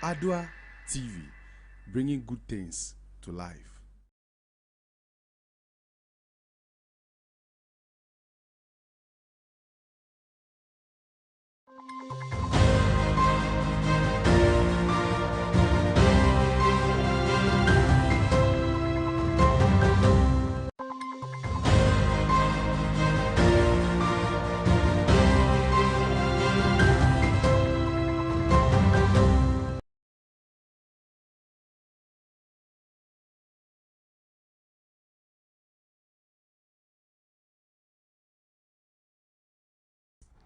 Adoatv, bringing good things to life.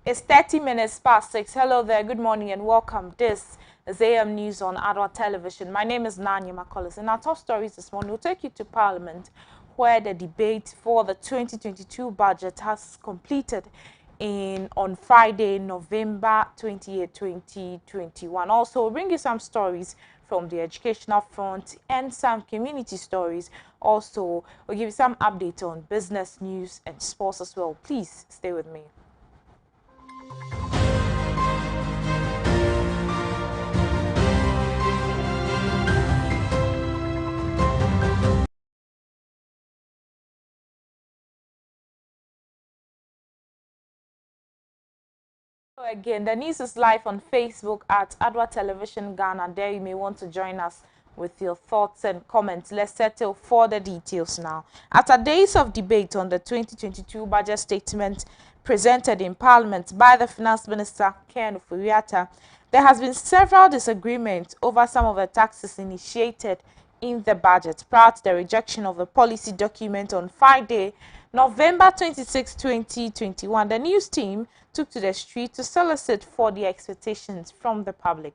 It's 30 minutes past 6. Hello there, good morning and welcome. This is AM News on Adult Television. My name is Nanya McCullis. In our top stories this morning, we'll take you to Parliament, where the debate for the 2022 budget has completed on Friday, November 28, 2021. Also, we'll bring you some stories from the educational front and some community stories. Also, we'll give you some updates on business news and sports as well. Please stay with me. Again, the news is live on Facebook at Adwa Television Ghana. There you may want to join us with your thoughts and comments. Let's settle further details now. After days of debate on the 2022 budget statement presented in Parliament by the Finance Minister Ken Ofori-Atta, there has been several disagreements over some of the taxes initiated in the budget prior to the rejection of the policy document on Friday, November 26, 2021. The news team took to the street to solicit for the expectations from the public.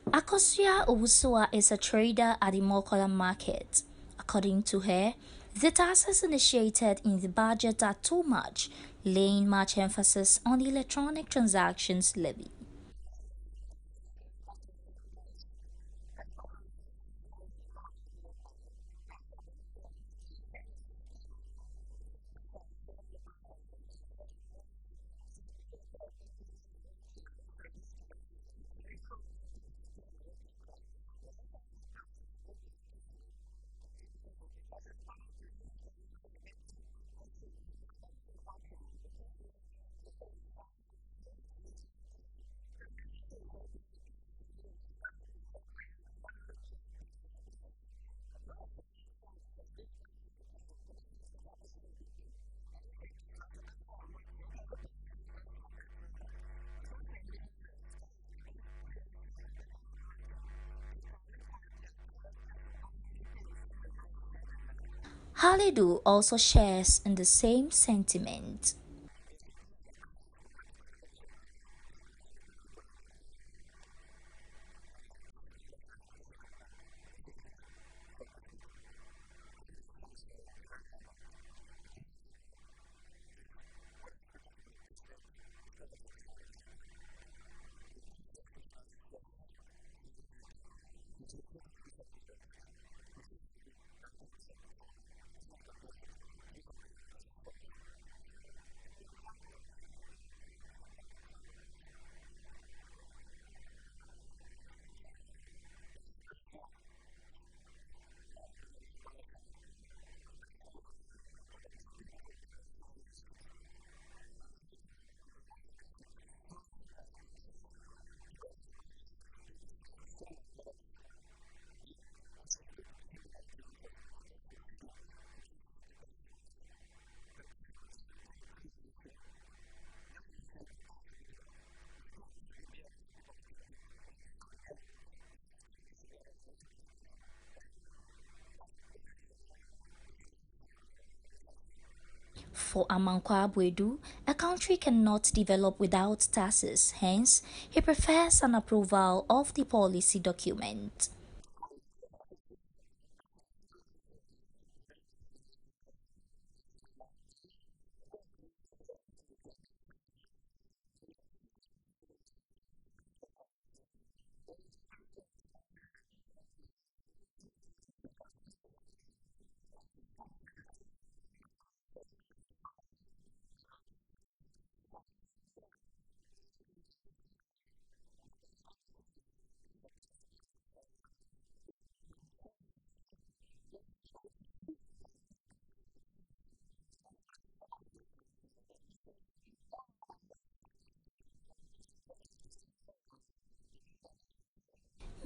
Akosia Owusuwa is a trader at the Mokola market. According to her, the taxes initiated in the budget are too much, laying much emphasis on the electronic transactions levy. Halidu also shares in the same sentiment. For Amankwa Abwedu, a country cannot develop without taxes. Hence, he prefers an approval of the policy document.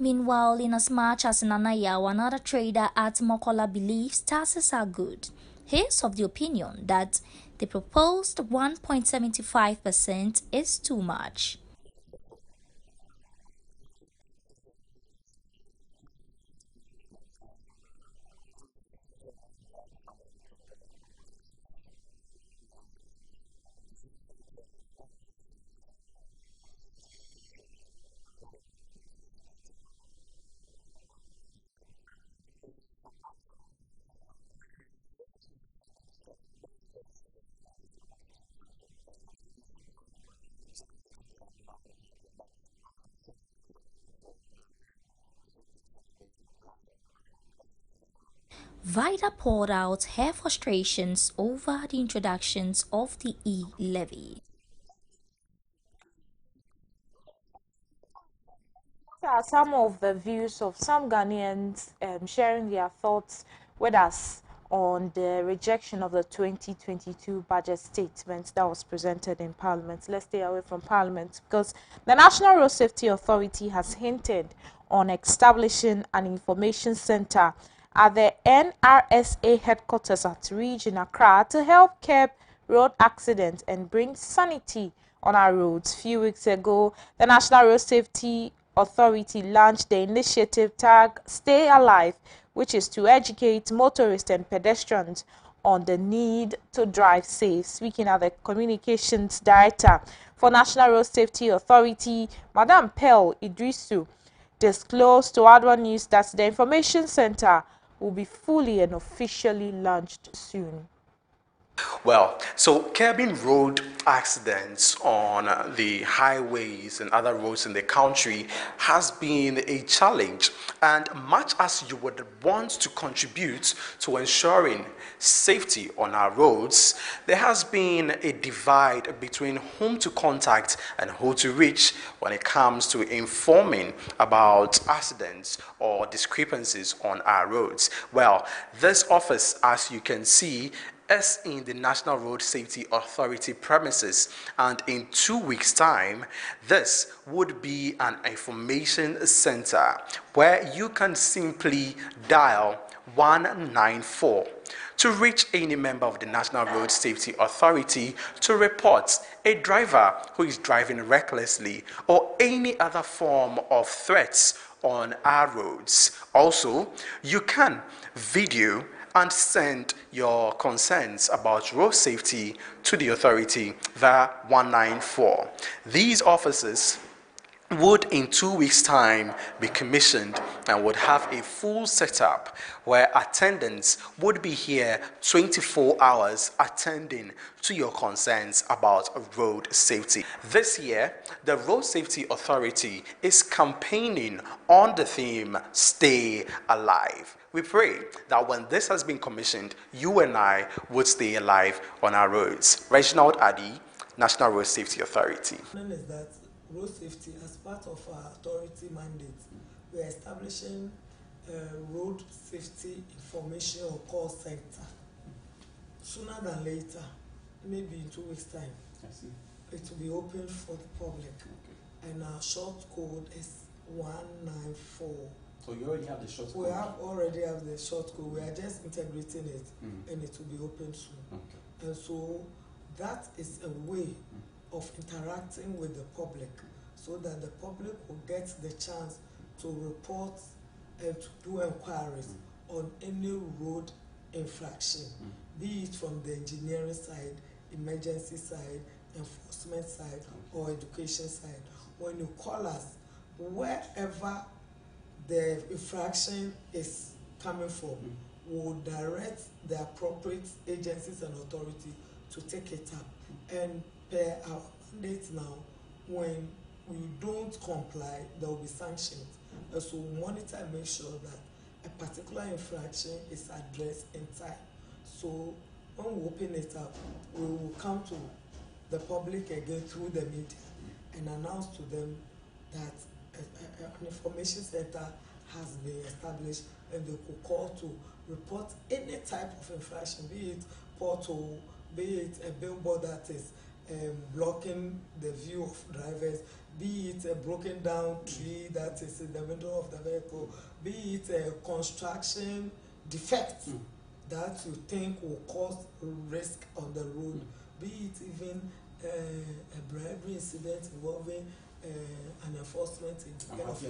Meanwhile, in as much as Nanayawa, another trader at Mokola, believes taxes are good, he is of the opinion that the proposed 1.75% is too much. Vida poured out her frustrations over the introductions of the e-levy. These are some of the views of some Ghanaians sharing their thoughts with us on the rejection of the 2022 budget statement that was presented in Parliament. Let's stay away from Parliament because the National Road Safety Authority has hinted on establishing an information center at the NRSA headquarters at Ridge in Accra to help curb road accidents and bring sanity on our roads. A few weeks ago, the National Road Safety Authority launched the initiative tag Stay Alive, which is to educate motorists and pedestrians on the need to drive safe. Speaking at the Communications Director for National Road Safety Authority, Madam Pearl Idrisu, disclosed to Adwa News that the information center will be fully and officially launched soon. Well, so curbing road accidents on the highways and other roads in the country has been a challenge. And much as you would want to contribute to ensuring safety on our roads, there has been a divide between whom to contact and who to reach when it comes to informing about accidents or discrepancies on our roads. Well, this office, as you can see, is in the National Road Safety Authority premises, and in 2 weeks' time, this would be an information center where you can simply dial 194 to reach any member of the National Road Safety Authority to report a driver who is driving recklessly or any other form of threats on our roads. Also, you can video and send your concerns about road safety to the authority via 194. These officers would in 2 weeks' time be commissioned and would have a full setup where attendants would be here 24 hours attending to your concerns about road safety. This year, the Road Safety Authority is campaigning on the theme Stay Alive. We pray that when this has been commissioned, you and I would stay alive on our roads. Reginald Addy, National Road Safety Authority. Is that road safety, as part of our authority mandate, we are establishing a road safety information or call center. Sooner than later, maybe in 2 weeks' time, it will be open for the public. Okay. And our short code is 194. So you already have the short code? We already have the short code. We are just integrating it, and it will be open soon. Okay. And so that is a way of interacting with the public, so that the public will get the chance to report and to do inquiries on any road infraction, be it from the engineering side, emergency side, enforcement side, or education side. When you call us, wherever the infraction is coming from, we'll direct the appropriate agencies and authority to take it up. And per our mandate now, when we don't comply, there will be sanctions. And so we monitor and make sure that a particular infraction is addressed in time. So when we open it up, we will come to the public again through the media and announce to them that an information center has been established, and they could call to report any type of infraction, be it pothole, be it a billboard that is blocking the view of drivers, be it a broken down tree that is in the middle of the vehicle, be it a construction defect that you think will cause risk on the road, be it even a bribery incident involving an enforcement officer.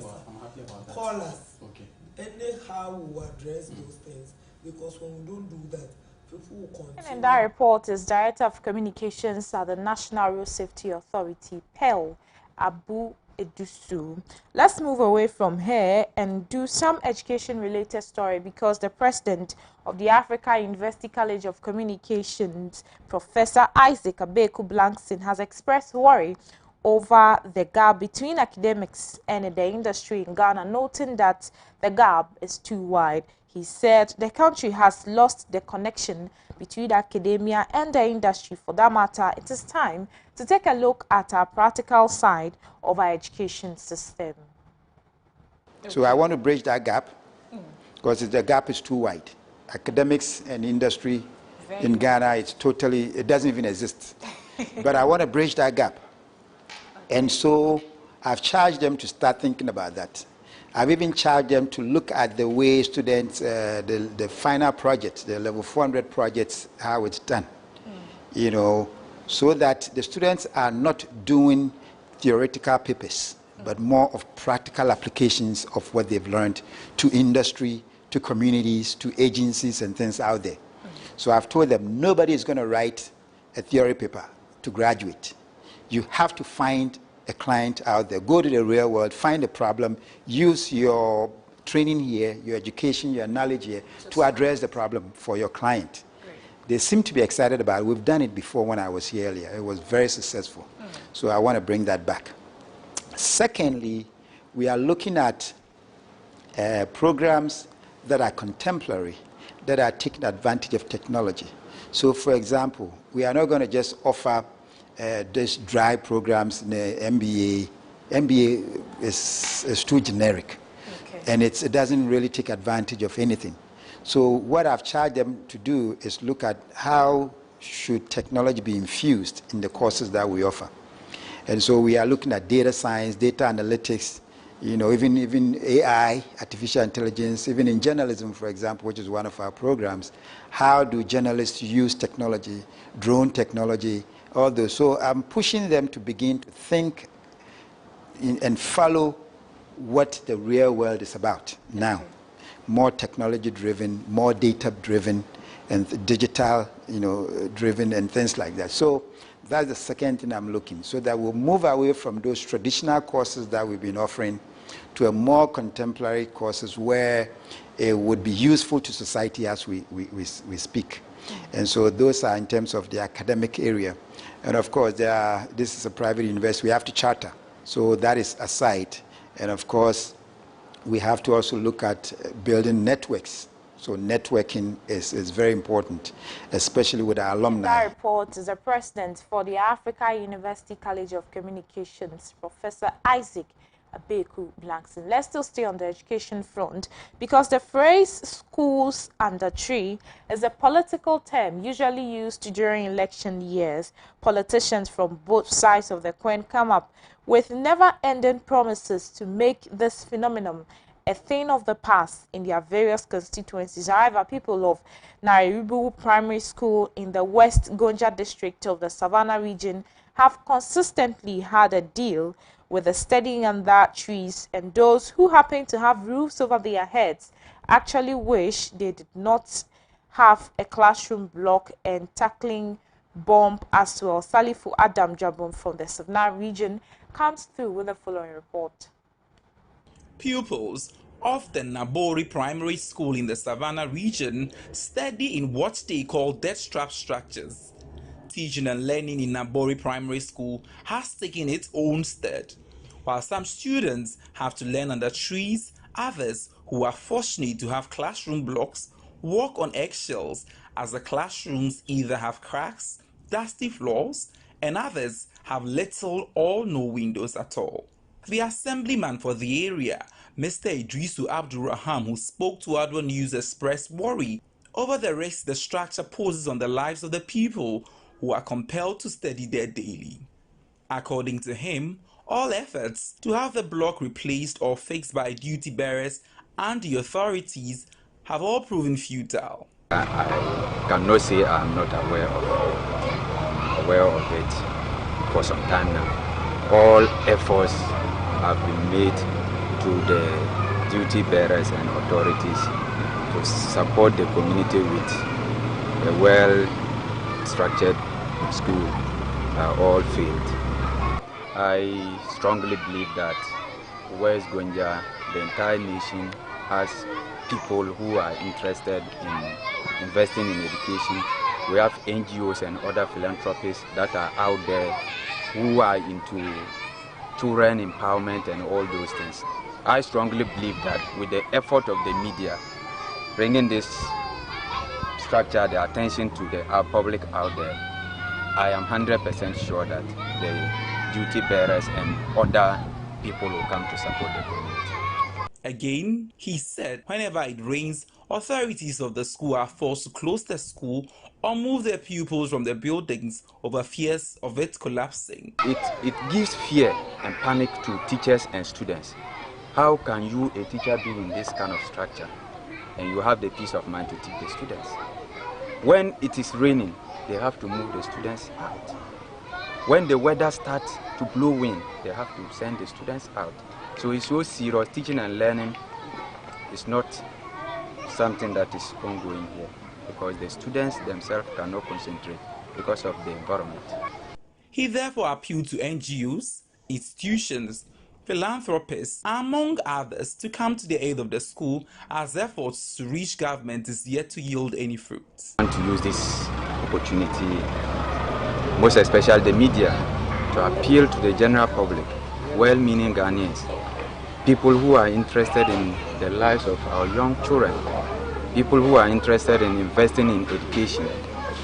Call us. Okay. Anyhow we will address those things, because when we don't do that, people will continue. And in that report is Director of Communications at the National Road Safety Authority, PEL, Abu Edusu. Let's move away from here and do some education-related story, because the president of the Africa University College of Communications, Professor Isaac Abeku-Blankson, has expressed worry over the gap between academics and the industry in Ghana, noting that the gap is too wide. He said the country has lost the connection between academia and the industry. For that matter, it is time to take a look at our practical side of our education system. So I want to bridge that gap, because the gap is too wide. Academics and industry in Ghana, it doesn't even exist. But I want to bridge that gap. And so I've charged them to start thinking about that. I've even charged them to look at the way students, the final projects, the level 400 projects, how it's done. You know, so that the students are not doing theoretical papers, but more of practical applications of what they've learned to industry, to communities, to agencies and things out there. So I've told them nobody is going to write a theory paper to graduate. You have to find a client out there, go to the real world, find a problem, use your training here, your education, your knowledge here to address the problem for your client. Great. They seem to be excited about it. We've done it before when I was here earlier. It was very successful. So I want to bring that back. Secondly, we are looking at programs that are contemporary, that are taking advantage of technology. So for example, we are not going to just offer these dry programs in the MBA. MBA is too generic, and it doesn't really take advantage of anything. So what I've charged them to do is look at how should technology be infused in the courses that we offer. And so we are looking at data science, data analytics, you know, even AI, artificial intelligence, even in journalism, for example, which is one of our programs. How do journalists use technology, drone technology, all those. So I'm pushing them to begin to think and follow what the real world is about now. More technology-driven, more data-driven, and digital, driven, and things like that. So that's the second thing I'm looking, so that we'll move away from those traditional courses that we've been offering to a more contemporary courses where it would be useful to society as we speak. And so those are in terms of the academic area. And of course, this is a private university. We have to charter. So that is aside. And of course, we have to also look at building networks. So networking is very important, especially with our alumni. That report is the president for the Africa University College of Communications, Professor Isaac Abeku-Blankson. Let's still stay on the education front, because the phrase schools under tree is a political term usually used during election years. Politicians from both sides of the coin come up with never-ending promises to make this phenomenon a thing of the past in their various constituencies. However, people of Nairobi Primary School in the West Gonja district of the Savannah region have consistently had a deal with the steadying under trees, and those who happen to have roofs over their heads actually wish they did not have a classroom block and tackling bomb as well. Salifu Adam Jabon from the Savannah region comes through with the following report. Pupils of the Nabori Primary School in the Savannah region study in what they call death trap structures. Teaching and learning in Nabori Primary School has taken its own stead. While some students have to learn under trees, others who are fortunate to have classroom blocks walk on eggshells, as the classrooms either have cracks, dusty floors, and others have little or no windows at all. The assemblyman for the area, Mr. Idrisu Abdurraham, who spoke to Adwa News, expressed worry over the risk the structure poses on the lives of the people who are compelled to study there daily. According to him, All efforts to have the block replaced or fixed by duty bearers and the authorities have all proven futile. I cannot say I'm not aware of it for some time now. All efforts have been made to the duty bearers and authorities to support the community with a well-structured school all failed. I strongly believe that West Gonja, the entire nation, has people who are interested in investing in education. We have NGOs and other philanthropists that are out there who are into children empowerment and all those things. I strongly believe that with the effort of the media, bringing this structure, the attention to the public out there, I am 100% sure that the duty bearers and other people will come to support the community. Again, he said whenever it rains, authorities of the school are forced to close the school or move their pupils from the buildings over fears of it collapsing. It gives fear and panic to teachers and students. How can you, a teacher, be in this kind of structure and you have the peace of mind to teach the students? When it is raining, they have to move the students out. When the weather starts to blow wind, they have to send the students out. So it's so serious. Teaching and learning is not something that is ongoing here because the students themselves cannot concentrate because of the environment. He therefore appealed to NGOs, institutions, philanthropists, among others, to come to the aid of the school as efforts to reach government is yet to yield any fruits. I want to use this opportunity, most especially the media, to appeal to the general public, well-meaning Ghanaians, people who are interested in the lives of our young children, people who are interested in investing in education.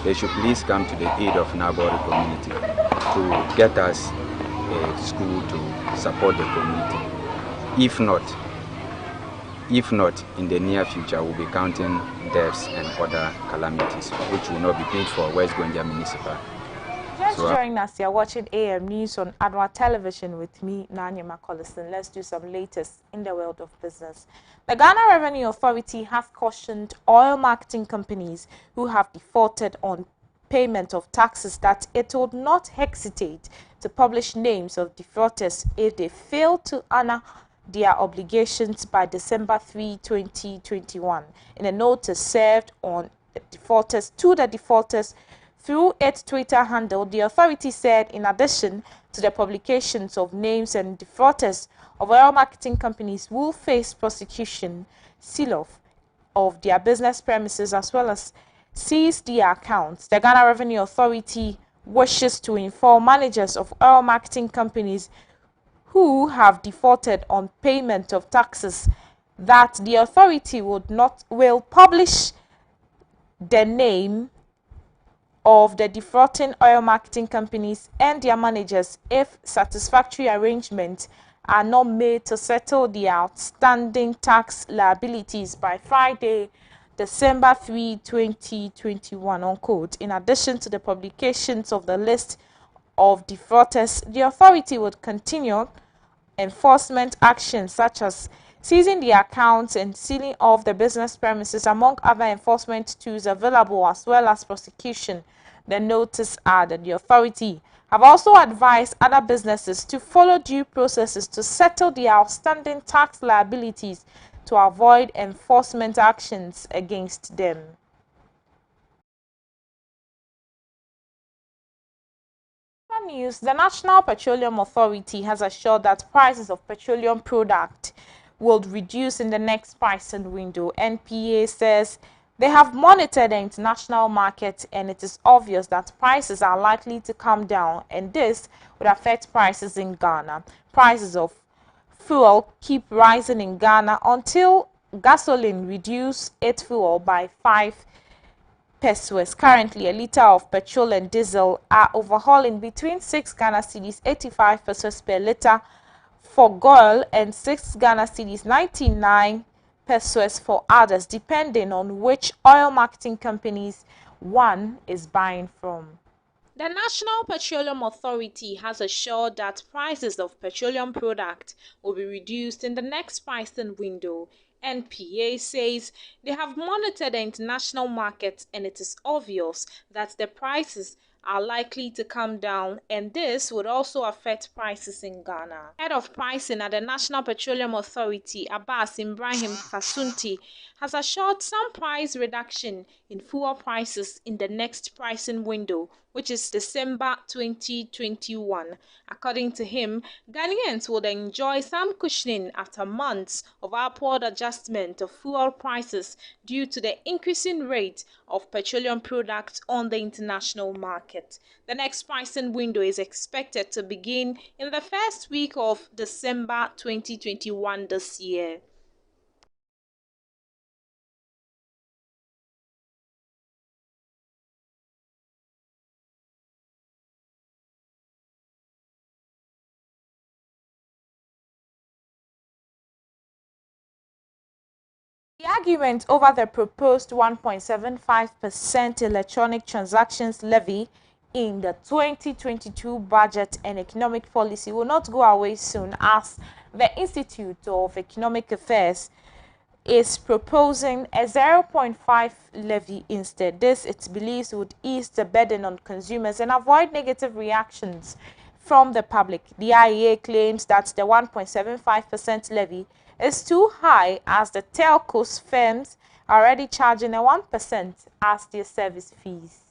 They should please come to the aid of Nabori community to get us a school to support the community. If not, in the near future, we'll be counting deaths and other calamities, which will not be good for West Gonja Municipal. Just join us, you're watching AM News on Adoatv Television with me, Nanyema Collison. Let's do some latest in the world of business. The Ghana Revenue Authority has cautioned oil marketing companies who have defaulted on payment of taxes that it would not hesitate to publish names of defaulters if they fail to honor their obligations by December 3, 2021. In a notice served on the defaulters through its Twitter handle, the authority said in addition to the publications of names and defaulters of oil marketing companies will face prosecution, seal-off of their business premises as well as seize their accounts. The Ghana Revenue Authority wishes to inform managers of oil marketing companies who have defaulted on payment of taxes that the authority will publish the name of the defrauding oil marketing companies and their managers if satisfactory arrangements are not made to settle the outstanding tax liabilities by Friday, December 3, 2021, unquote. In addition to the publications of the list of defrauders, the authority would continue enforcement actions such as seizing the accounts and sealing off the business premises, among other enforcement tools available, as well as prosecution. The notice added the authority have also advised other businesses to follow due processes to settle the outstanding tax liabilities to avoid enforcement actions against them. News, the National Petroleum Authority has assured that prices of petroleum products will reduce in the next pricing window. NPA says they have monitored the international market and it is obvious that prices are likely to come down, and this would affect prices in Ghana. Prices of fuel keep rising in Ghana until gasoline reduces its fuel by 5 pesos. Currently, a liter of petrol and diesel are overhauling between 6 Ghana cedis 85 pesos per liter for gold and 6 Ghana cedis 99 pesos for others, depending on which oil marketing companies one is buying from. The National Petroleum Authority has assured that prices of petroleum products will be reduced in the next pricing window. NPA says they have monitored the international market and it is obvious that the prices are likely to come down, and this would also affect prices in Ghana. Head of pricing at the National Petroleum Authority, Abbas Ibrahim Fasunti, has assured some price reduction in fuel prices in the next pricing window, which is December 2021. According to him, Ghanaians would enjoy some cushioning after months of upward adjustment of fuel prices due to the increasing rate of petroleum products on the international market. The next pricing window is expected to begin in the first week of December 2021 this year. The argument over the proposed 1.75% electronic transactions levy in the 2022 budget and economic policy will not go away soon, as the Institute of Economic Affairs is proposing a 0.5 levy instead. This, it believes, would ease the burden on consumers and avoid negative reactions from the public. The IEA claims that the 1.75% levy is too high, as the telcos firms are already charging a 1% as their service fees.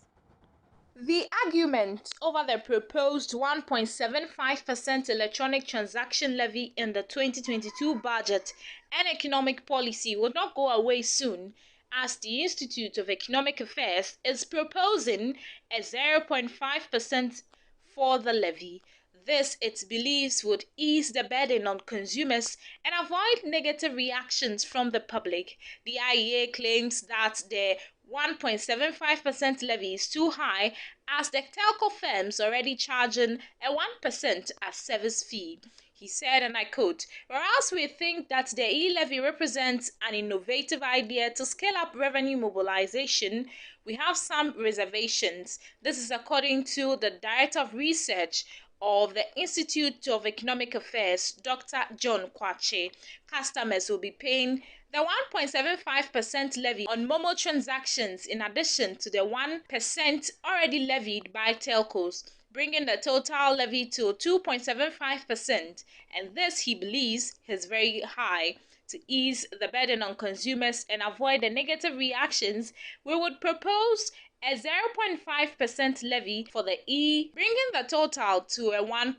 The argument over the proposed 1.75% electronic transaction levy in the 2022 budget and economic policy will not go away soon, as the Institute of Economic Affairs is proposing a 0.5% for the levy. This, it believes, would ease the burden on consumers and avoid negative reactions from the public. The IEA claims that the 1.75% levy is too high, as the telco firms already charging a 1% as service fee. He said, and I quote, "Whereas we think that the e-levy represents an innovative idea to scale up revenue mobilization, we have some reservations." This is according to the Director of Research of the Institute of Economic Affairs, Dr. John Kwache. Customers will be paying the 1.75% levy on Momo transactions in addition to the 1% already levied by telcos, bringing the total levy to 2.75%, and this, he believes, is very high. To ease the burden on consumers and avoid the negative reactions, we would propose a 0.5% levy for the E, bringing the total to a 1.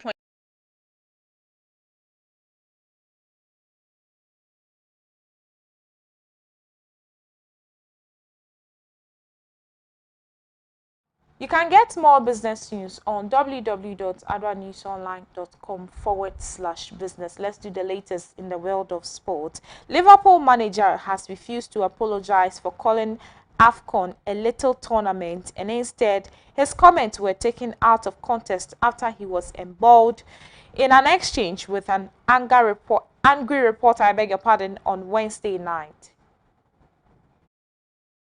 You can get more business news on www.adwanewsonline.com/business. Let's do the latest in the world of sport. Liverpool manager has refused to apologize for calling AFCON a little tournament, and instead his comments were taken out of context after he was embroiled in an exchange with an angry reporter, on Wednesday night.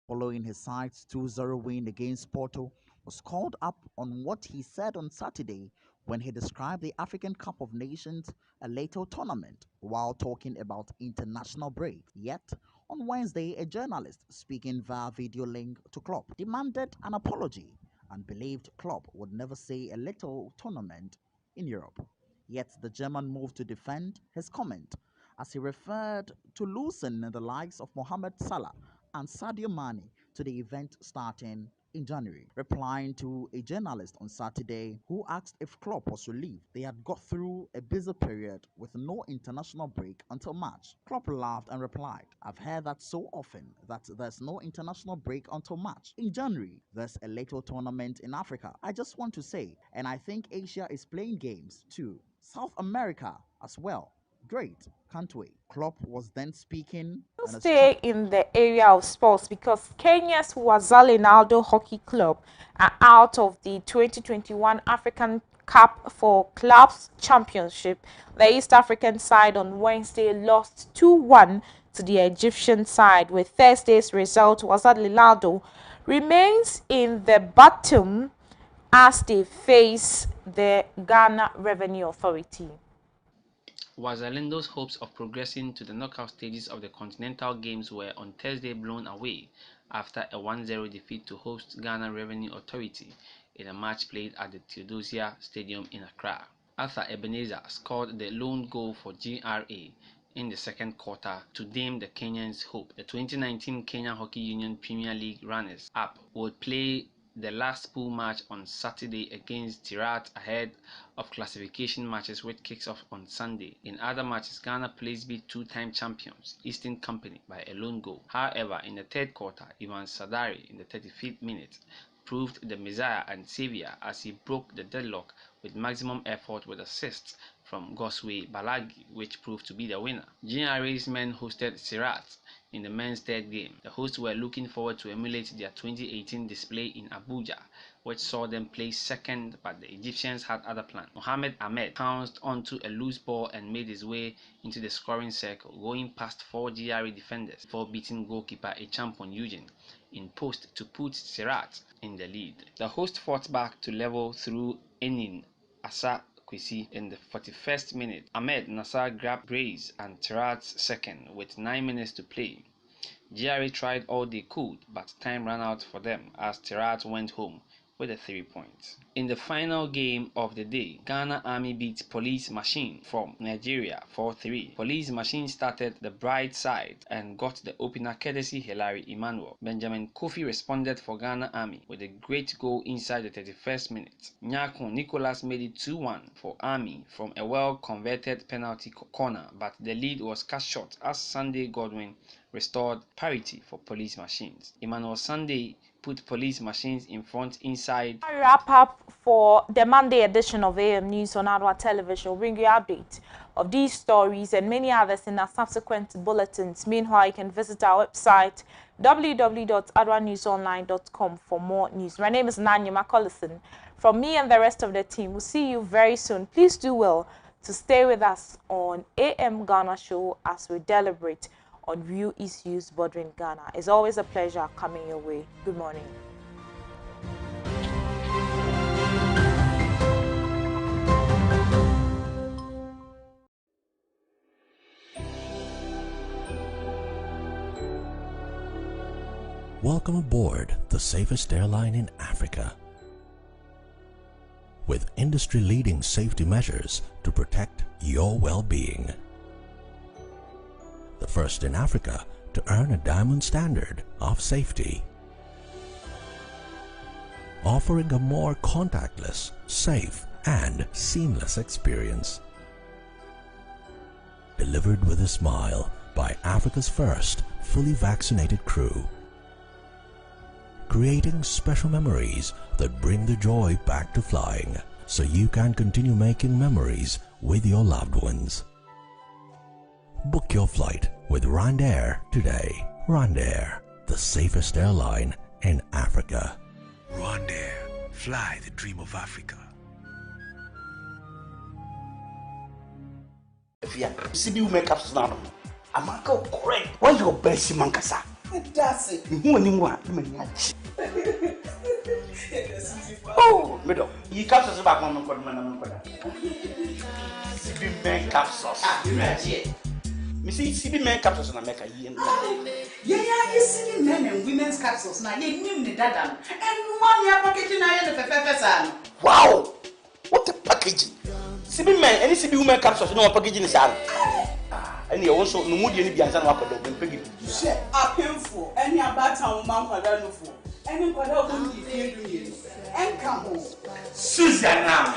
Following his side's 2-0 win against Porto, was called up on what he said on Saturday when he described the African Cup of Nations a little tournament while talking about international break. Yet, on Wednesday, a journalist speaking via video link to Klopp demanded an apology and believed Klopp would never say a little tournament in Europe. Yet the German moved to defend his comment as he referred to losing the likes of Mohamed Salah and Sadio Mane to the event starting in January. Replying to a journalist on Saturday who asked if Klopp was relieved they had got through a busy period with no international break until March. Klopp laughed and replied, "I've heard that so often, that there's no international break until March. In January, there's a little tournament in Africa. I just want to say, and I think Asia is playing games too. South America as well. Great, can't wait." Klopp was then speaking. Stay in the area of sports because Kenya's Wazalin Hockey Club are out of the 2021 African Cup for Clubs Championship. The East African side on Wednesday lost 2-1 to the Egyptian side. With Thursday's result, Wazalin remains in the bottom as they face the Ghana Revenue Authority. Wazalendo's hopes of progressing to the knockout stages of the Continental Games were on Thursday blown away after a 1-0 defeat to host Ghana Revenue Authority in a match played at the Theodosia Stadium in Accra. Arthur Ebenezer scored the lone goal for GRA in the second quarter to dim the Kenyans' hope. The 2019 Kenya Hockey Union Premier League runners-up would play the last pool match on Saturday against Tirat ahead of classification matches, which kicks off on Sunday. In other matches, Ghana Police beat two-time champions Eastern Company by a lone goal. However, in the third quarter, Ivan Sadari in the 35th minute proved the messiah and savior as he broke the deadlock with maximum effort with assists from Goswe Balagi, which proved to be the winner. GRA's men hosted Sirat in the men's third game. The hosts were looking forward to emulate their 2018 display in Abuja, which saw them place second, but the Egyptians had other plans. Mohamed Ahmed pounced onto a loose ball and made his way into the scoring circle, going past 4 GRA defenders before beating goalkeeper Echampon Eugene in post to put Sirat in the lead. The host fought back to level through Enin Asa Kwesi in the 41st minute. Ahmed Nassar grabbed brace and Tirat's second with 9 minutes to play. GRA tried all they could, but time ran out for them as Tirat went home with the 3 points. In the final game of the day, Ghana Army beat Police Machine from Nigeria 4-3. Police Machine started the bright side and got the opener courtesy Hilary Emmanuel. Benjamin Kofi responded for Ghana Army with a great goal inside the 31st minute. Nyakon Nicholas made it 2-1 for Army from a well-converted penalty corner, but the lead was cut short as Sunday Godwin restored parity for Police Machines. Emmanuel Sunday put Police Machines in front inside. Wrap up for the Monday edition of AM News on Adoatv Television. We'll bring you an update of these stories and many others in our subsequent bulletins. Meanwhile, you can visit our website www.adoanewsonline.com for more news. My name is Nanya Macolison. From me and the rest of the team, we'll see you very soon. Please do well to stay with us on AM Ghana Show as we deliberate on real issues bothering Ghana. It's always a pleasure coming your way. Good morning. Welcome aboard the safest airline in Africa. With industry-leading safety measures to protect your well-being. The first in Africa to earn a diamond standard of safety. Offering a more contactless, safe, and seamless experience. Delivered with a smile by Africa's first fully vaccinated crew. Creating special memories that bring the joy back to flying so you can continue making memories with your loved ones. Book your flight with RwandAir today. RwandAir, the safest airline in Africa. RwandAir, fly the dream of Africa. CB makeup now. I'm not correct. Why your best mankasa? That's it. Who anyone? Oh, middle. You captures back on CB makeup sauce. See, CB men capsules na make a year. Yeah, you see men and women's capsules now. You name the dada. And 1 year packaging I had the Wow! What a packaging! CB men, any CB women capsules, no packaging is out. And you also no mood any bianza no akodo ben pegi. Share a painful any about town man kwada no for. Any kwada won di fie do ye. En ka ho. Susanna.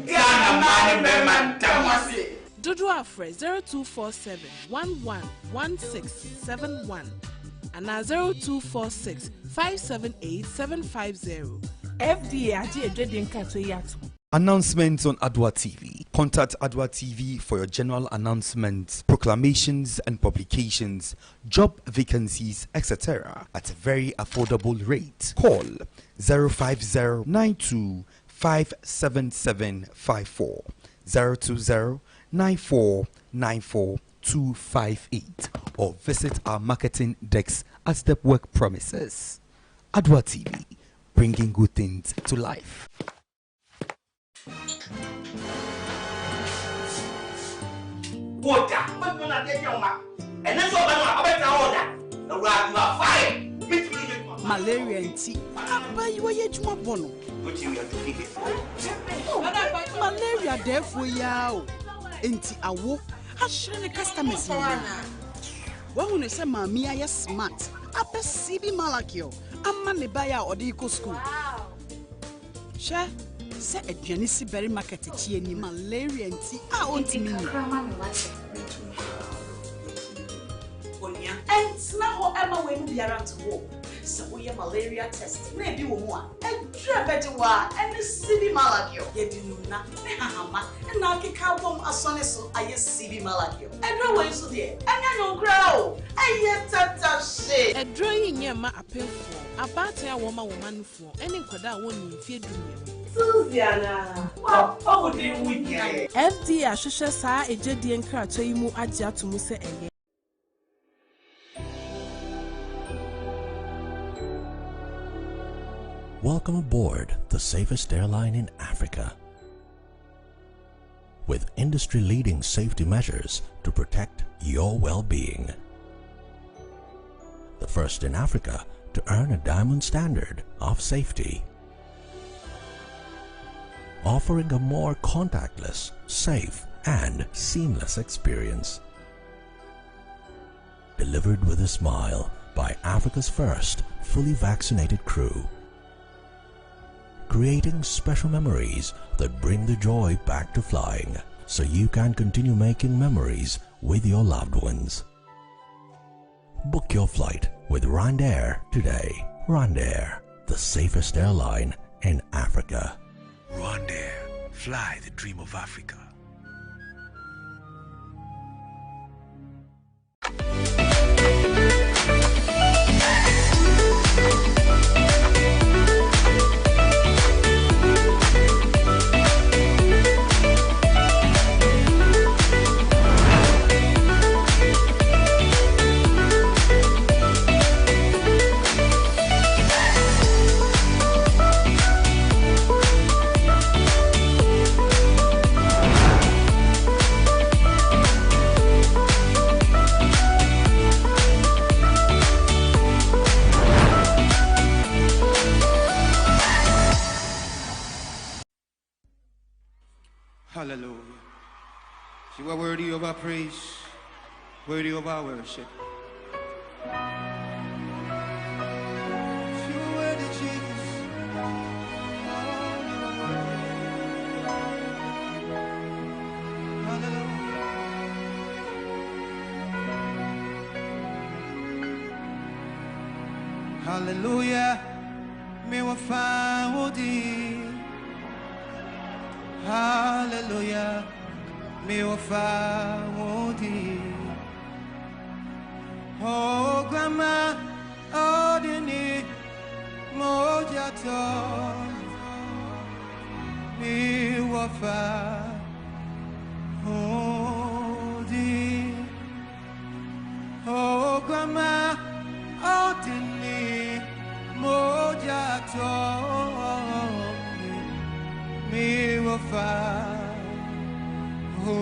Ghana man be man tamase. Dodo Afre 0247 111671 and 0246 578 750. FDA Aji Edredin Kato Yato. Announcements on Adoatv. Contact Adoatv for your general announcements, proclamations and publications, job vacancies, etc. at a very affordable rate. Call 050-92-57754, 020-9494-258, or visit our marketing desk at Stepwork premises. Adoatv, bringing good things to life. water. But when I get your map, and then so I'm order. The rag you are fire. Malaria and tea. But you are yet more bono. What you have to keep it. Malaria, therefore, yow. Enti awo, I shouldn't the customers. When you say, Mammy, I smart. Upper CB Malakio, a man buy or the eco school. Share, say a Janisi berry market any malaria and tea. I want to mean. And now, Emma will be around to walk. So we have malaria test. Maybe one. And better one. And the CB Malakio. You do not. And now kick out from a son so I CB Malakio. And no way so dear. And I don't grow. I yet that shit. A drawing your ma appeal for about a woman for any quada won't fear Susiana. What would you with you? FD Ashusha sa a jedi and car to you aja to Musa and Welcome aboard the safest airline in Africa. With industry-leading safety measures to protect your well-being. The first in Africa to earn a diamond standard of safety. Offering a more contactless, safe, and seamless experience. Delivered with a smile by Africa's first fully vaccinated crew. Creating special memories that bring the joy back to flying, so you can continue making memories with your loved ones. Book your flight with Rwandair today. Rwandair, the safest airline in Africa. Rwandair, fly the dream of Africa. Hallelujah. You are worthy of our praise, worthy of our worship. You are worthy, Jesus. Hallelujah. Hallelujah. Me wa fa wodi. Hallelujah, me wa fa wodi. Oh grandma, oh dini, moja to. Me wa fa wodi. Oh grandma, oh dini, moja to. Me will find who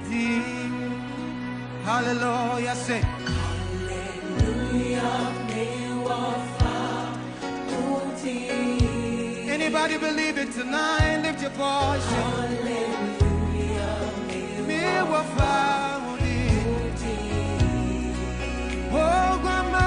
thee. Hallelujah, say. Hallelujah, me will find who thee. Anybody believe it tonight? Lift your voice. Hallelujah, me will find who thee. Oh, grandma.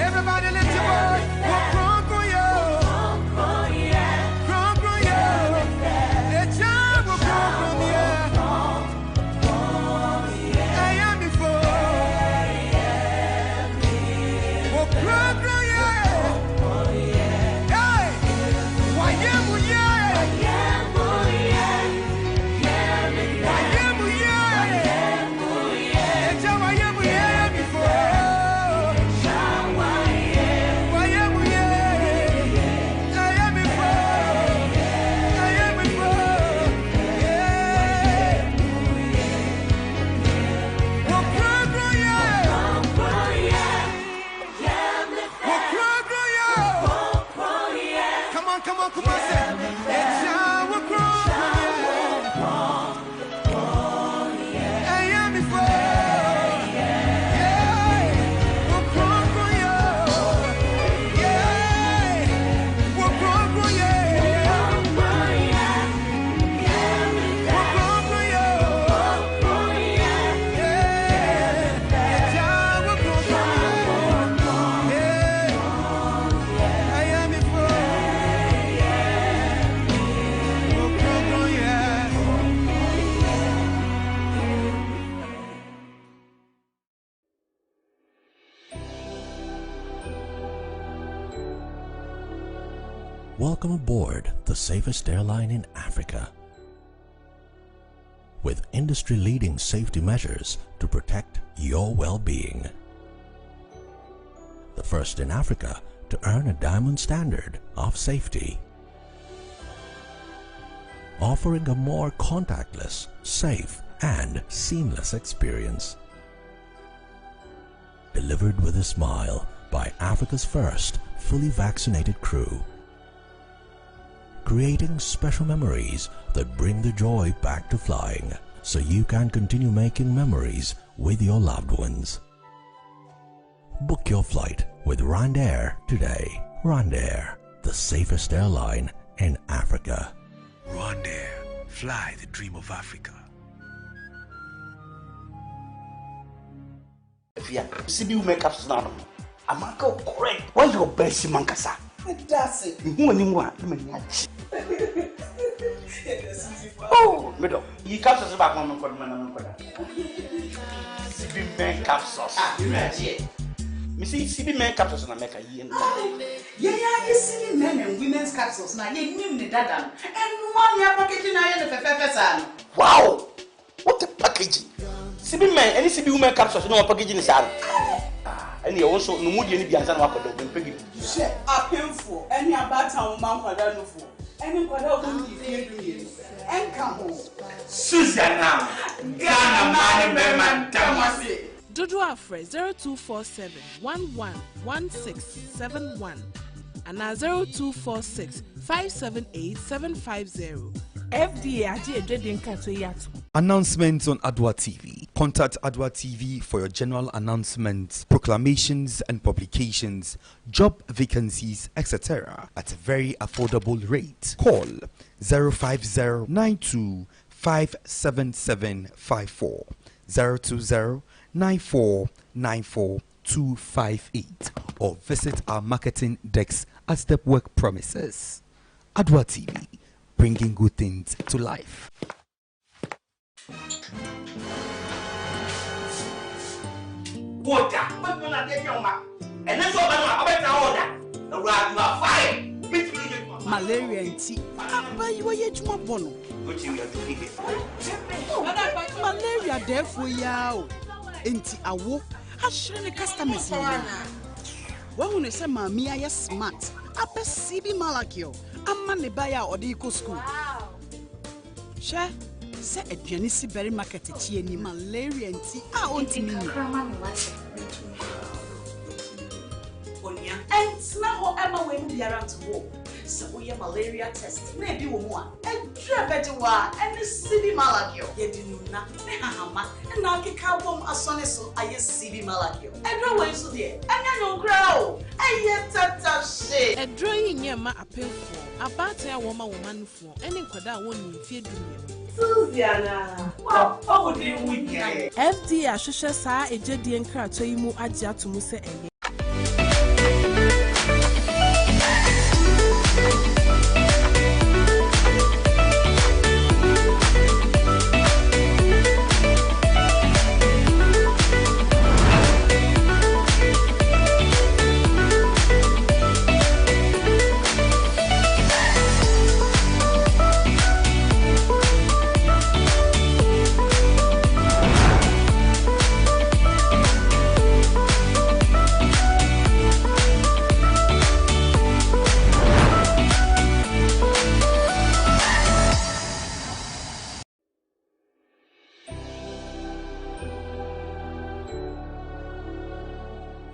Everybody lift your voice. Welcome aboard the safest airline in Africa. With industry-leading safety measures to protect your well-being. The first in Africa to earn a diamond standard of safety. Offering a more contactless, safe, and seamless experience. Delivered with a smile by Africa's first fully vaccinated crew. Creating special memories that bring the joy back to flying, so you can continue making memories with your loved ones. Book your flight with RwandAir today. RwandAir, the safest airline in Africa. RwandAir, fly the dream of Africa. CB makeups now. I'm not correct. Why your best mankasa? That's it. Who anymore? Oh, middle. You captures back on CB men capsules. Missy CB men capsules and America. Yeah, you see men and women's capsules now. You knew the dada. And one year packaging I had a wow! What a packaging! CB men, any CB women capsules, no packaging is out. And you also no mood any bianza no akodo pegi. Share painful any about town man kwada no for. Any kwada won di fie du ye. Enka ho. Susanna. Ghana man man tamase. Dodo Afre 0247 111671 and 0246 578 750. FDA aje edwedin kato yato. Announcements on Adoatv. Contact Adoatv for your general announcements, proclamations and publications, job vacancies, etc. at a very affordable rate. Call 050-92-57754, 020-9494-258, or visit our marketing desk at Stepwork premises. Adoatv, bringing good things to life. Water, but you're not getting your mouth. And that's all I'm about you are fired. Malaria and tea. But you are yet more bono. What you have to keep it. Malaria, therefore, yow. Enti awo, I shouldn't the customers. Well, when you say, Mammy, I smart. I perceive Malakio. I'm money buyer or the eco school. Share. Say a pianisi berry market any malaria and tea. I want to mean. And now Emma will be around to walk. So we have malaria test. Maybe one. And Sure better wa and Sibi Malakio. Yedinuna, Nehama, and Naki Kabum Asoneso, I yes Sibi Malakio. And no way so dear, and I don't grow. I yet tata shit. A drawing near my appeal for about a woman for any quada won't feed you. Susiana, what would you win? FD Ashusha sa a jedi and crat to you adia to Musa and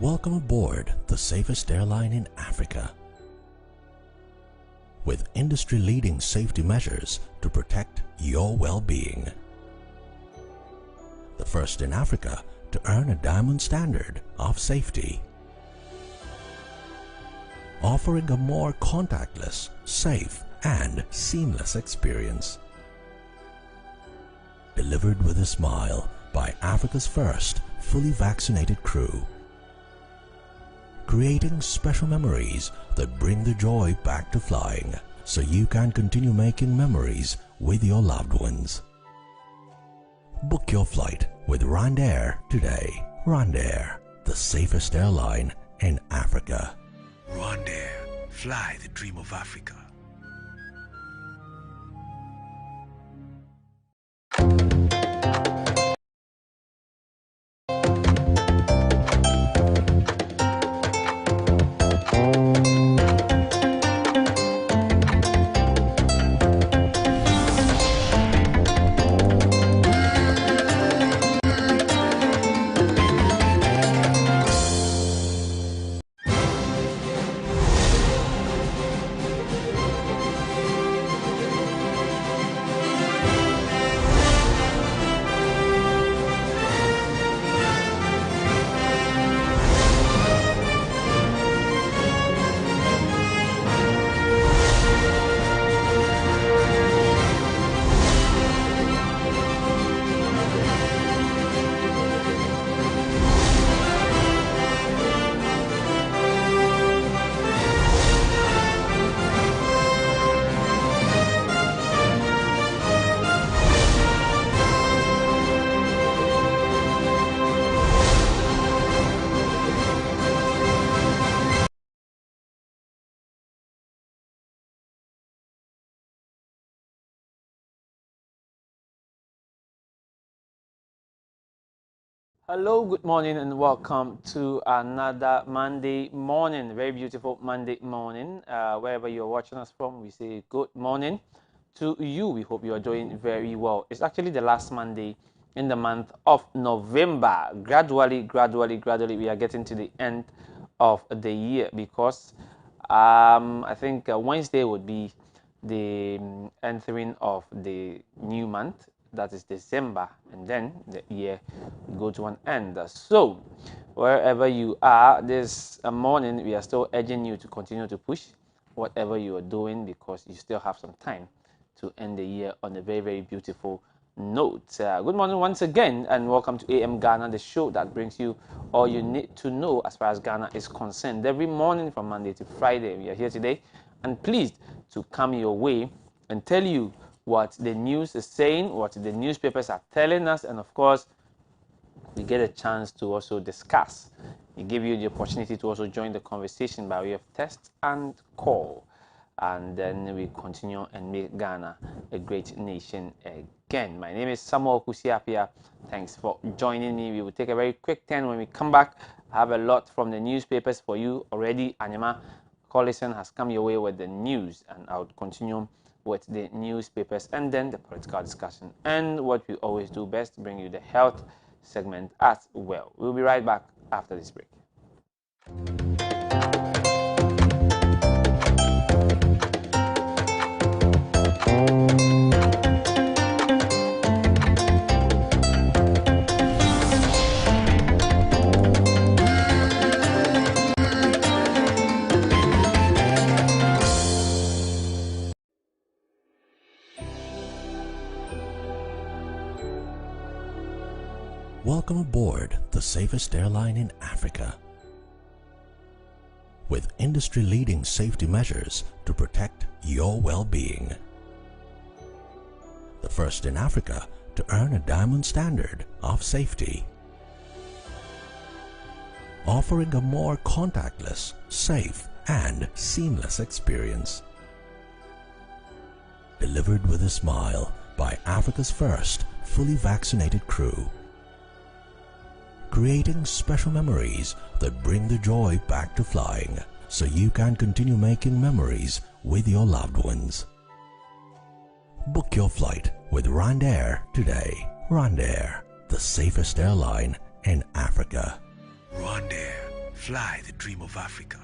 Welcome aboard the safest airline in Africa. With industry-leading safety measures to protect your well-being. The first in Africa to earn a diamond standard of safety. Offering a more contactless, safe, and seamless experience. Delivered with a smile by Africa's first fully vaccinated crew. Creating special memories that bring the joy back to flying, so you can continue making memories with your loved ones. Book your flight with RwandAir today. RwandAir, the safest airline in Africa. RwandAir, fly the dream of Africa. Hello, good morning, and welcome to another Monday morning. Very beautiful Monday morning. Wherever you're watching us from, we say good morning to you. We hope you are doing very well. It's actually the last Monday in the month of November. Gradually, we are getting to the end of the year because I think Wednesday would be the entering of the new month, that is December, and then the year will go to an end. So wherever you are this morning, we are still urging you to continue to push whatever you are doing because you still have some time to end the year on a very, very beautiful note. Good morning once again, and welcome to AM Ghana, the show that brings you all you need to know as far as Ghana is concerned. Every morning from Monday to Friday, we are here today and pleased to come your way and tell you what the news is saying, what the newspapers are telling us, and of course, we get a chance to also discuss. We give you the opportunity to also join the conversation by way of text and call. And then we continue and make Ghana a great nation again. My name is Samuel Kusiapia. Thanks for joining me. We will take a very quick turn when we come back. I have a lot from the newspapers for you already. Anyama Collison has come your way with the news, and I would continue with the newspapers and then the political discussion. And what we always do best, bring you the health segment as well. We'll be right back after this break. Welcome aboard the safest airline in Africa. With industry-leading safety measures to protect your well-being. The first in Africa to earn a diamond standard of safety. Offering a more contactless, safe, and seamless experience. Delivered with a smile by Africa's first fully vaccinated crew. Creating special memories that bring the joy back to flying, so you can continue making memories with your loved ones. Book your flight with RwandAir today. RwandAir, the safest airline in Africa. RwandAir, fly the dream of Africa.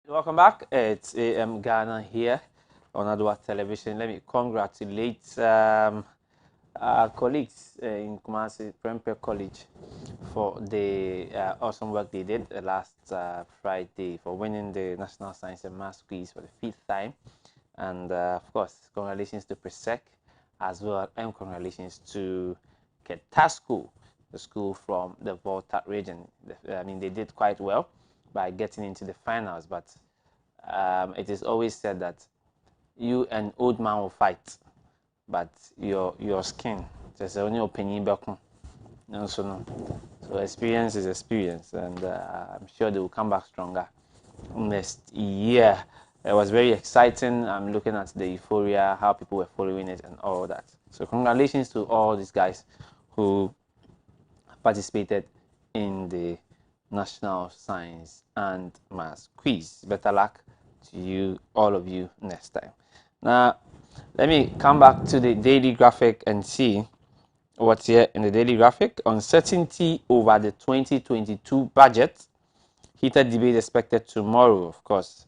Welcome back. It's AM Ghana here on Adoatv Television. Let me congratulate our colleagues in Kumasi Prempeh College for the awesome work they did last Friday for winning the National Science and Maths quiz for the 5th time. And of course, congratulations to Presec as well, and congratulations to Ketasco, the school from the Volta region. I mean, they did quite well by getting into the finals, but it is always said that you and old man will fight, but your skin, there's only opinion back. So experience is experience, and I'm sure they will come back stronger next year. It was very exciting. I'm looking at the euphoria, how people were following it, and all that. So congratulations to all these guys who participated in the National Science and Maths quiz. Better luck to you, all of you, next time. Now, let me come back to the daily graphic and see what's here in the daily graphic. Uncertainty over the 2022 budget. Heated debate expected tomorrow, of course.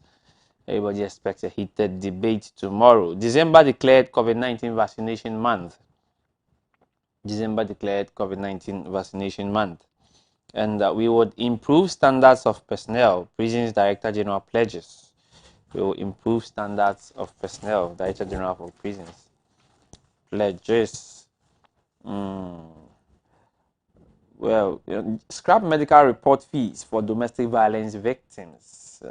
Everybody expects a heated debate tomorrow. December declared COVID-19 vaccination month. December declared COVID-19 vaccination month. And we would improve standards of personnel. Prisons Director General pledges. We will improve standards of personnel. Director General for Prisons pledges. Well, scrap medical report fees for domestic violence victims.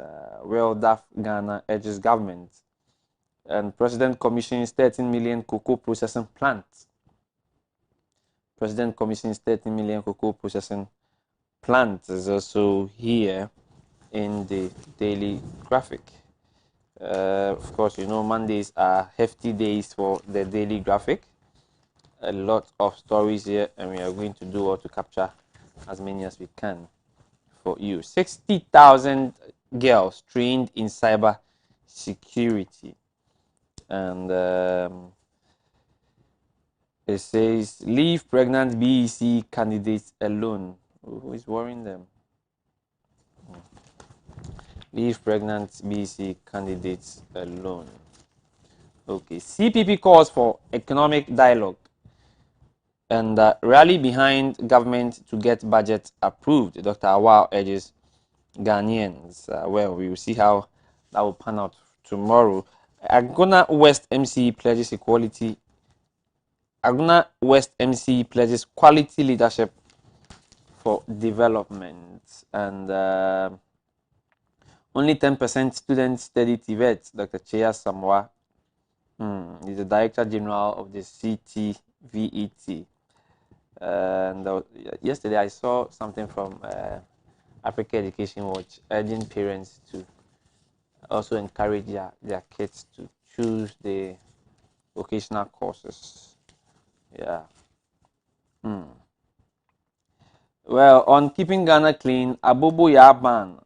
WellDAF Ghana urges government. And President commissions 13 million cocoa processing plants. President commissions 13 million cocoa processing plants is also here in the daily graphic. Of course, you know Mondays are hefty days for the daily graphic. A lot of stories here, and we are going to do all to capture as many as we can for you. 60,000 girls trained in cyber security. And it says, leave pregnant BEC candidates alone. Who is worrying them? Leave pregnant BEC candidates alone. Okay. CPP calls for economic dialogue and rally behind government to get budget approved. Dr. Awao urges Ghanaians. Well, we will see how that will pan out tomorrow. Agona West MC pledges equality. Agona West MC pledges quality leadership for development, and only 10% students study TVET. Dr. Chea Samoa is the Director General of the CTVET. And yesterday I saw something from Africa Education Watch urging parents to also encourage their kids to choose the vocational courses. Yeah. Well, on keeping Ghana clean, Abobo Yaban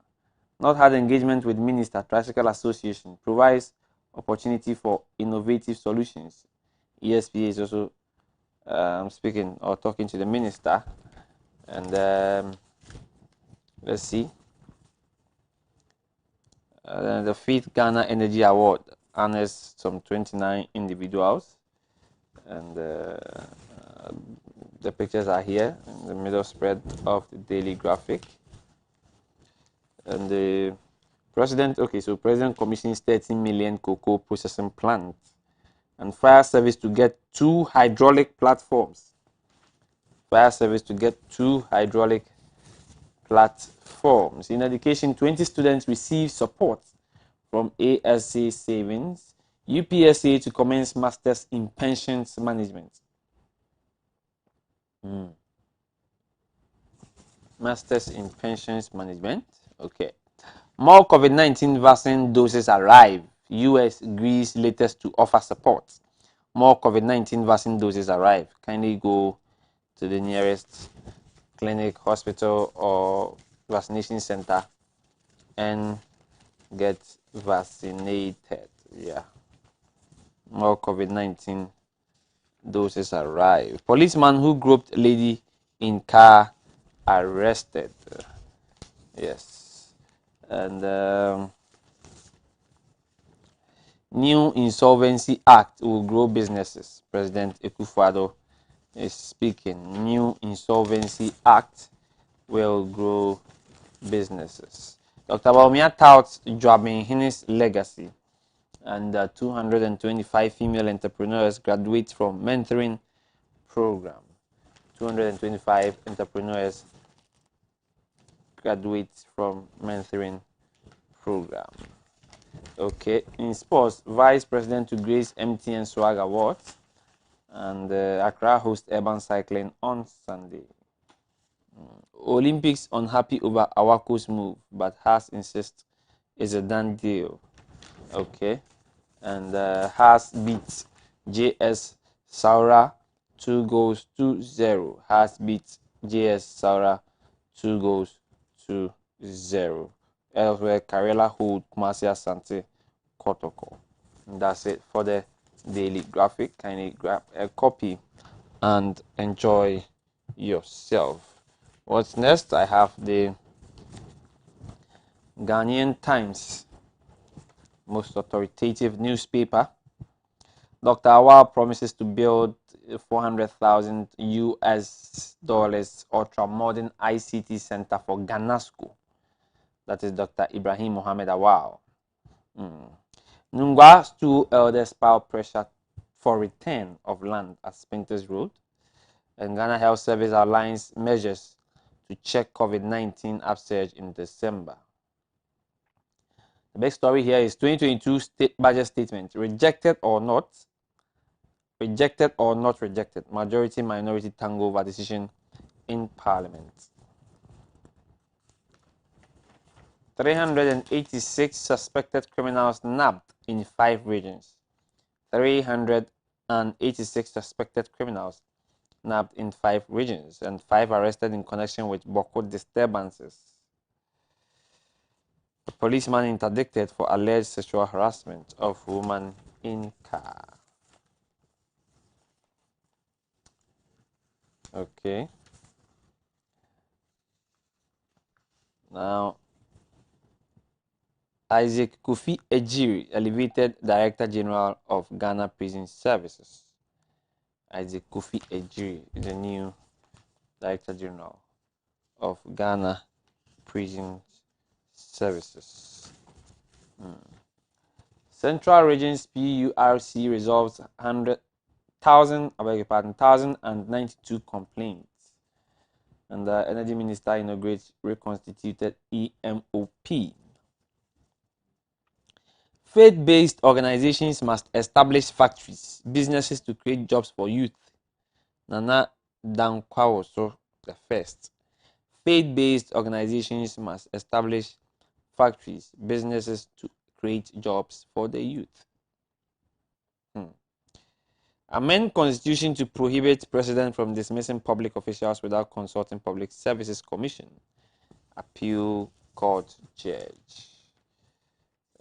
not had engagement with Minister Tricycle Association provides opportunity for innovative solutions. ESPA is also speaking or talking to the minister, and let's see. The 5th Ghana Energy Award honors some 29 individuals, and the pictures are here in the middle spread of the daily graphic. And the president, okay, so president commissions 13 million cocoa processing plant and fire service to get 2 hydraulic platforms. Fire service to get 2 hydraulic platforms. In education, 20 students receive support from ASA Savings. UPSA to commence masters in pensions management. Masters in pensions management. Okay. More COVID-19 vaccine doses arrive. US agrees latest to offer support. More COVID-19 vaccine doses arrive. Kindly go to the nearest clinic, hospital, or vaccination center and get vaccinated. Yeah. More COVID-19 doses arrive. Policeman who groped lady in car arrested. Yes. And new Insolvency Act will grow businesses. President Akufo-Addo is speaking. New Insolvency Act will grow businesses. Dr. Baumia touts Joabin Hines' legacy, and 225 female entrepreneurs graduate from mentoring program. 225 entrepreneurs graduate from mentoring program. Okay, in sports, Vice President to grace MTN Swag Awards, and Accra host urban cycling on Sunday. Olympics unhappy over Awako's move, but Haas insists it's a done deal. Okay, and Haas beats JS Saura 2 goals to 0. Haas beats JS Saura 2 goals to 0. Elsewhere, Karela hold Kumasi Asante Kotoko. And that's it for the daily graphic. Kindly grab a copy and enjoy yourself. What's next? I have the Ghanaian Times, most authoritative newspaper. Dr. Awal promises to build 400,000 US dollars ultra modern ICT center for Ghana School. That is Dr. Ibrahim Mohammed Awal. Nungwa stool elders pile pressure for return of land at Spinters Road. And Ghana Health Service outlines measures to check COVID-19 upsurge in December. The big story here is 2022 state budget statement. Rejected or not? Rejected or not rejected? Majority minority tango over decision in Parliament. 386 suspected criminals nabbed in 5 regions. 386 suspected criminals nabbed in 5 regions, and 5 arrested in connection with Boko disturbances. A policeman interdicted for alleged sexual harassment of woman in car. Okay. Now, Isaac Kofi Ejiri, elevated Director General of Ghana Prison Services. Isaac Kofi Ejiri is the new Director General of Ghana Prison Services. Central Regions PURC resolves 1,092 complaints. And the Energy Minister inaugurates reconstituted EMOP. Faith-based organizations must establish factories, businesses to create jobs for youth. Nana Dankwawoso the first. Faith-based organizations must establish factories, businesses to create jobs for the youth. Amend Constitution to prohibit President from dismissing public officials without consulting Public Services Commission. Appeal Court Judge.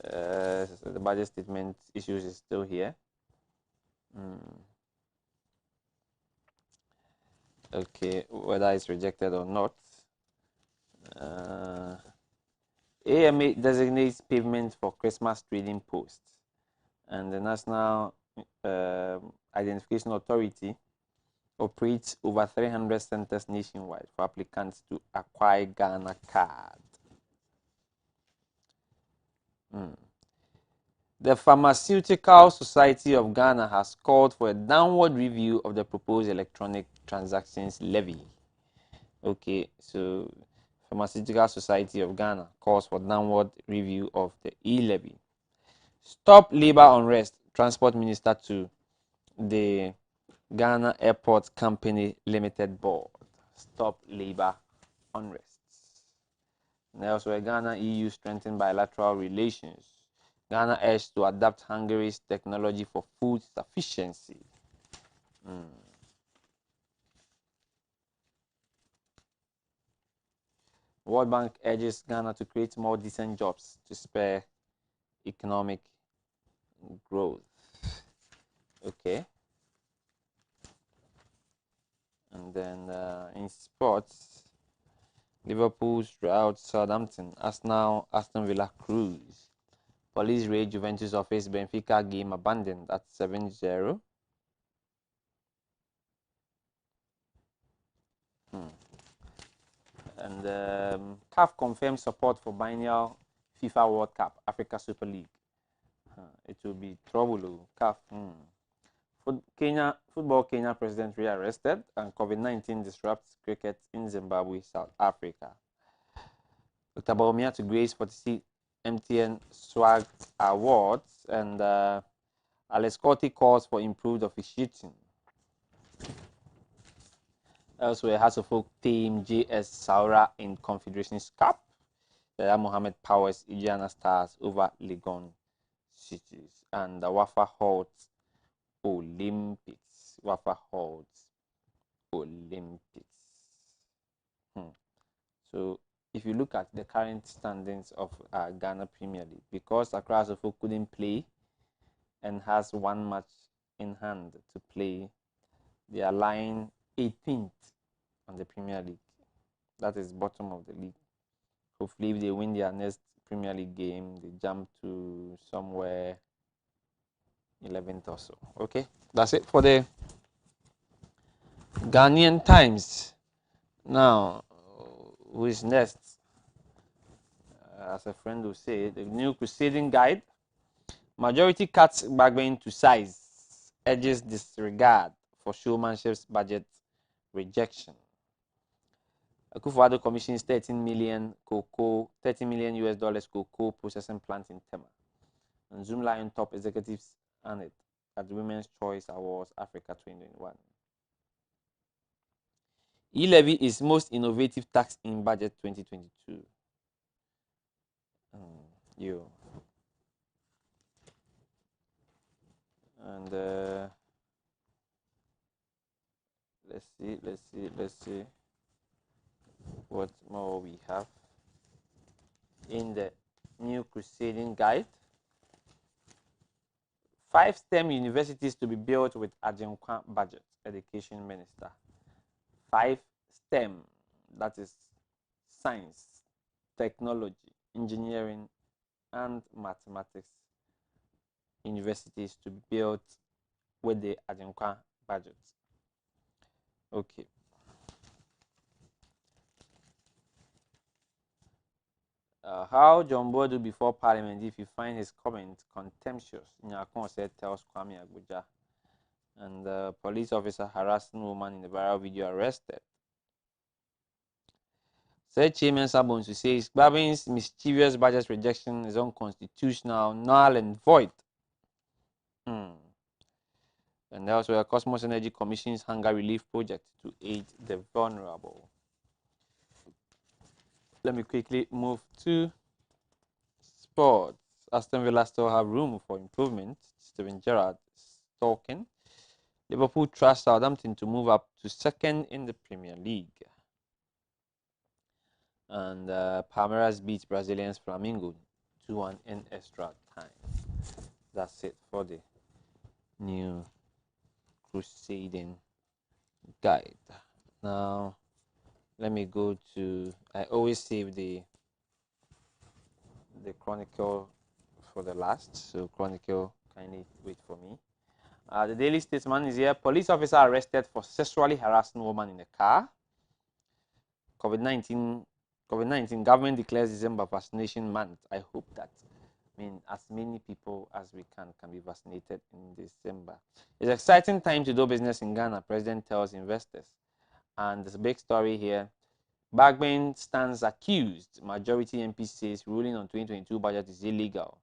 The budget statement issues is still here. Okay, whether it's rejected or not. AMA designates pavement for Christmas trading posts, and the National Identification Authority operates over 300 centers nationwide for applicants to acquire Ghana card. The Pharmaceutical Society of Ghana has called for a downward review of the proposed electronic transactions levy. Okay, so Pharmaceutical Society of Ghana calls for downward review of the e-levy. Stop labor unrest, Transport Minister to the Ghana Airport Company Limited Board. Stop labor unrest. And elsewhere, Ghana EU strengthen bilateral relations. Ghana urged to adapt Hungary's technology for food sufficiency. World Bank urges Ghana to create more decent jobs to spur economic growth. Okay. And then in sports, Liverpool's rout Southampton, Arsenal, Aston Villa cruise. Police raid Juventus office, Benfica game abandoned at 7-0. And CAF confirms support for biennial FIFA World Cup, Africa Super League. It will be trouble, CAF. Football Kenya president rearrested, and COVID-19 disrupts cricket in Zimbabwe, South Africa. Dr. Baumia to grace 46 MTN Swag Awards, and Alex Corti calls for improved officiating. Elsewhere, Hasselhoff team JS Saura in Confederations Cup. Mohammed powers Ijana Stars over Legon Cities, and the Wafa holds Olympics. Wafa holds Olympics. So if you look at the current standings of Ghana Premier League, because Accra Asofo couldn't play and has one match in hand to play, they are lying 18th on the Premier League. That is bottom of the league. Hopefully, if they win their next Premier League game, they jump to somewhere 11th or so. Okay, that's it for the Ghanaian Times. Now, who is next? As a friend will say, the new Crusading Guide. Majority cuts bargain to size, edges disregard for showmanship's budget rejection. Akufo-Addo commissions 13 million US dollars cocoa processing plant in Tema. And Zoom Lion top executives earned it at the Women's Choice Awards Africa 2021. E-levy is most innovative tax in budget 2022. And let's see what more we have in the new Crusading Guide. 5 STEM universities to be built with Adenkwa budget, Education Minister. 5 STEM, that is science, technology, engineering, and mathematics universities to be built with the Adenkwa budget. Okay. How John Bodu before Parliament if you find his comment contemptuous. Nyakon said tells Kwame Abuja. And the police officer harassing woman in the viral video arrested. Said Chairman Sabonsu says Babin's mischievous budget rejection is unconstitutional, null and void. And also a Cosmos Energy Commission's hunger relief project to aid the vulnerable. Let me quickly move to sports. Aston Villa still have room for improvement. Steven Gerrard is talking. Liverpool trust Southampton to move up to second in the Premier League. And Palmeiras beats Brazilians Flamengo 2-1 in extra time. That's it for the new Crusading guide. Now, let me go to. I always save the Chronicle for the last, so Chronicle, kindly wait for me. The Daily Statesman is here. Police officer arrested for sexually harassing woman in a car. COVID-19 government declares December vaccination month. I hope that, as many people as we can be vaccinated in December. It's an exciting time to do business in Ghana, President tells investors. And there's a big story here. Bagman stands accused. Majority MP says ruling on 2022 budget is illegal.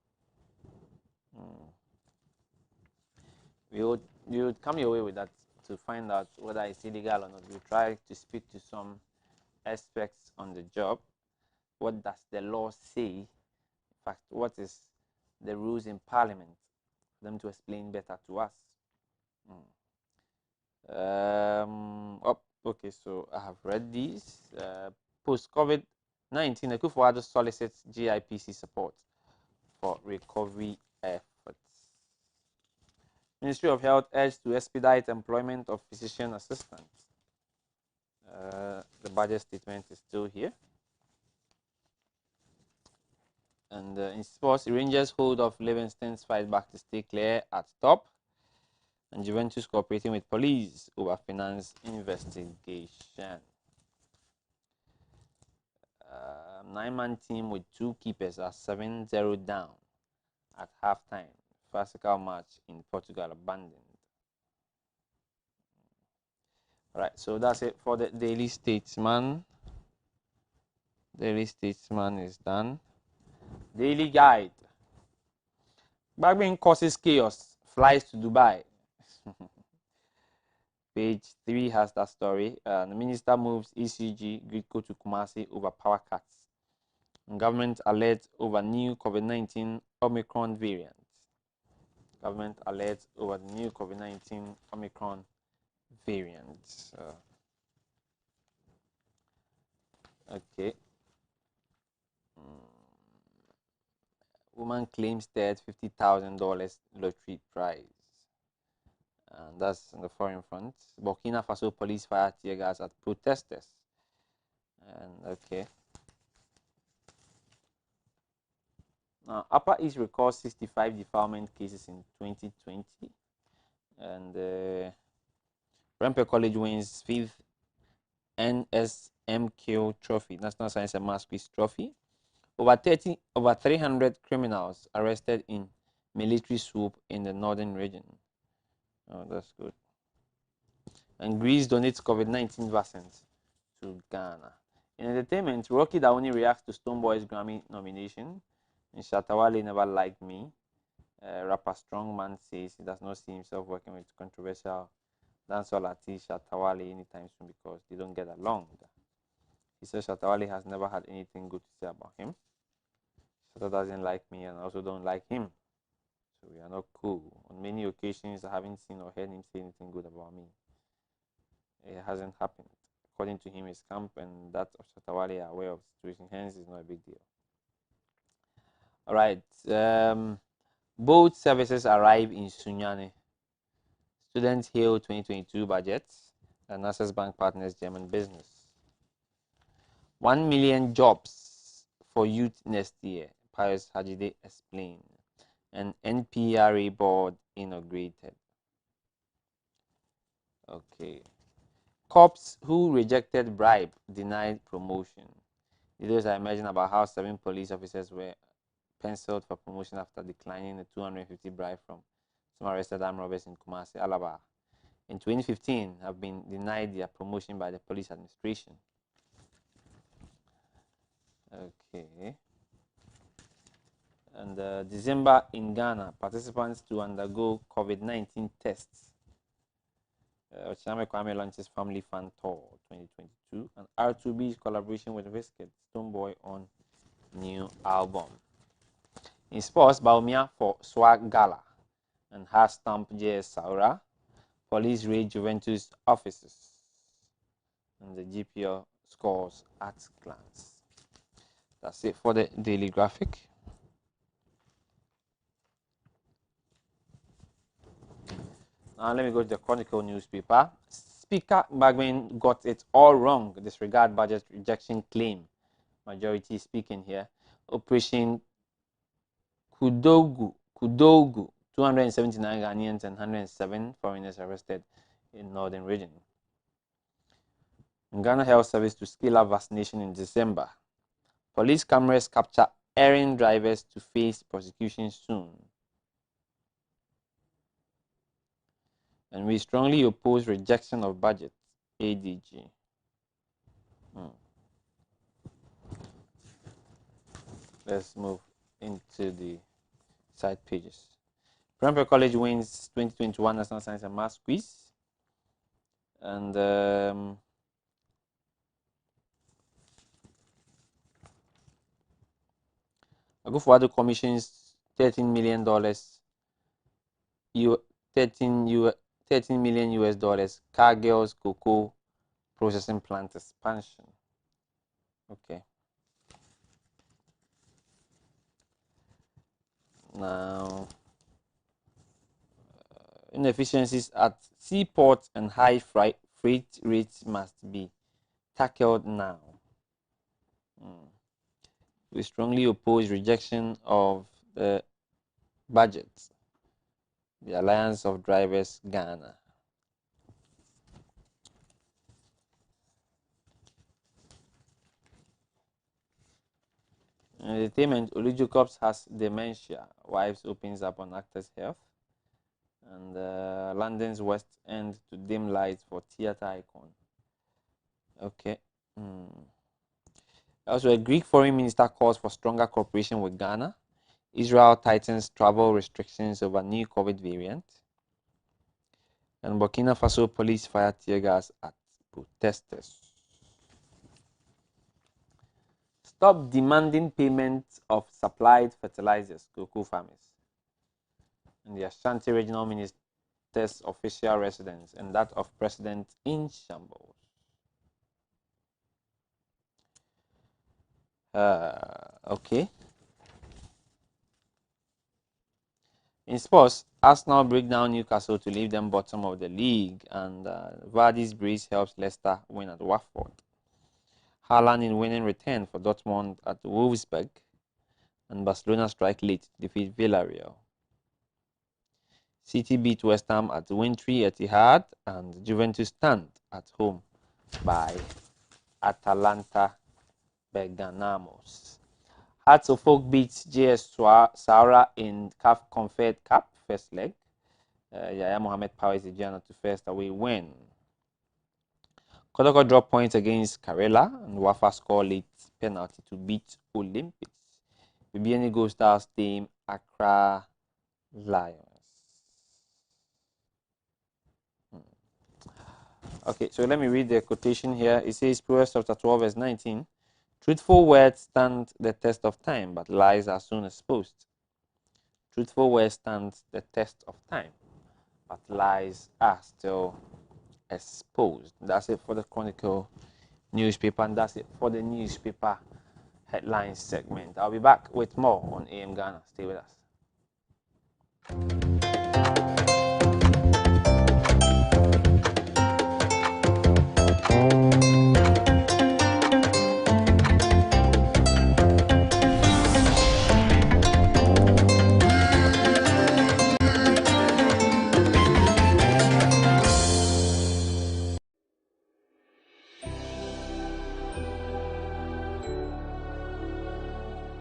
You would come your way with that to find out whether it's illegal or not. We try to speak to some experts on the job. What does the law say? In fact, what is the rules in Parliament for them to explain better to us? Okay, so I have read these. Post-COVID-19, Akufo-Addo solicits GIPC support for recovery efforts. Ministry of Health urged to expedite employment of physician assistants. The budget statement is still here. And in sports, Rangers hold off Livingston's fight back to stay clear at top. And Juventus cooperating with police over finance investigation. 9-man team with 2 keepers are 7-0 down at halftime. Physical match in Portugal abandoned. Alright, so that's it for the Daily Statesman. Daily Statesman is done. Daily Guide. Bagman causes chaos, flies to Dubai. Page 3 has that story. The minister moves ECG Gridco to Kumasi over power cuts. Government alert over new COVID-19 Omicron variant. Government alert over the new COVID-19 Omicron variant. Okay. Woman claims dead $50,000 lottery prize. And that's on the foreign front. Burkina Faso police fire tear gas at protesters. And okay. Now, Upper East records 65 defilement cases in 2020. And Rempe College wins 5th NSMQ Trophy, National Science and Maths Quiz Trophy. Over 300 criminals arrested in military swoop in the northern region. Oh, that's good. And Greece donates COVID-19 vaccines to Ghana. In entertainment, Rocky Dauni reacts to Stonebwoy's Grammy nomination. And Shatawale never liked me. Rapper Strongman says he does not see himself working with controversial dancehall artist Shatawale anytime soon because they don't get along. He says Shatawale has never had anything good to say about him. Shatta doesn't like me and I also don't like him. So we are not cool. On many occasions, I haven't seen or heard him say anything good about me. It hasn't happened. According to him, his camp and that of Shatawale are aware of the situation, hence it's not a big deal. Alright. Boat services arrive in Sunyani. Students hail 2022 budgets and Access Bank partners German business. 1 million jobs for youth next year, Pius Hajide explained. And NPRA board inaugurated. Okay. Cops who rejected bribe denied promotion. Videos are emerging about how 7 police officers were penciled for promotion after declining the 250 bribe from some arrested armed robbers in Kumasi, Alaba. In 2015, have been denied their promotion by the police administration. Okay. And December in Ghana, participants to undergo COVID-19 tests. Chiname Kwame launches Family Fun Tour 2022. And R2B's collaboration with Wizkid, Stonebwoy on new album. In sports, Baumia for Swag Gala and has stamp JS Saura. Police raid Juventus offices. And the GPL scores at glance. That's it for the daily graphic. Now let me go to the Chronicle newspaper. Speaker Bagman got it all wrong. Disregard budget rejection claim. Majority speaking here. Operation Kudogu, 279 Ghanaians and 107 foreigners arrested in northern region. Ghana Health Service to scale up vaccination in December. Police cameras capture errant drivers to face prosecution soon. And we strongly oppose rejection of budget, ADG. Let's move into the side pages. Prempeh College wins 2021 National Science and Maths quiz. And Agufo-Addo commissions $13 million, $13 million US, Cargill's cocoa processing plant expansion. Okay. Now, inefficiencies at seaports and high freight rates must be tackled now. We strongly oppose rejection of the budget. The Alliance of Drivers Ghana. Entertainment, Olu Jacobs has dementia. Wives opens up on actor's health. And London's West End to dim lights for theatre icon. Okay. Also, a Greek foreign minister calls for stronger cooperation with Ghana. Israel tightens travel restrictions over new COVID variant. And Burkina Faso police fire tear gas at protesters. Stop demanding payment of supplied fertilizers, cocoa farmers. And the Ashanti Regional Minister's official residence and that of President in shambles. Okay. In sports, Arsenal break down Newcastle to leave them bottom of the league, and Vardy's brace helps Leicester win at Watford. Haaland in winning return for Dortmund at Wolfsburg, and Barcelona strike late to defeat Villarreal. City beat West Ham at Wintry Etihad, and Juventus stand at home by Atalanta Berganamos. Hearts of Oak beats JS Saura in CAF Confed Cup first leg. Yaya Mohammed powers the Ghana to first away win. Kodoko drop points against Karela, and Wafa score late penalty to beat Olympics. Bibiani Gold Stars team Accra Lions. Okay, so let me read the quotation here. It says, Proverbs chapter 12, verse 19. Truthful words stand the test of time, but lies are soon exposed. Truthful words stand the test of time, but lies are still exposed. That's it for the Chronicle newspaper, and that's it for the newspaper headlines segment. I'll be back with more on AM Ghana. Stay with us.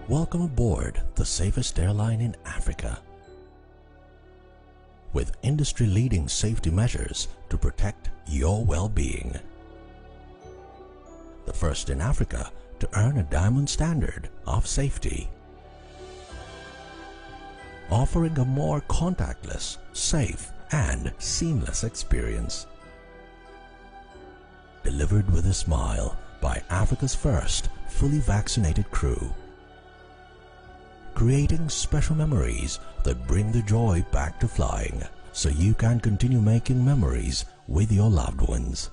Welcome aboard the safest airline in Africa. With industry-leading safety measures to protect your well-being. The first in Africa to earn a diamond standard of safety. Offering a more contactless, safe, and seamless experience. Delivered with a smile by Africa's first fully vaccinated crew. Creating special memories that bring the joy back to flying, so you can continue making memories with your loved ones.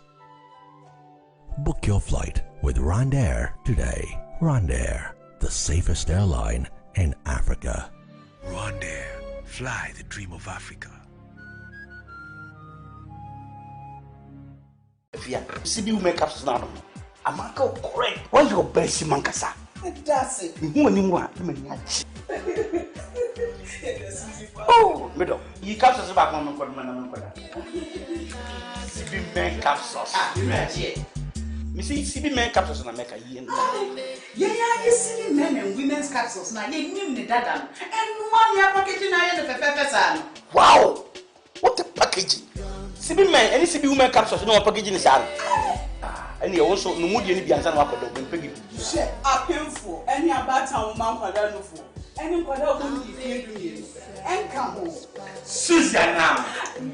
Book your flight with RwandAir today. RwandAir, the safest airline in Africa. RwandAir, fly the dream of Africa. CB women capsules now. I'm correct. What's your best mankasa? That's it. Who anyone? Oh, middle. You capsules back on CB men capsules. Me see CB men capsules na make a year. Yeah, you see men and women's capsules now. You name the dada. And one year packaging I the pepper. Wow! What a packaging! CB men, any CB women capsules no packaging is on. And you also no mood any biansan wako do pegi. Share a painful any about town man kwada no for. Any kwada won di fie du ye. En ka ho. Susanna.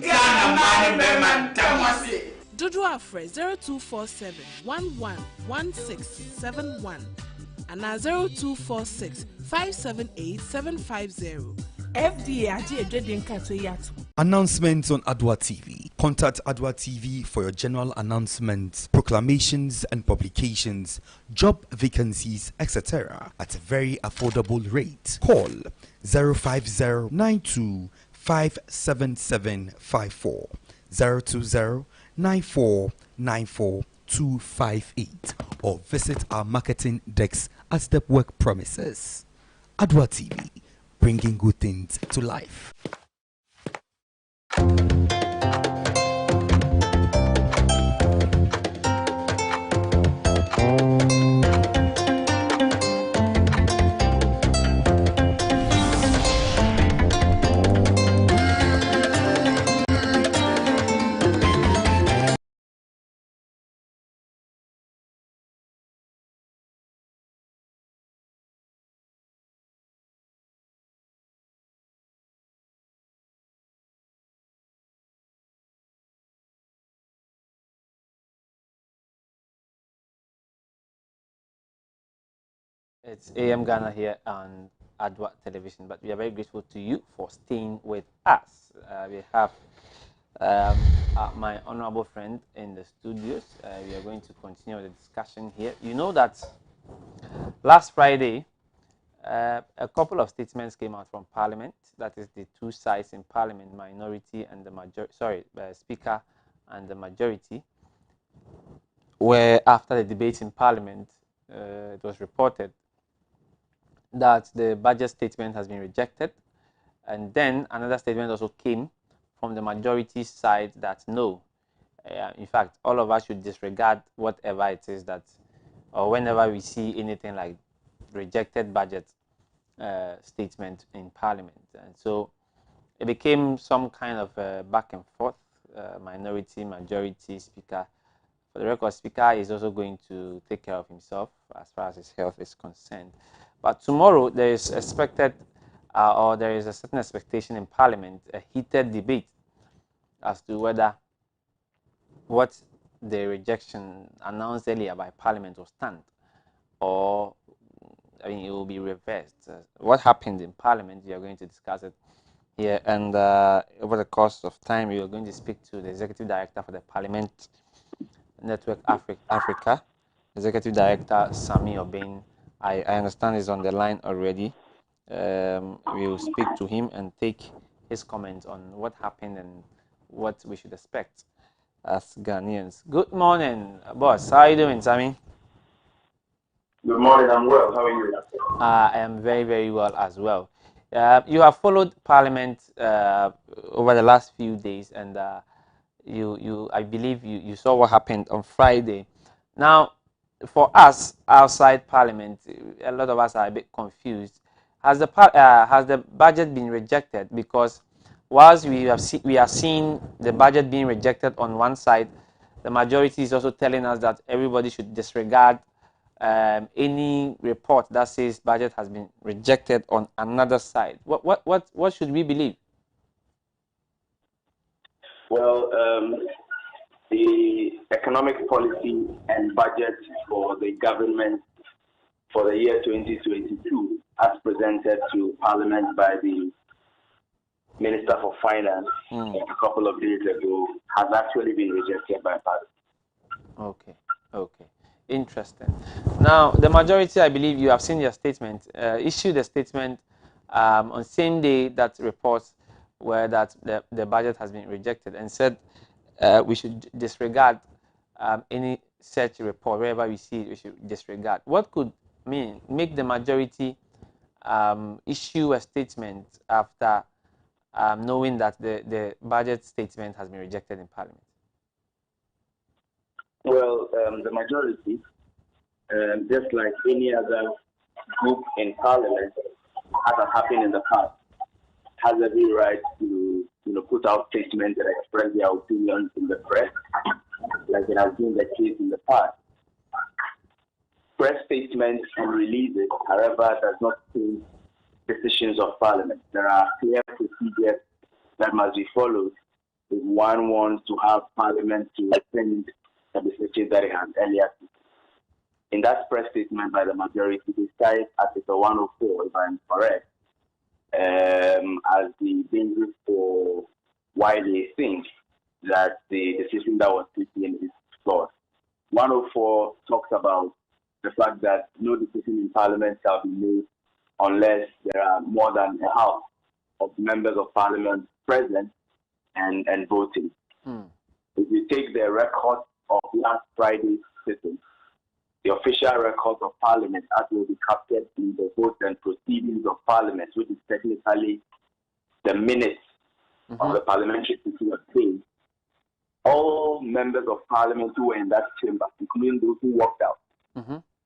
Ghana man be man tamase. Dodo Afre 0247 111671 and 0246 578 750. FDA aje edwedin kato yato. Announcements on Adoatv. Contact Adoatv for your general announcements, proclamations and publications, job vacancies, etc. at a very affordable rate. Call 05092 57754 020 9494 or visit our marketing desk at the work premises. Adoatv, bringing good things to life. It's AM Ghana here on Adwa Television, but we are very grateful to you for staying with us. We have my honorable friend in the studios. We are going to continue the discussion here. You know that last Friday, a couple of statements came out from Parliament. That is the two sides in Parliament, minority and the majority. Sorry, Speaker and the majority. Where after the debate in Parliament, it was reported that the budget statement has been rejected, and then another statement also came from the majority side that no, in fact, all of us should disregard whatever it is that, or whenever we see anything like rejected budget statement in Parliament. And so it became some kind of back and forth, minority, majority, Speaker. For the record, Speaker is also going to take care of himself as far as his health is concerned. But tomorrow there is expected, or there is a certain expectation in Parliament, a heated debate as to whether what the rejection announced earlier by Parliament will stand, or I mean, it will be reversed. What happened in Parliament, we are going to discuss it here, and over the course of time, we are going to speak to the Executive Director for the Parliament Network Africa, Executive Director Sami Obeng. I understand he's on the line already. We will speak to him and take his comments on what happened and what we should expect as Ghanaians. Good morning, boss. How are you doing, Sami? Good morning, I'm well. How are you? I am very, very well as well. You have followed Parliament over the last few days, and I believe you saw what happened on Friday. Now, for us outside Parliament, a lot of us are a bit confused. Has the budget been rejected? Because whilst we are seeing the budget being rejected on one side, the majority is also telling us that everybody should disregard any report that says budget has been rejected on another side. What should we believe? Well, the economic policy and budget for the government for the year 2022, as presented to Parliament by the Minister for Finance a couple of days ago has actually been rejected by Parliament. Okay, okay. Interesting. Now, the majority, I believe you have seen your statement, issued a statement on same day that reports were that the budget has been rejected, and said we should disregard any such report. Wherever we see it, we should disregard. What could make the majority issue a statement after knowing that the budget statement has been rejected in Parliament? Well, the majority, just like any other group in Parliament, as has happened in the past, has every right to put out statements that express their opinions in the press, like it has been the case in the past. Press statements and releases, however, does not change decisions of Parliament. There are clear procedures that must be followed if one wants to have Parliament to rescind the decision that it has earlier taken. In that press statement by the majority, they cite Article 104, if I'm correct, as the basis for why they think that the decision that was taken is flawed. 104 talks about the fact that no decision in Parliament shall be made unless there are more than a half of members of Parliament present and voting. If you take the record of last Friday's sitting, the official records of Parliament as will be captured in the votes and proceedings of Parliament, which is technically the minutes of the parliamentary sitting of state, all members of Parliament who were in that chamber, including those who walked out,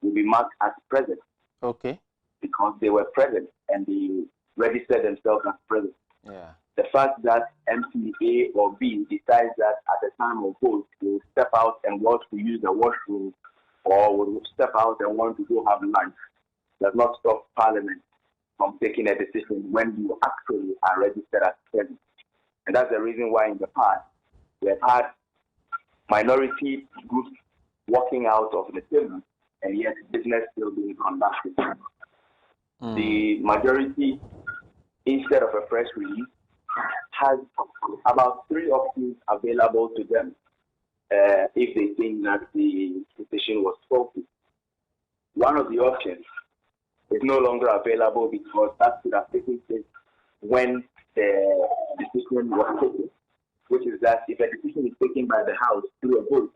will be marked as present. Okay. Because they were present and they registered themselves as present. Yeah. The fact that MP A or B decides that at the time of vote they will step out and want to use the washroom or will step out and want to go have lunch does not stop Parliament from taking a decision when you actually are registered as present. And that's the reason why in the past we have had minority groups walking out of the chamber and yet business still being conducted. The majority, instead of a press release, has about 3 options available to them if they think that the decision was faulty. One of the options is no longer available because that should have taken place when the decision was taken, which is that if a decision is taken by the House through a vote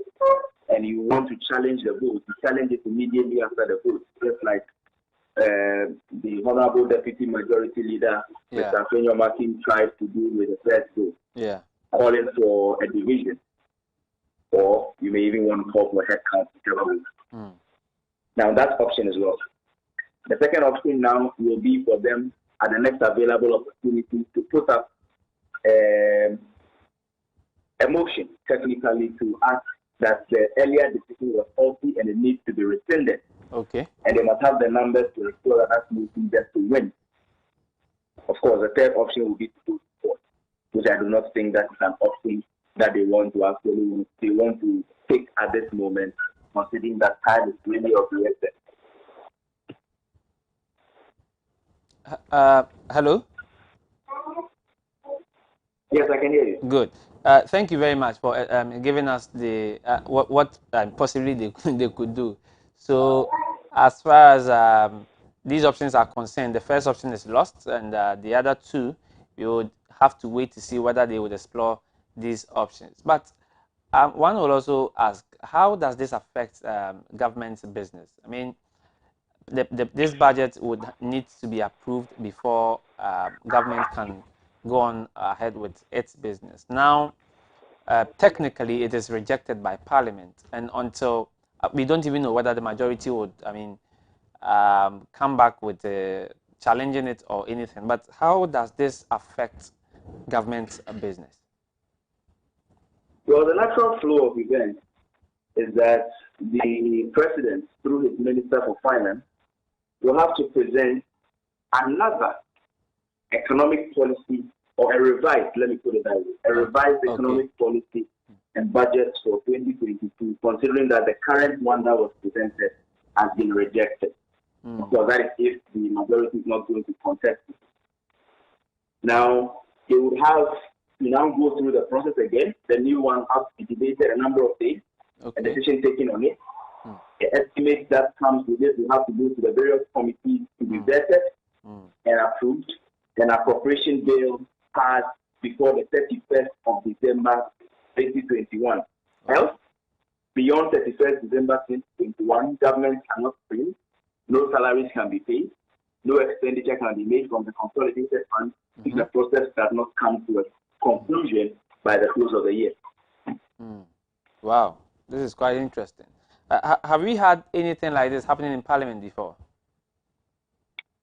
and you want to challenge the vote, you challenge it immediately after the vote, just like the Honorable Deputy Majority Leader, Mr. Fenyo Martin, tried to do with the first vote, calling for a division, or you may even want to call for a head count, whichever way. Now, that's option as well. The second option now will be for them at the next available opportunity to put up a motion, technically, to ask that the earlier decision was faulty and it needs to be rescinded. Okay. And they must have the numbers to restore that motion just to win. Of course, the third option will be to go to court, which I do not think that is an option that they want to take at this moment, considering that time is really of the essence. Hello? Yes, I can hear you. Good. Thank you very much for giving us the what possibly they could do. So, as far as these options are concerned, the first option is lost, and the other two, we would have to wait to see whether they would explore these options. But one will also ask, how does this affect government's business? I mean, this budget would need to be approved before government can go on ahead with its business. Now, technically, it is rejected by Parliament, and until we don't even know whether the majority would, come back with challenging it or anything. But how does this affect government's business? Well, the natural flow of events is that the president, through his Minister for Finance, will have to present another economic policy or a revised, let me put it that way, a revised economic policy and budget for 2022, considering that the current one that was presented has been rejected. Of course, that is if the majority is not going to contest it. Now, they would have to now go through the process again. The new one has to be debated a number of days, a decision taken on it. The estimate that comes with it will have to go to the various committees to be vetted and approved. Then appropriation bill passed before the 31st of December 2021. Else, beyond 31st December 2021, government cannot print, no salaries can be paid, no expenditure can be made from the consolidated fund if the process does not come to a conclusion by the close of the year. Wow, this is quite interesting. Have we had anything like this happening in Parliament before?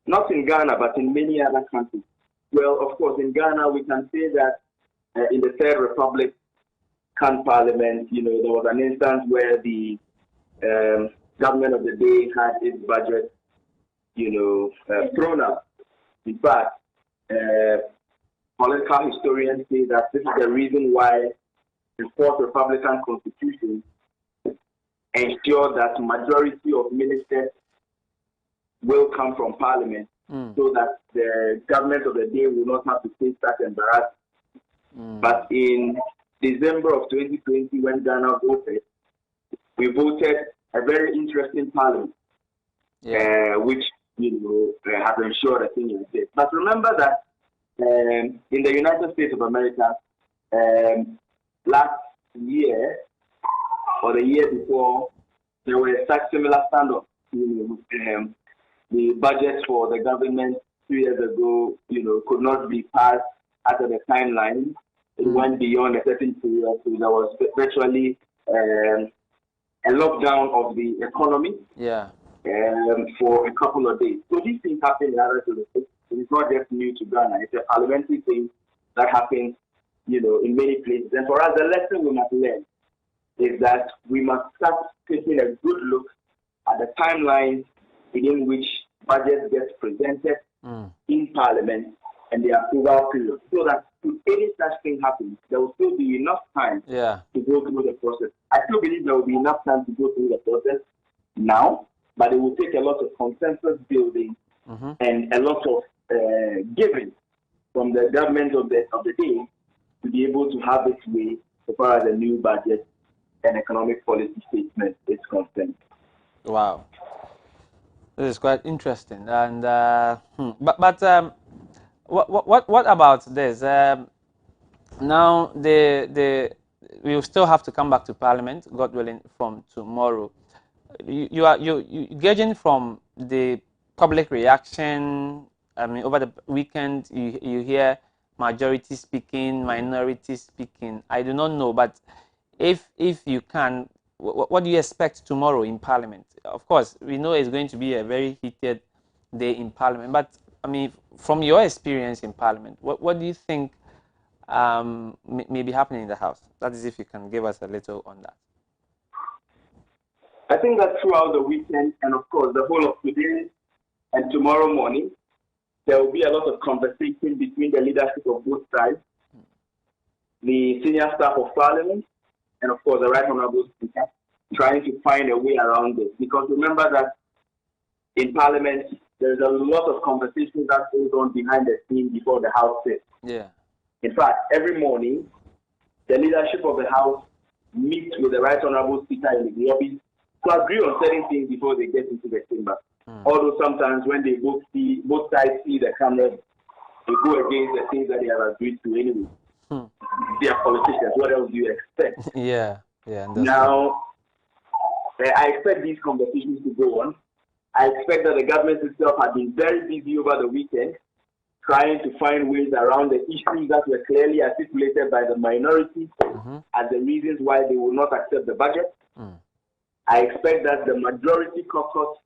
Not in Ghana, but in many other countries. Well, of course, in Ghana, we can say that in the Third Republic Parliament, there was an instance where the government of the day had its budget, thrown out. In fact, political historians say that this is the reason why the Fourth Republican Constitution ensured that majority of ministers will come from Parliament, so that the government of the day will not have to face such embarrassment. But in December of 2020, when Ghana voted, we voted a very interesting Parliament, which has ensured a thing like this. But remember that in the United States of America, last year or the year before, there were such similar standoffs. The budget for the government 2 years ago, could not be passed after the timeline. It went beyond a certain period, so there was virtually a lockdown of the economy for a couple of days. So these things happen in other places. It is not just new to Ghana. It's a parliamentary thing that happens, in many places. And for us, the lesson we must learn is that we must start taking a good look at the timelines within which budget gets presented in Parliament and the approval period, so that if any such thing happens, there will still be enough time to go through the process. I still believe there will be enough time to go through the process now, but it will take a lot of consensus building and a lot of giving from the government of the day to be able to have its way as far as the new budget and economic policy statement is concerned. Wow, this is quite interesting. And what about this? Now we will still have to come back to Parliament, God willing, from tomorrow. You gauging from the public reaction. I mean, over the weekend, you hear majority speaking, minority speaking. I do not know, but if you can, what do you expect tomorrow in Parliament? Of course, we know it's going to be a very heated day in Parliament, but I mean, from your experience in Parliament, what do you think may be happening in the House? That is, if you can give us a little on that. I think that throughout the weekend, and of course the whole of today and tomorrow morning, there will be a lot of conversation between the leadership of both sides, the senior staff of Parliament, and of course the Right Honourable Speaker, trying to find a way around this. Because remember that in Parliament, there's a lot of conversation that goes on behind the scenes before the House sits. In fact, every morning, the leadership of the House meets with the Right Honourable Speaker in the lobby to agree on certain things before they get into the chamber. Although sometimes when they both sides see the cameras, they go against the things that they have agreed to anyway. They are politicians. What else do you expect? Now, I expect these conversations to go on. I expect that the government itself has been very busy over the weekend trying to find ways around the issues that were clearly articulated by the minority as the reasons why they will not accept the budget. I expect that the majority caucus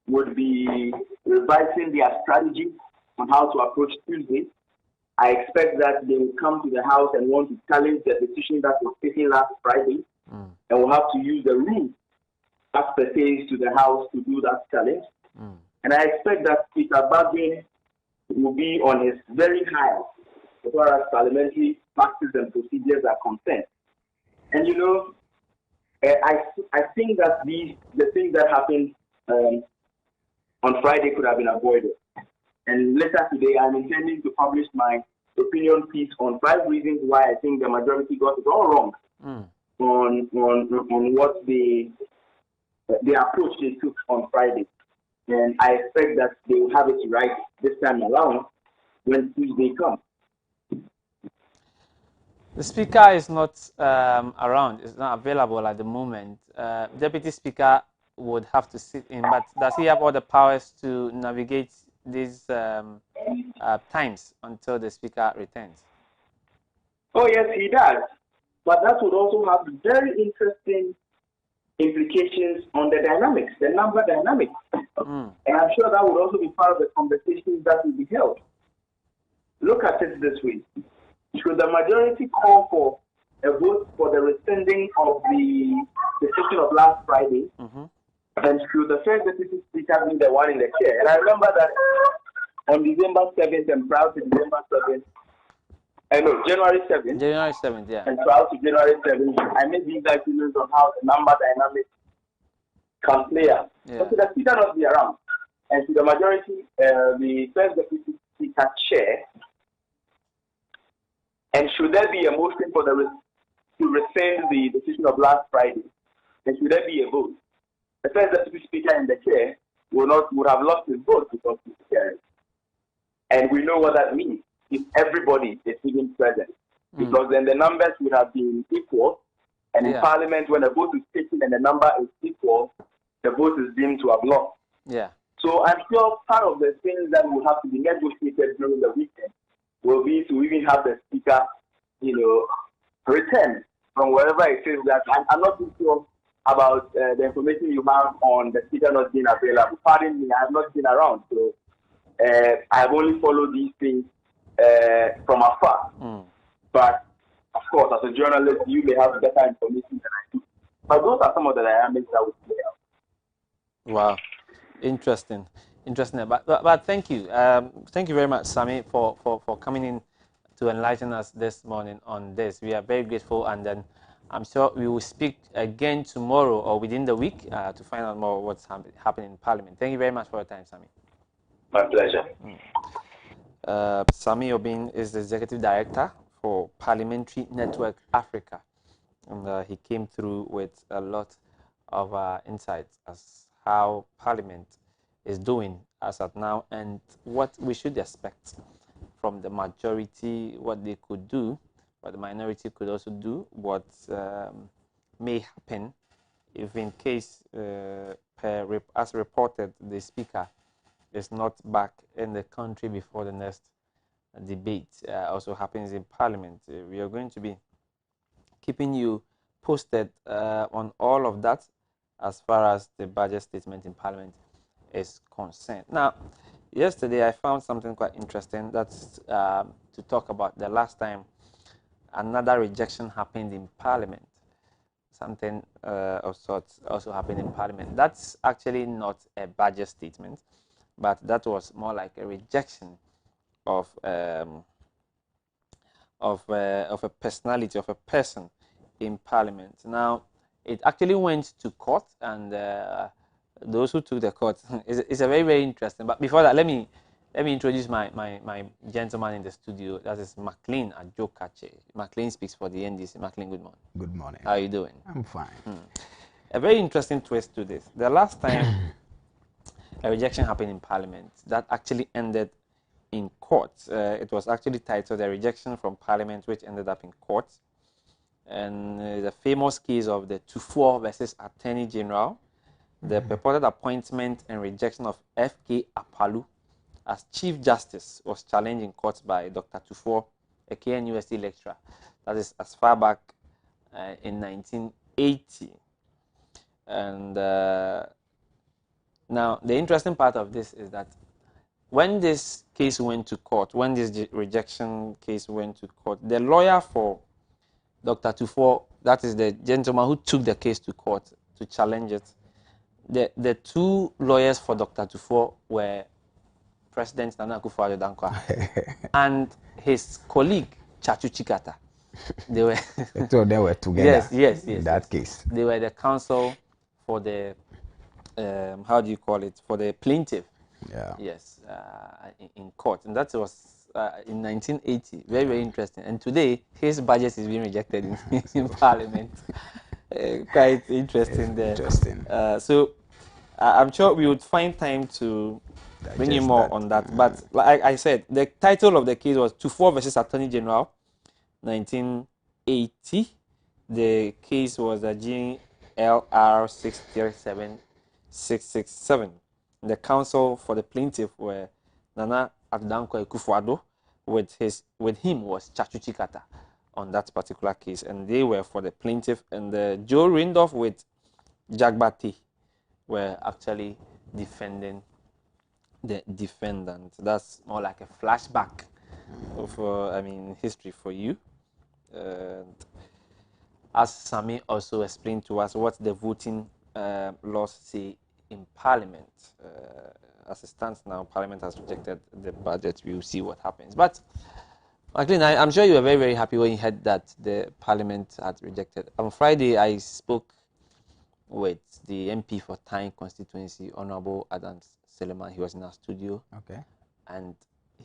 would be revising their strategy on how to approach Tuesday. I expect that they will come to the House and want to challenge the decision that was taken last Friday, and will have to use the rules as pertains to the House to do that challenge. And I expect that Peter Bagin will be on his very high as far as parliamentary practice and procedures are concerned. And I think that the things that happened on Friday could have been avoided. And later today, I'm intending to publish my opinion piece on 5 reasons why I think the majority got it all wrong on what the approach they took on Friday. And I expect that they will have it right this time around when Tuesday comes. The speaker is not around, it's not available at the moment. Deputy Speaker would have to sit in, but does he have all the powers to navigate these times until the Speaker returns? Oh, yes, he does. But that would also have very interesting implications on the dynamics, the number dynamics. And I'm sure that would also be part of the conversations that will be held. Look at it this way. Should the majority call for a vote for the rescinding of the decision of last Friday? And should the first deputy speaker be the one in the chair? And I remember that on December 7th and prior to December 7th, January 7th. January 7th, yeah. And prior to January 7th, I made these arguments on how the number dynamics can play out. Yeah. So should the speaker not be around? And should the majority, the first deputy speaker chair? And should there be a motion for to rescind the decision of last Friday? And should there be a vote? The first deputy speaker in the chair would have lost his vote because he's chair. And we know what that means if everybody is even present. Because then the numbers would have been equal. And in Parliament, when the vote is taken and the number is equal, the vote is deemed to have lost. Yeah. So I'm sure part of the things that will have to be negotiated during the weekend will be to even have the speaker, return from wherever it is that I'm not too sure about the information you have on the speaker not being available. Pardon me, I have not been around, so I have only followed these things from afar. But of course, as a journalist, you may have better information than I do. But those are some of the dynamics that would play out. Wow, interesting. But thank you. Thank you very much, Sammy, for coming in to enlighten us this morning on this. We are very grateful, and then I'm sure we will speak again tomorrow or within the week to find out more what's happening in Parliament. Thank you very much for your time, Sammy. My pleasure. Sammy Obin is the Executive Director for Parliamentary Network Africa, and he came through with a lot of insights as how Parliament is doing as at now and what we should expect from the majority, what they could do, what the minority could also do, what may happen if in case, as reported, the Speaker is not back in the country before the next debate also happens in Parliament. We are going to be keeping you posted on all of that as far as the budget statement in Parliament is concerned. Now, yesterday I found something quite interesting. That's to talk about the last time another rejection happened in Parliament. Something of sorts also happened in Parliament. That's actually not a budget statement, but that was more like a rejection of a personality, of a person in Parliament. Now, it actually went to court, and those who took the court is a very, very interesting. But before that, let me introduce my gentleman in the studio. That is McLean Ajokache. McLean speaks for the NDC. McLean, good morning. Good morning. How are you doing? I'm fine. A very interesting twist to this. The last time a rejection happened in Parliament, that actually ended in court. It was actually titled "A Rejection from Parliament," which ended up in court. And the famous case of the Tufor versus Attorney General, the purported appointment and rejection of F.K. Apalu as Chief Justice was challenged in court by Dr. Tufor, a KNUST lecturer. That is as far back in 1980. And now, the interesting part of this is that when this case went to court, when this rejection case went to court, the lawyer for Dr. Tufor, that is the gentleman who took the case to court to challenge it, the two lawyers for Dr. Tufor were President Nana Akufo-Addo Dankwa and his colleague, Chachu Chikata. They were so they were together yes, in that case. They were the counsel for the, how do you call it, for the plaintiff. Yeah. Yes, in court. And that was in 1980. Very, very interesting. And today, his budget is being rejected in Parliament. Quite interesting there. Interesting. So I'm sure we would find time to bring you more on that. But like I said, the title of the case was Tufor versus Attorney General, 1980. The case was a GLR 637667. The counsel for the plaintiff were Nana Adanko Akufo-Addo. With him was Chachuchi Kata on that particular case, and they were for the plaintiff, and Joe Rindolph with Jagbati were actually defending the defendant. That's more like a flashback of history for you. As Sami also explained to us what the voting laws say in Parliament. As it stands now, Parliament has rejected the budget. We will see what happens. But McLean, I'm sure you were very, very happy when you heard that the Parliament had rejected. On Friday, I spoke with the MP for Tyne constituency, Honorable Adam Suleiman. He was in our studio. Okay. And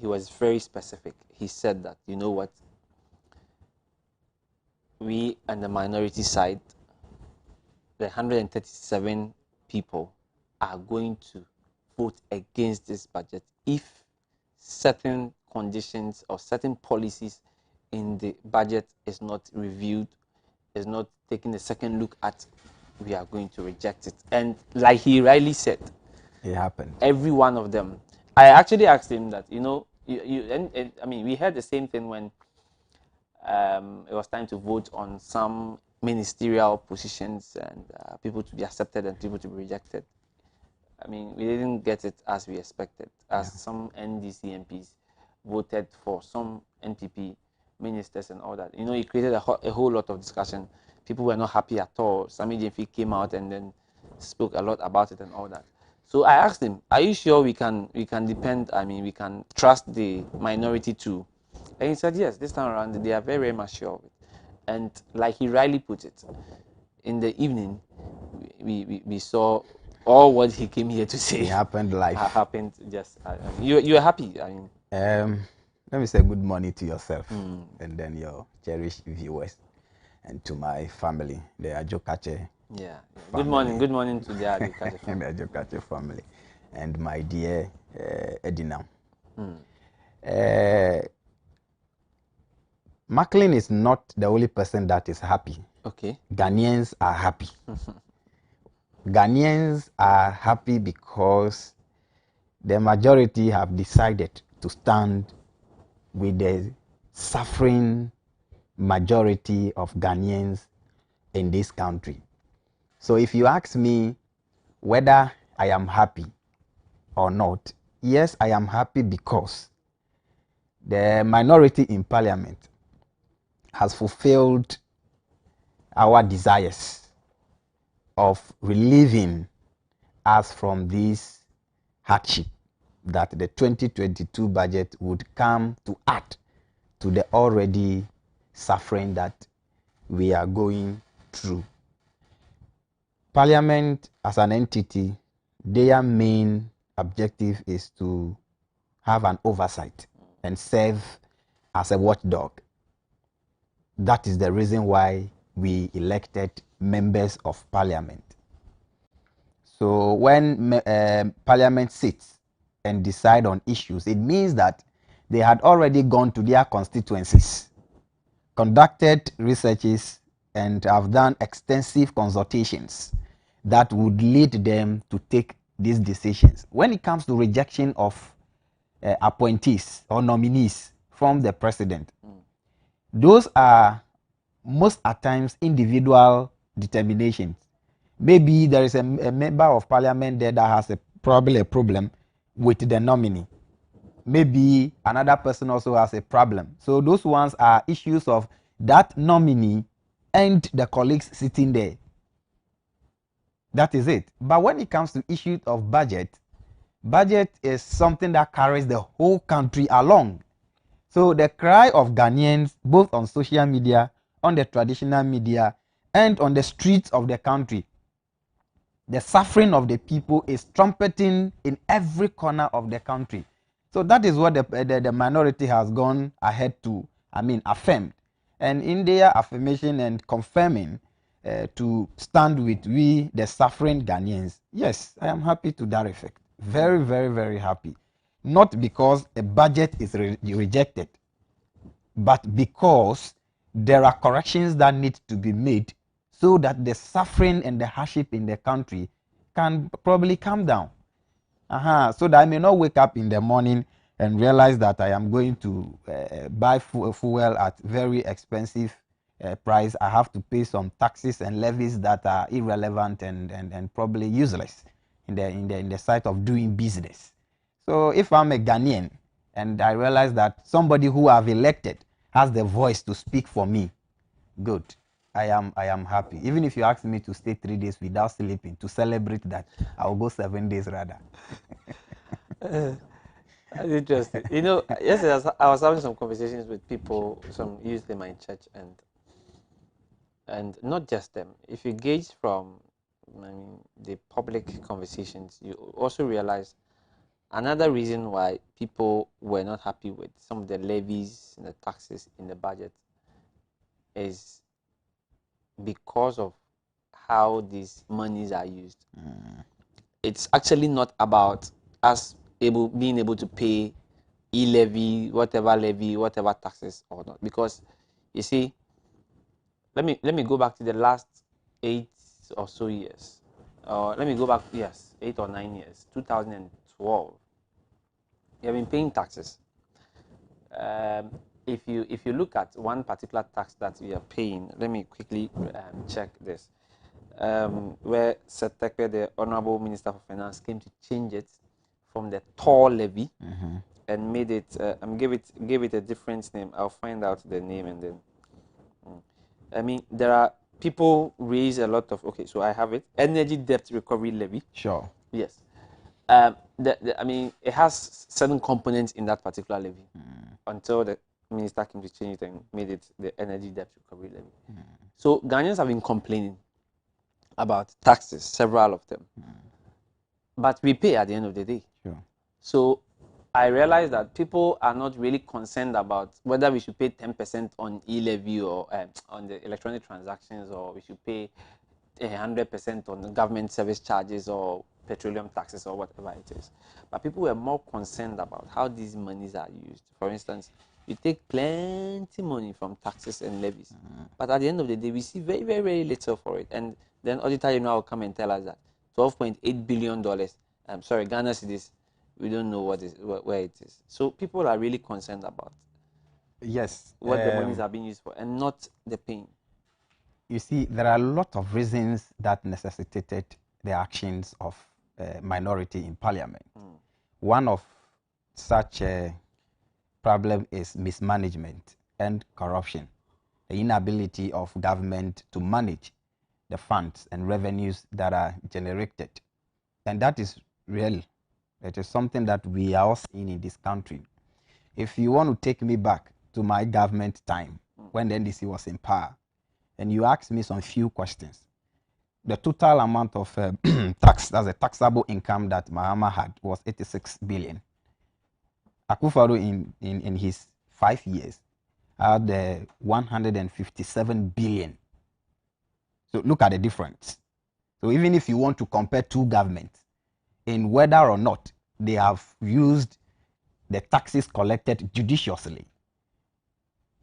he was very specific. He said that, you know what, we and the minority side, the 137 people are going to vote against this budget if certain conditions or certain policies in the budget is not reviewed, is not taking a second look at, we are going to reject it. And like he rightly said, it happened. Every one of them. I actually asked him that, you know, we heard the same thing when it was time to vote on some ministerial positions and people to be accepted and people to be rejected. I mean, we didn't get it as we expected, as some NDC MPs voted for some NPP ministers and all that. You know, it created a whole lot of discussion. People were not happy at all. Sami Jemfi came out and then spoke a lot about it and all that. So I asked him, are you sure we can depend, we can trust the minority too? And he said, yes, this time around, they are very, very much sure of it. And like he rightly put it, in the evening, we saw all what he came here to say. It happened live. Happened just, you are happy. Let me say good morning to yourself and then your cherished viewers and to my family, the Ajokache. Yeah. Good morning to the Ajokache family. The Ajokache family and my dear Edina. Macklin is not the only person that is happy. Okay. Ghanaians are happy. Ghanaians are happy because the majority have decided to stand with the suffering majority of Ghanaians in this country. So if you ask me whether I am happy or not, yes, I am happy because the minority in Parliament has fulfilled our desires of relieving us from this hardship that the 2022 budget would come to add to the already suffering that we are going through. Parliament as an entity, their main objective is to have an oversight and serve as a watchdog. That is the reason why we elected members of Parliament. So when Parliament sits and decide on issues, it means that they had already gone to their constituencies, conducted researches, and have done extensive consultations that would lead them to take these decisions. When it comes to rejection of appointees or nominees from the president, those are most at times individual determinations. Maybe there is a member of Parliament there that has probably a problem with the nominee. Maybe another person also has a problem. So those ones are issues of that nominee and the colleagues sitting there. That is it. But when it comes to issues of budget is something that carries the whole country along. So the cry of Ghanaians, both on social media, on the traditional media, and on the streets of the country, the suffering of the people is trumpeting in every corner of the country. So that is what the minority has gone ahead to, affirm. And in their affirmation and confirming to stand with we, the suffering Ghanaians, yes, I am happy to that effect. Very, very, very happy. Not because a budget is rejected, but because there are corrections that need to be made so that the suffering and the hardship in the country can probably come down. So that I may not wake up in the morning and realize that I am going to buy fuel at very expensive price. I have to pay some taxes and levies that are irrelevant and probably useless in the sight of doing business. So if I'm a Ghanaian and I realize that somebody who I've elected has the voice to speak for me, good. I am happy. Even if you ask me to stay 3 days without sleeping to celebrate that, I will go 7 days rather. That's interesting. You know, yesterday I was having some conversations with people, some youth in my church, and not just them. If you gauge from the public conversations, you also realize another reason why people were not happy with some of the levies and the taxes in the budget is because of how these monies are used. It's actually not about us being able to pay levy, whatever taxes or not. Because you see, let me go back to the last 8 or so years. Let me go back, yes, 8 or 9 years, 2012. You have been paying taxes. If you look at one particular tax that we are paying, let me quickly check this. Where Setekwe, the Honorable Minister for Finance, came to change it from the toll levy and made it, gave it a different name. I'll find out the name and then. I mean, there are people raise a lot of, okay, so I have it, energy debt recovery levy. Sure. Yes. I mean, it has certain components in that particular levy until the minister came to change it and made it the energy debt recovery levy. So Ghanaians have been complaining about taxes, several of them. But we pay at the end of the day. Sure. So I realized that people are not really concerned about whether we should pay 10% on e-levy or on the electronic transactions, or we should pay 100% on the government service charges or petroleum taxes or whatever it is. But people were more concerned about how these monies are used. For instance, you take plenty money from taxes and levies, but at the end of the day, we see very, very, very little for it. And then Auditor General will come and tell us that $12.8 billion, I'm sorry, Ghana cedis, we don't know where it is. So people are really concerned about what the monies are being used for and not the pain. You see, there are a lot of reasons that necessitated the actions of minority in parliament. One of such a problem is mismanagement and corruption, the inability of government to manage the funds and revenues that are generated. And that is real. It is something that we are all seeing in this country. If you want to take me back to my government time, when the NDC was in power, and you ask me some few questions, the total amount of tax, that's a taxable income that Mahama had, was 86 billion. Akufo-Addo in his 5 years had 157 billion. So look at the difference. So even if you want to compare two governments, in whether or not they have used the taxes collected judiciously,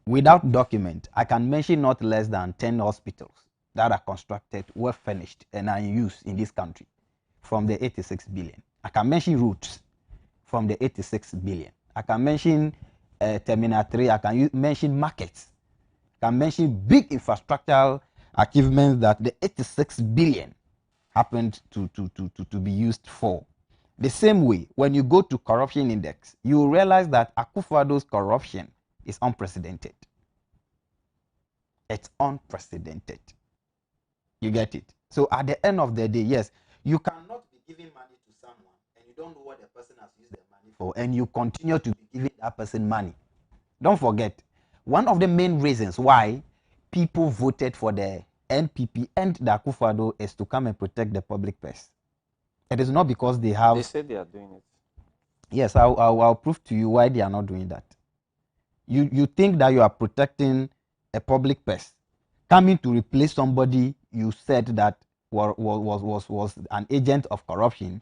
without document, I can mention not less than 10 hospitals that are constructed, well furnished, and are in use in this country from the 86 billion. I can mention routes from the 86 billion. I can mention Terminal 3. I can mention markets. I can mention big infrastructural achievements that the 86 billion happened to be used for. The same way, when you go to corruption index, you realize that Akufo-Addo's corruption is unprecedented. It's unprecedented. You get it? So at the end of the day, yes, you cannot be giving money to someone and you don't know what the person has used the money for, and you continue to be giving that person money. Don't forget, one of the main reasons why people voted for the NPP and the Akufo-Addo is to come and protect the public purse. It is not because they have... They said they are doing it. Yes, I'll prove to you why they are not doing that. You think that you are protecting a public purse, coming to replace somebody you said that was an agent of corruption.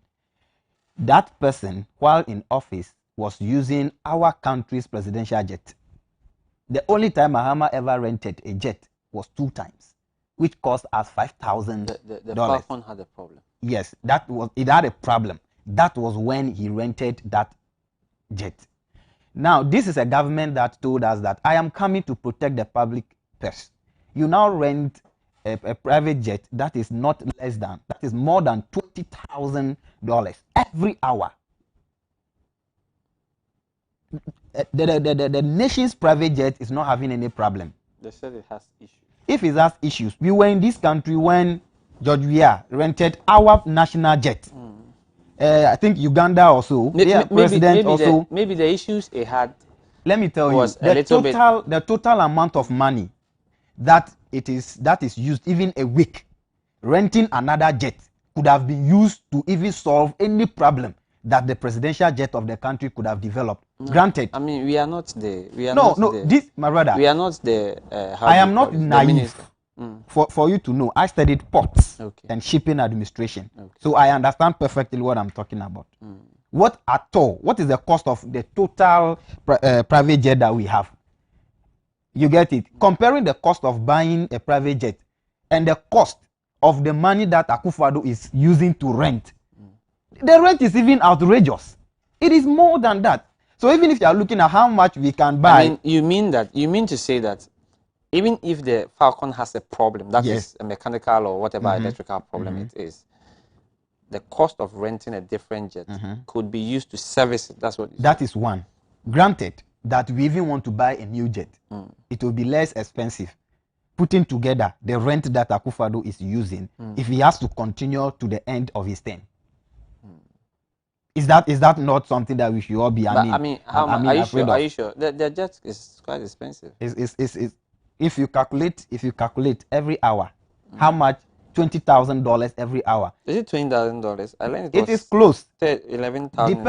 That person, while in office, was using our country's presidential jet. The only time Mahama ever rented a jet was 2 times, which cost us $5,000. The Falcon had a problem. Yes, it had a problem. That was when he rented that jet. Now, this is a government that told us that I am coming to protect the public purse. You now rent a private jet that is not less than, that is more than $20,000 every hour. The nation's private jet is not having any problem. They said it has issues. If it has issues, we were in this country when George Weah rented our national jet. I think Uganda also. Maybe the issues it had. Let me tell you, the total amount of money that is used even a week renting another jet could have been used to even solve any problem that the presidential jet of the country could have developed. No, Granted. I mean, we are not there. My brother. We are not there. I am not naive. For you to know, I studied ports and shipping administration. So I understand perfectly what I'm talking about. What is the cost of the total private jet that we have? You get it? Comparing the cost of buying a private jet and the cost of the money that Akufo-Addo is using to rent. The rent is even outrageous. It is more than that. So even if you are looking at how much we can buy. I mean, you mean to say that even if the Falcon has a problem, that is a mechanical or whatever electrical problem it is, the cost of renting a different jet could be used to service it. That's what. That is one. Granted that we even want to buy a new jet, it will be less expensive. Putting together the rent that Akufo-Addo is using, if he has to continue to the end of his term. Is that not something that we should all be? Are you sure? The jet is quite expensive. If you calculate every hour, how much? $20,000 every hour. Is it $20,000? I learned it is close. 11,000.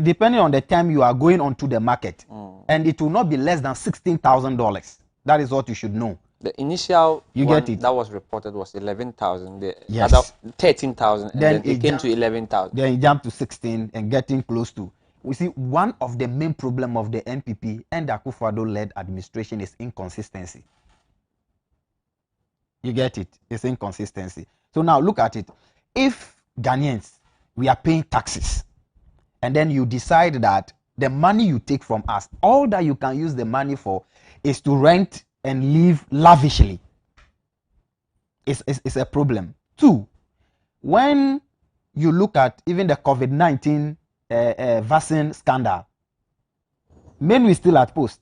Depending on the time you are going onto the market, and it will not be less than $16,000. That is what you should know. The initial that was reported was 11,000. Yes. 13,000. Then it came to 11,000. Then it jumped to 16 and getting close to. We see one of the main problem of the NPP and the Akufo-Addo-led administration is inconsistency. You get it? It's inconsistency. So now look at it. If Ghanaians, we are paying taxes, and then you decide that the money you take from us, all that you can use the money for is to rent and live lavishly, it's a problem. Two, when you look at even the COVID-19 vaccine scandal, men will still at post.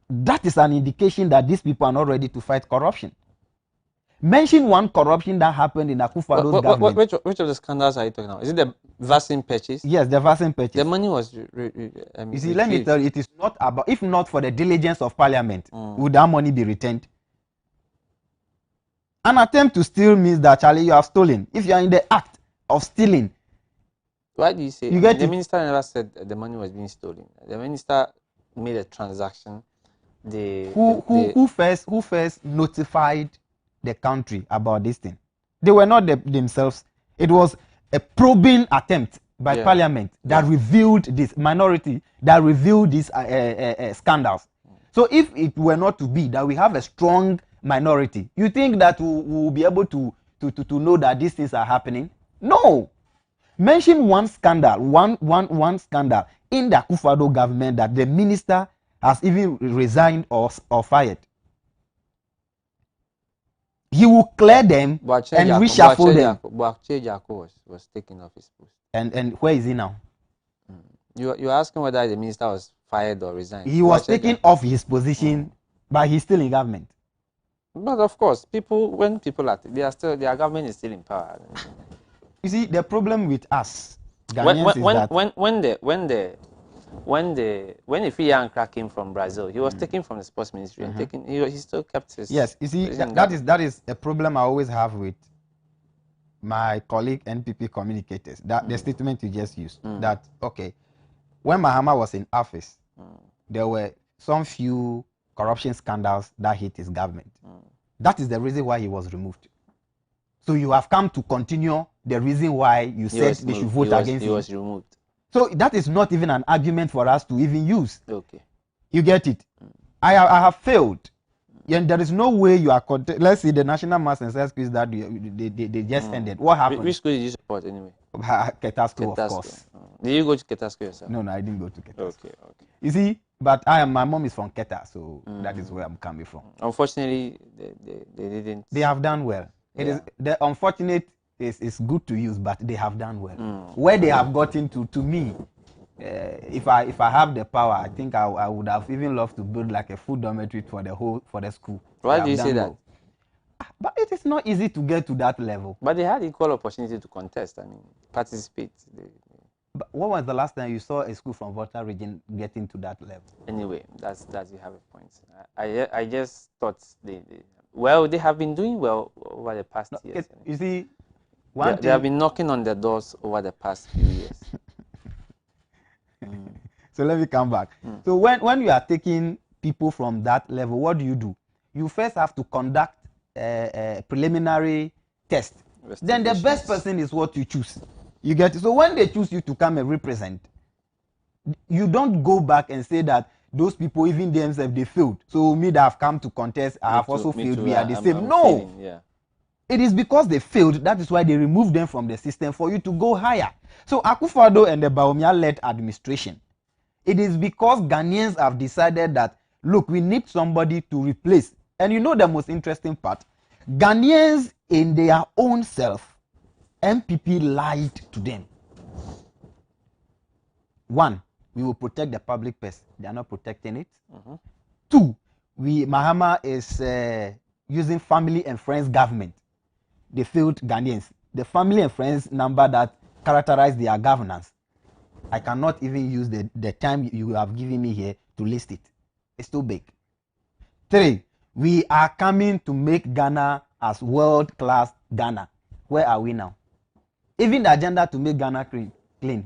That is an indication that these people are not ready to fight corruption. Mention one corruption that happened in Akufo-Addo's government. Which of the scandals are you talking about? Is it the vaccine purchase? Yes, the vaccine purchase. The money was. You see, let me tell you, it is not about. If not for the diligence of Parliament, would that money be returned? An attempt to steal means that, Charlie, you have stolen. If you are in the act of stealing. Why do you say? The minister never said the money was being stolen. The minister made a transaction. Who first notified the country about this thing? They were not themselves. It was a probing attempt by Parliament that revealed this minority, that revealed these scandals. So if it were not to be that we have a strong minority, you think that we will be able to know that these things are happening? No. Mention one scandal, one scandal in the Akufo-Addo government that the minister has even resigned or fired. He will clear them and reshuffle them. Boakye Jako was taken off his post. And where is he now? You're asking whether the minister was fired or resigned. He was taken off his position, but he's still in government. But of course, when people are their government is still in power. You see, the problem with us Ghanaians when Ifiankra came from Brazil, he was taken from the sports ministry and he still kept his. Yes, you see, that is a problem I always have with my colleague NPP communicators. That the statement you just used, that okay, when Mahama was in office, there were some few corruption scandals that hit his government. That is the reason why he was removed. So you have come to continue the reason why you said they should vote against him. He was removed. So that is not even an argument for us to even use. Okay. You get it? I have failed. And there is no way you are. Let's see the National Mass and Science quiz that they just ended. What happened? Which school did you support anyway? Ketasco, of course. Did you go to Ketasco yourself? No, I didn't go to Ketasco. Okay. You see, but my mom is from Keta, so that is where I'm coming from. Unfortunately, they didn't. They have done well. It is the unfortunate is good to use, but they have done well. Where they have gotten to me, if I have the power, I think I would have even loved to build like a full dormitory for the school. Why do you say that? But it is not easy to get to that level. But they had equal opportunity to contest. I mean, participate. But when was the last time you saw a school from Volta region getting to that level? Anyway, that's you have a point. I just thought they have been doing well over the past years. You see, they have been knocking on the doors over the past few years. So let me come back. So when you are taking people from that level, what do? You first have to conduct a preliminary test. Then the best person is what you choose. You get it? So when they choose you to come and represent, you don't go back and say that those people, even themselves, they failed. So me that have come to contest, I have also failed. We are the same. No. It is because they failed. That is why they removed them from the system for you to go higher. So Akufo-Addo and the Bawumia-led administration, it is because Ghanaians have decided that, look, we need somebody to replace. And you know the most interesting part? Ghanaians in their own self, MPP lied to them. One, we will protect the public purse. They are not protecting it. Two, Mahama is using family and friends government. They failed Ghanaians. The family and friends number that characterize their governance, I cannot even use the time you have given me here to list it. It's too big. Three, we are coming to make Ghana as world-class Ghana. Where are we now? Even the agenda to make Ghana clean.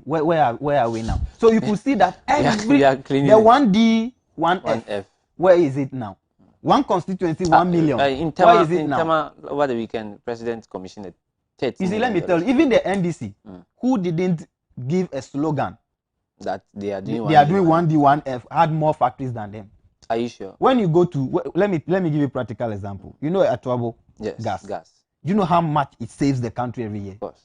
Where are we now? So you could see that every the 1D, 1F, where is it now? One constituency, 1 million. Where is it now? Over the weekend, President commissioned 30 You see, let me tell you, even the NDC, who didn't give a slogan that they are doing 1D, 1F, had more factories than them. Are you sure? When you go to, let me give you a practical example. You know Adoatv gas. You know how much it saves the country every year? Of course.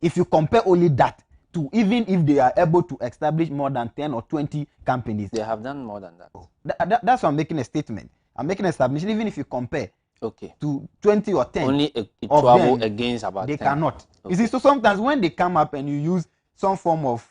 If you compare only that to even if they are able to establish more than 10 or 20 companies. They have done more than that. That's why I'm making a statement. I'm making a submission. Even if you compare to 20 or 10 only of them, against about they 10. Cannot. You see, so sometimes when they come up and you use some form of,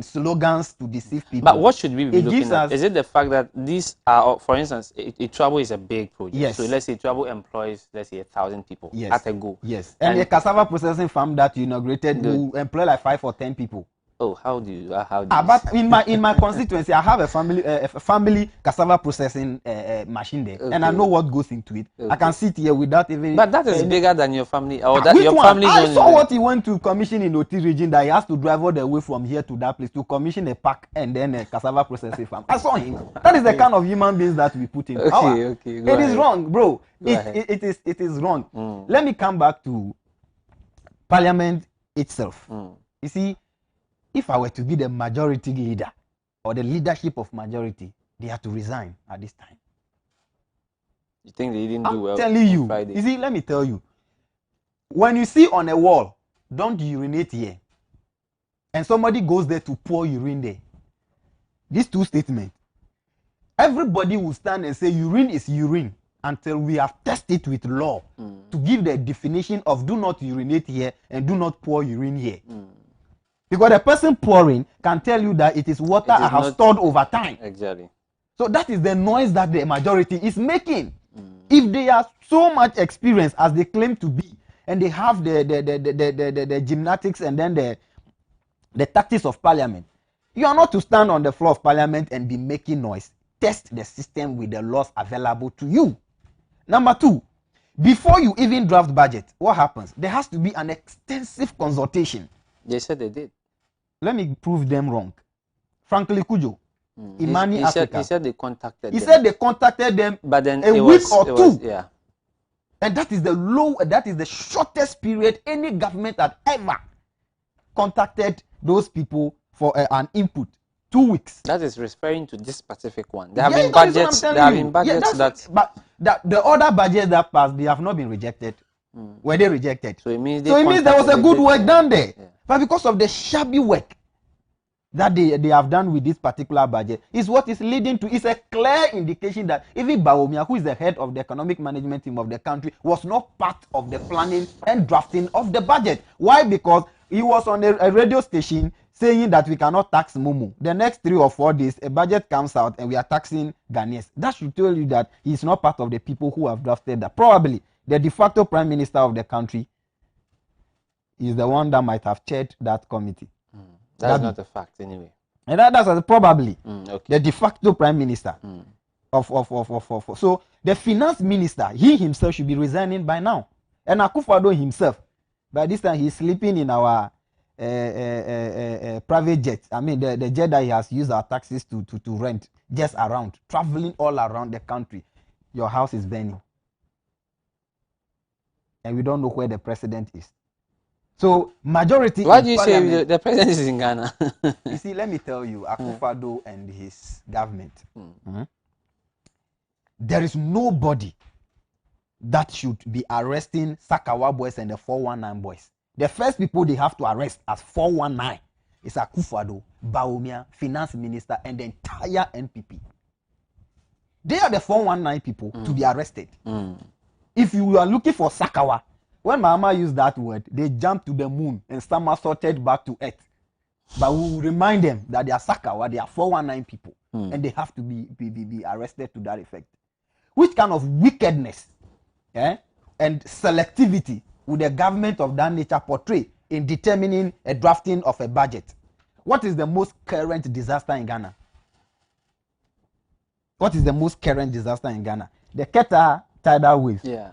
slogans to deceive people. But what should we be looking at? Is it the fact that these are, for instance, Adoatv is a big project. Yes. So let's say Adoatv employs, let's say, 1,000 people at a go. Yes. And a cassava processing farm that you inaugurated will employ like 5 or 10 people. Oh, how do you? But in my constituency, I have a family cassava processing machine there, and I know what goes into it. I can sit here without even. But that is bigger than your family, or that your family. I saw what he went to commission in Oti region, that he has to drive all the way from here to that place to commission a pack and then a cassava processing farm. I saw him. That is the kind of human beings that we put in power. Okay. It is wrong, bro. It is wrong. Let me come back to Parliament itself. You see. If I were to be the majority leader or the leadership of majority, they have to resign at this time. You think they didn't do well? I'm telling you. You see, let me tell you. When you see on a wall, don't urinate here, and somebody goes there to pour urine there. These two statements. Everybody will stand and say urine is urine until we have tested it with law to give the definition of do not urinate here and do not pour urine here. Because the person pouring can tell you that it is water I have stored over time. Exactly. So that is the noise that the majority is making. If they are so much experienced as they claim to be, and they have the gymnastics and then the tactics of parliament, you are not to stand on the floor of parliament and be making noise. Test the system with the laws available to you. Number two, before you even draft budget, what happens? There has to be an extensive consultation. They said they did. Let me prove them wrong. Frankly Kujo, Imani Africa. He said they contacted He them. said they contacted them, but then a week or two. Yeah. And that is the shortest period any government had ever contacted those people for an input. 2 weeks. That is referring to this specific one. There have been budgets. There have been budgets but the other budgets that passed, they have not been rejected. Were they rejected? So it means there was a good work done there. Yeah. But because of the shabby work that they have done with this particular budget, is what is leading to, it's a clear indication that even Bawumia, who is the head of the economic management team of the country, was not part of the planning and drafting of the budget. Why? Because he was on a radio station saying that we cannot tax Momo. The next 3 or 4 days, a budget comes out and we are taxing Ghanaians. That should tell you that he is not part of the people who have drafted that. Probably the de facto prime minister of the country is the one that might have chaired that committee. That's not a fact anyway. And that's probably okay. The de facto prime minister of. So the finance minister, he himself should be resigning by now. And Akufo-Addo himself, by this time he's sleeping in our private jet. I mean the jet that he has used our taxes to rent, just around, traveling all around the country. Your house is burning. And we don't know where the president is. So majority. Why do you say the president is in Ghana? You see, let me tell you, Akufo-Addo and his government. There is nobody that should be arresting Sakawa boys and the 419 boys. The first people they have to arrest as 419 is Akufo-Addo, Bawumia, finance minister, and the entire NPP. They are the 419 people to be arrested. If you are looking for Sakawa, when Mama used that word, they jumped to the moon and somersaulted back to earth. But we will remind them that they are Sakawa, they are 419 people, and they have to be arrested to that effect. Which kind of wickedness and selectivity would the government of that nature portray in determining a drafting of a budget? What is the most current disaster in Ghana? What is the most current disaster in Ghana? The Qatar tidal wave. Yeah.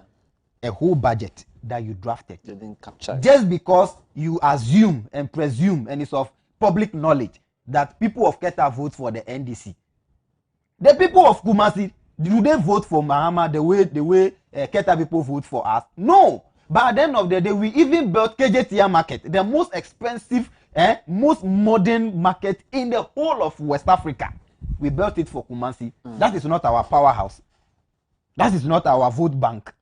A whole budget that you drafted. They didn't capture it. Just because you assume and presume, and it's of public knowledge, that people of Qatar vote for the NDC. The people of Kumasi, do they vote for Mahama the way Qatar people vote for us? No. But at the end of the day, we even built KJTR market, the most expensive, most modern market in the whole of West Africa. We built it for Kumasi. That is not our powerhouse. That is not our vote bank.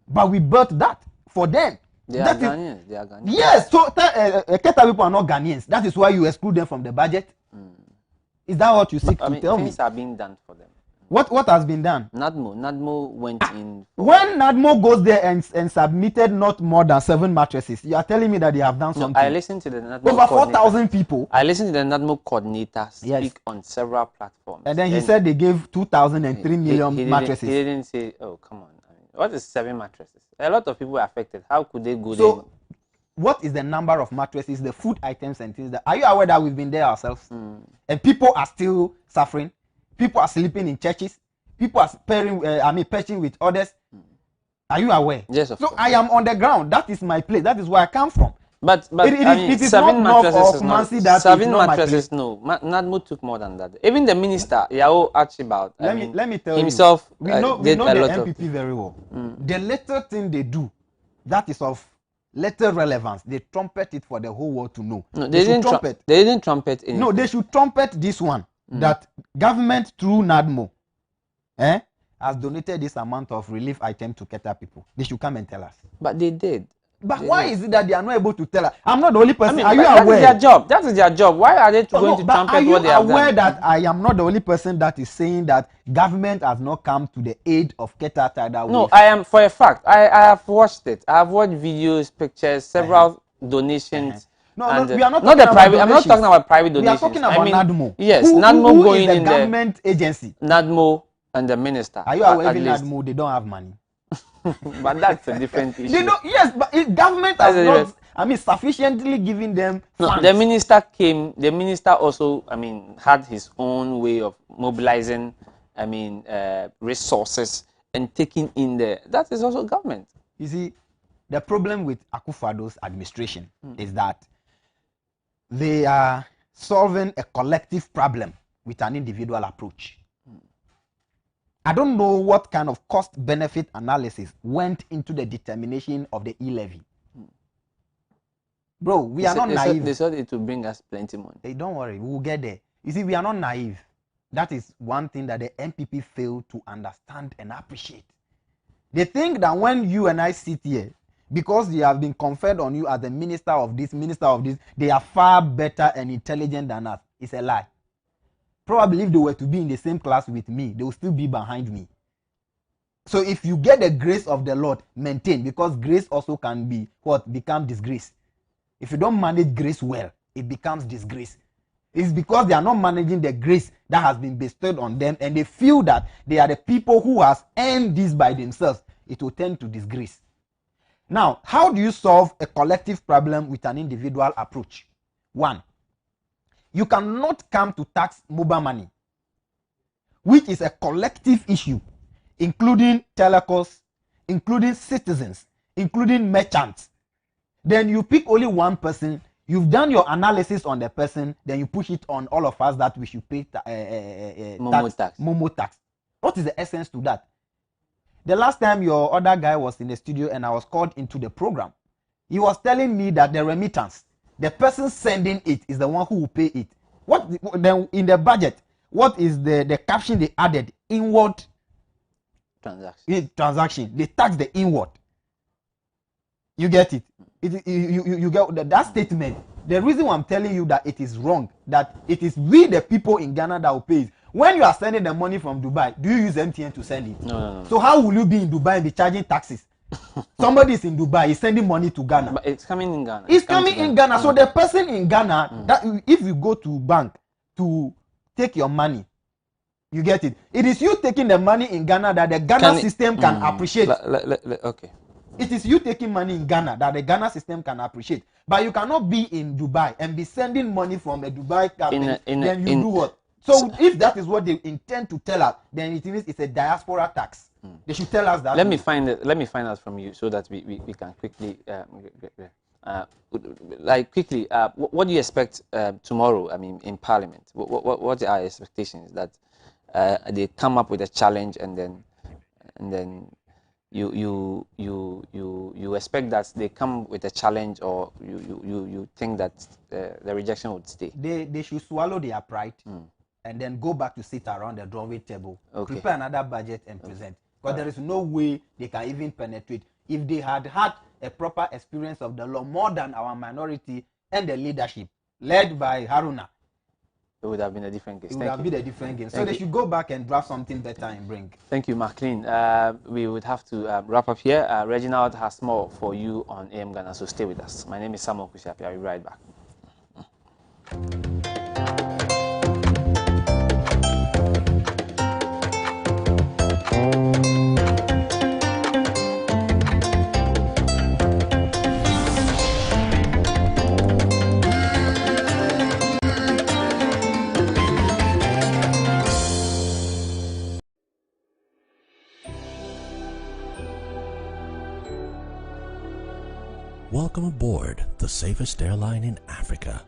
But we built that for them. They are Ghanaians. Yes, so Qatar people are not Ghanaians. That is why you exclude them from the budget. Is that what you seek to tell me? Things are being done for them. What has been done? Nadmo went in. When Nadmo goes there and submitted not more than 7 mattresses, you are telling me that they have done something. I listened to the Nadmo over 4,000 people. I listened to the Nadmo coordinator speak on several platforms. And then he said they gave 2,003 million mattresses. He didn't say, oh, come on. I mean, what is 7 mattresses? A lot of people are affected. How could they go there? What is the number of mattresses, the food items and things that... Are you aware that we've been there ourselves? And people are still suffering? People are sleeping in churches. People are perching with others. Are you aware? Yes, of course. I am on the ground. That is my place. That is where I come from. But it is 7 mattresses. Seven mattresses. No, Nadmo took more than that. Even the minister, Yao Archibald, let me tell himself, you. We know the MPP very well. The little thing they do, that is of little relevance. They trumpet it for the whole world to know. No, they didn't trumpet. They didn't trumpet anything. No, they should trumpet this one. That government through Nadmo has donated this amount of relief item to Qatar people. They should come and tell us. But they did. But why is it that they are not able to tell us? I'm not the only person. Are you aware? That is their job. That is their job. Why are they going to trumpet what they have done? Are you aware that I am not the only person that is saying that government has not come to the aid of Qatar tidal wave? No, I am for a fact. I have watched it. I have watched videos, pictures, several donations. We are not talking about private. I'm not talking about private donations. We are talking about Nadmo. Yes, Nadmo who going is the in government agency. Nadmo and the minister. Are you aware even Nadmo, they don't have money? But that's a different issue. Yes, but government has not, sufficiently given them funds. No, the minister came, the minister also, had his own way of mobilizing, resources and taking in there. That is also government. You see, the problem with Akufo-Addo's administration is that they are solving a collective problem with an individual approach. I don't know what kind of cost-benefit analysis went into the determination of the e-levy. Bro, we are not naive. They said it will bring us plenty money. Hey, don't worry, we will get there. You see, we are not naive. That is one thing that the MPP failed to understand and appreciate. They think that when you and I sit here, because they have been conferred on you as the minister of this, they are far better and intelligent than us. It's a lie. Probably if they were to be in the same class with me, they will still be behind me. So if you get the grace of the Lord, maintain, because grace also can be become disgrace. If you don't manage grace well, it becomes disgrace. It's because they are not managing the grace that has been bestowed on them, and they feel that they are the people who has earned this by themselves. It will tend to disgrace. Now, how do you solve a collective problem with an individual approach? One, you cannot come to tax mobile money, which is a collective issue, including telecoms, including citizens, including merchants. Then you pick only one person, you've done your analysis on the person, then you push it on all of us that we should pay Momo tax. What is the essence to that? The last time your other guy was in the studio and I was called into the program, he was telling me that the remittance, the person sending it is the one who will pay it. What then in the budget? What is the caption they added? Inward transaction. They tax the inward. You get it? You get that statement. The reason why I'm telling you that it is wrong, that it is we the people in Ghana that will pay it. When you are sending the money from Dubai, do you use MTN to send it? No. So how will you be in Dubai and be charging taxes? Somebody is in Dubai, he's sending money to Ghana. But it's coming in Ghana. It's coming in Ghana. So the person in Ghana, that if you go to bank to take your money, you get it. It is you taking the money in Ghana that the Ghana system can appreciate. Okay. It is you taking money in Ghana that the Ghana system can appreciate. But you cannot be in Dubai and be sending money from a Dubai company. Then you do what? So if that is what they intend to tell us, then it means it's a diaspora tax. They should tell us that. Let me find out from you so that we can quickly what do you expect tomorrow? I mean, in Parliament, what are our expectations? That they come up with a challenge and then you expect that they come with a challenge, or you think that the rejection would stay? They should swallow their pride. And then go back to sit around the drawing table, prepare another budget and present. Because there is no way they can even penetrate. If they had had a proper experience of the law more than our minority and the leadership, led by Haruna, it would have been a different game. It would have been a different game. So they should go back and draft something better and bring. Thank you, McLean. We would have to wrap up here. Reginald has more for you on AM Ghana, so stay with us. My name is Samuel Kusiapi. I'll be right back. Welcome aboard the safest airline in Africa.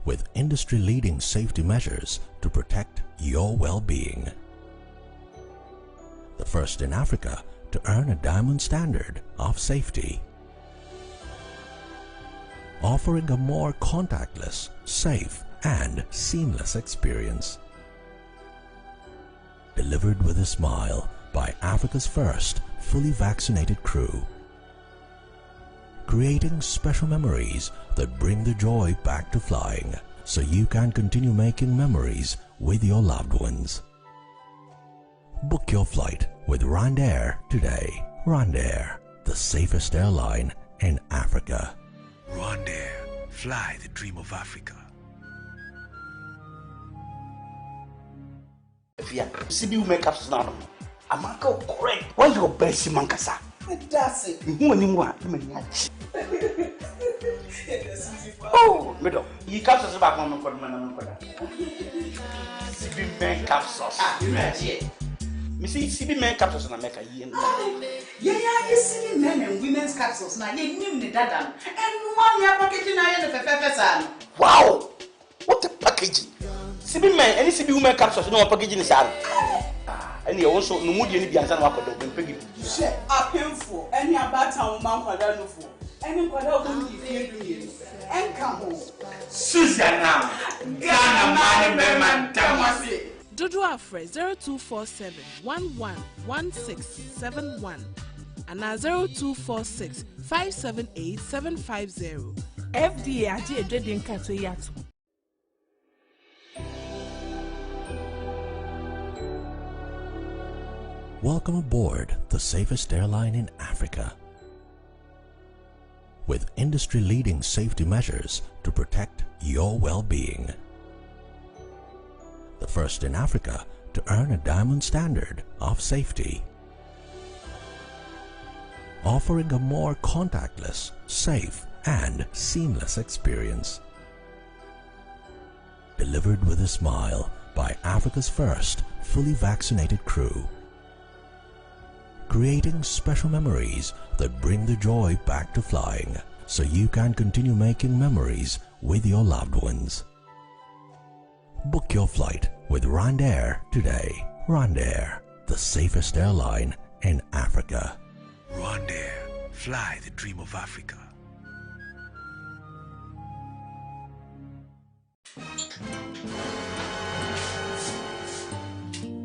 With industry-leading safety measures to protect your well-being. The first in Africa to earn a diamond standard of safety. Offering a more contactless, safe, and seamless experience. Delivered with a smile by Africa's first fully vaccinated crew. Creating special memories that bring the joy back to flying, so you can continue making memories with your loved ones. Book your flight with RwandAir today. RwandAir, the safest airline in Africa. RwandAir, fly the dream of Africa. CB will make up now. I'm not correct. Why your best mankasa? That's it. Oh, middle. He comes us back on CB man capsules. Ah, you see, CB man capsules and I make a year. Yeah, you see men and women's capsules now. You knew the dada. And one year packaging I am the Wow! What a packaging! CB men, any CB women capsules, no packaging is out. And you also no mood any biansan wako do pegi. Share a painful any about town man kwadano for. Any kwadano go di fie do and come home. Susanna, Ghana man man tamasi. Dodo Afre 0247 111671 and 0246 578 750. FDA aji edwedin kato yato. Welcome aboard the safest airline in Africa. With industry-leading safety measures to protect your well-being. The first in Africa to earn a diamond standard of safety. Offering a more contactless, safe, and seamless experience. Delivered with a smile by Africa's first fully vaccinated crew. Creating special memories that bring the joy back to flying, so you can continue making memories with your loved ones. Book your flight with RwandAir today. RwandAir, the safest airline in Africa. RwandAir, fly the dream of Africa.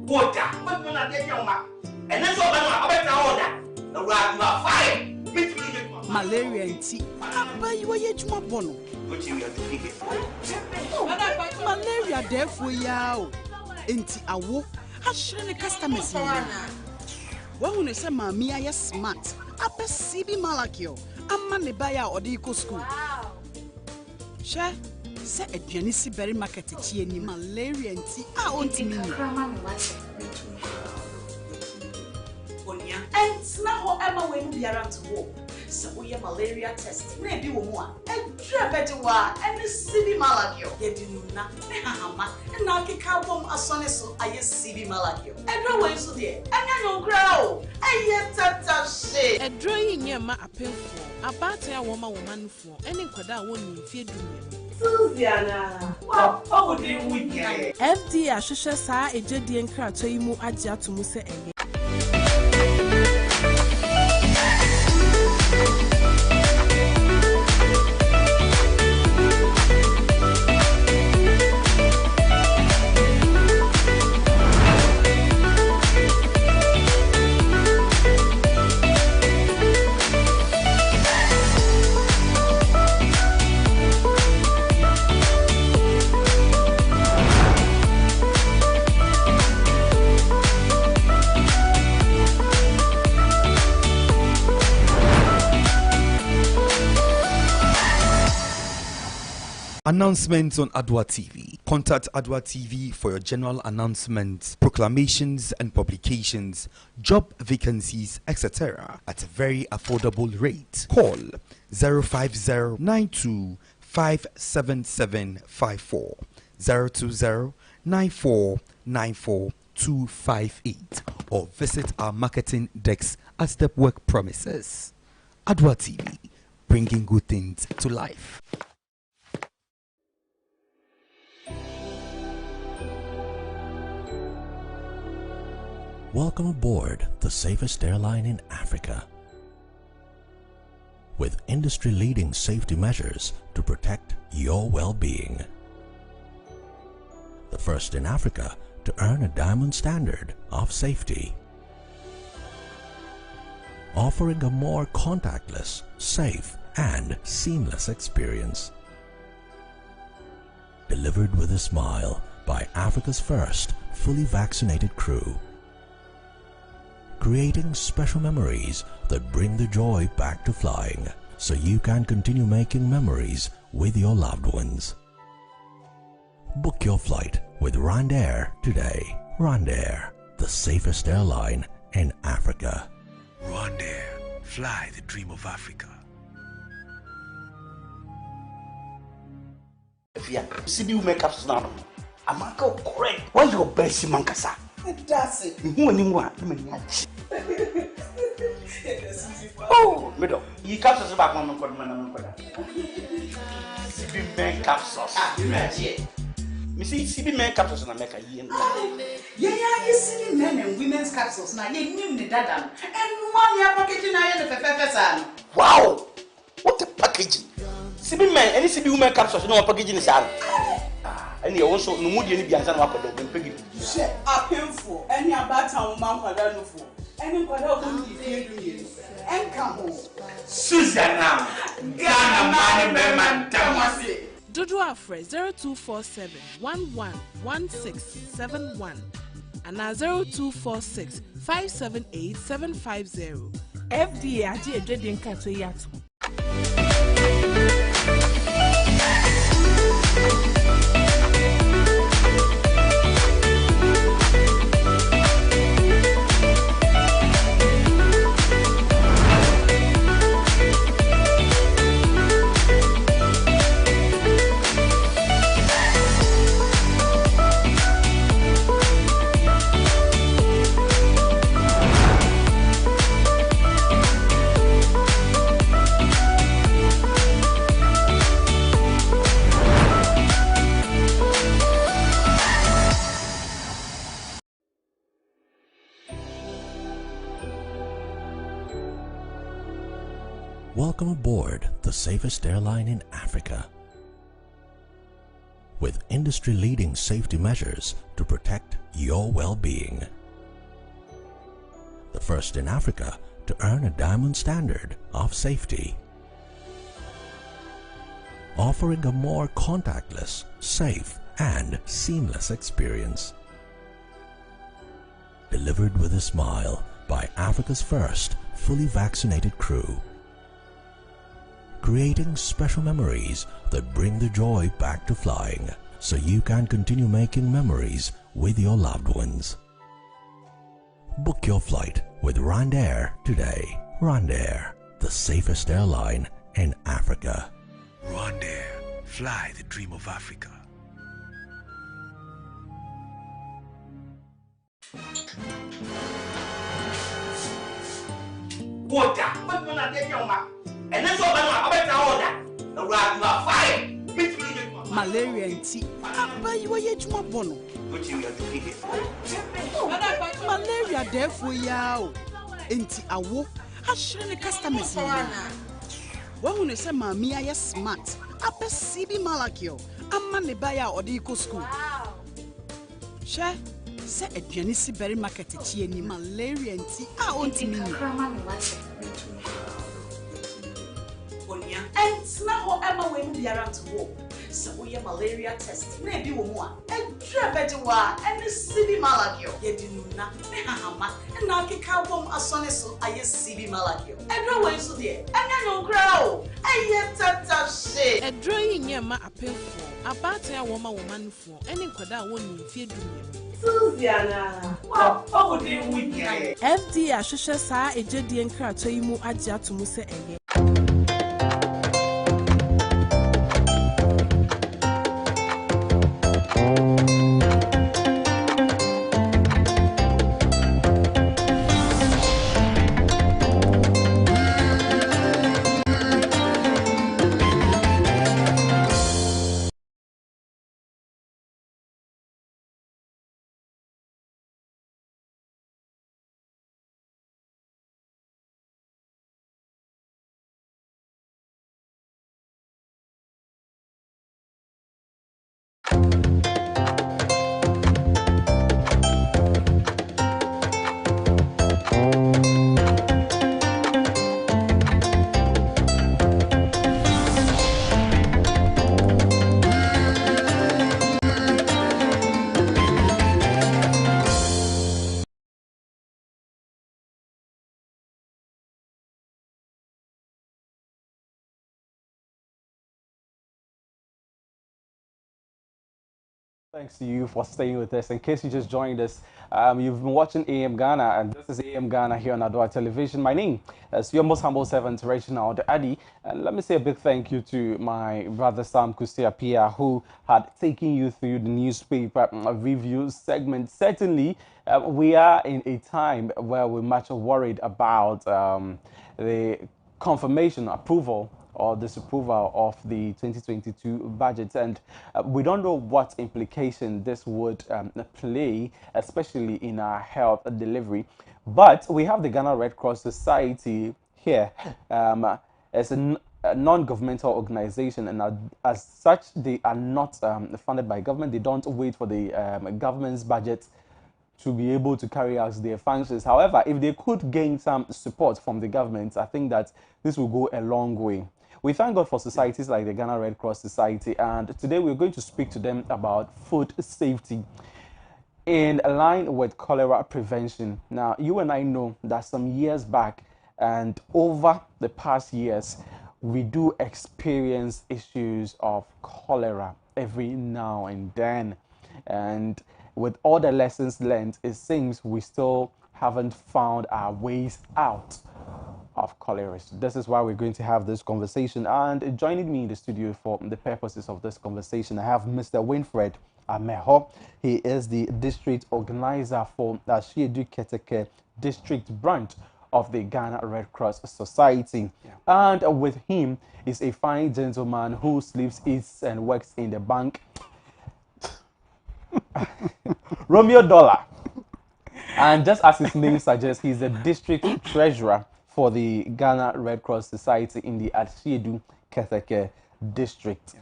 Water, what will I get your mouth? And that's all I'm order. The rock you are fire. Malaria and tea. But you are yet my bono. Malaria there for you. Enti awo. I shouldn't customers. When you say mammy, I smart. I perceive Malakio. I'm money buyer or the eco school. Share. Say a Janisi berry market ni malaria and tea. I want me. And now Emma will be around to walk. So we have malaria test. Maybe one. And try better one. And the CB Malakio. You do not. And now kick out from a son so I CB Malakio. And no way so there. And I don't grow. And yet that shit. A drawing your ma appeal for. About a woman for. Any quada won't in fear do. Susanna. Wow. Oh, the weekend. FDA Ashusha sa a jedi and crato you mu aja to Musa and Announcements on Adoatv. Contact Adoatv for your general announcements, proclamations and publications, job vacancies, etc. at a very affordable rate. Call 050-92-57754, 020-9494-258, or visit our marketing desk at Stepwork premises. Adoatv, bringing good things to life. Welcome aboard the safest airline in Africa. With industry-leading safety measures to protect your well-being. The first in Africa to earn a diamond standard of safety. Offering a more contactless, safe, and seamless experience. Delivered with a smile by Africa's first fully vaccinated crew. Creating special memories that bring the joy back to flying, so you can continue making memories with your loved ones. Book your flight with RwandAir today. RwandAir, the safest airline in Africa. RwandAir, fly the dream of Africa. CB women capsules now. I'm not correct. Why your best mankasa? That's it. Who anymore? Oh, middle. You capsules back on the CB men capsules. Ah, you right here. Me see CB men capsules in America. Yeah, CB men and women's capsules. Now, you knew the dada. And one year packaging I had the Wow! What a packaging! CB men, any CB women capsules, no packaging is out. And you also no mood any bianza no akodo ben pegi. Share a painful any about town man kwada no for. Any kwada go ni fie do ye. Enka ho. Susanna. Ghana man man tamase. Dodo Afre 0247 111671 and 0246 578 750. FDA aji edwede nkato yato. Welcome aboard the safest airline in Africa. With industry-leading safety measures to protect your well-being. The first in Africa to earn a diamond standard of safety. Offering a more contactless, safe, and seamless experience. Delivered with a smile by Africa's first fully vaccinated crew. Creating special memories that bring the joy back to flying, so you can continue making memories with your loved ones. Book your flight with RwandAir today. RwandAir, the safest airline in Africa. RwandAir, fly the dream of Africa. Water. What will I take your mouth? And that's all I'm about order. The rag you are fired. Malaria and tea. But you are yet more bono. What you are doing here? Malaria there for you. Enti awo. Ashire customers. When you say Mammy, I smart. Upper CB Malakio. I'm man buy or the eco school. Share. Say a Janisi berry market ni malaria and tea. I want to mean. And now Emma will be around to walk. So we have malaria test. Maybe one. And better and the CB Malagio. You didn't know. And now kick out from a son so I CB Malagio. And no way so there. And I don't grow. I yet tata shit. A drawing yama a pen for a battle woman for any quada one feed. Susanna. Oh, dear, we FD Ashusha sa a jedi and crato you adia to Musa again. Thanks to you for staying with us. In case you just joined us, you've been watching AM Ghana, and this is AM Ghana here on Adoatv Television. My name is your most humble servant, Reginald Addy. And let me say a big thank you to my brother Sam Kusiapia, who had taken you through the newspaper review segment. Certainly, we are in a time where we're much worried about the confirmation, approval, or disapproval of the 2022 budget, and we don't know what implication this would play, especially in our health delivery. But we have the Ghana Red Cross Society here as a non-governmental organization, and as such, they are not funded by government. They don't wait for the government's budget to be able to carry out their functions. However, if they could gain some support from the government, I think that this will go a long way. We thank God for societies like the Ghana Red Cross Society, and today we're going to speak to them about food safety in line with cholera prevention. Now, you and I know that some years back and over the past years, we do experience issues of cholera every now and then. And with all the lessons learned, it seems we still haven't found our ways out of cholera. This is why we're going to have this conversation. And joining me in the studio for the purposes of this conversation, I have Mr. Winfred Ameho. He is the district organizer for the Ashiedu Keteke district branch of the Ghana Red Cross Society. And with him is a fine gentleman who sleeps, eats, and works in the bank, Romeo Dollar. And just as his name suggests, he's the district treasurer for the Ghana Red Cross Society in the Ashiedu Keteke district.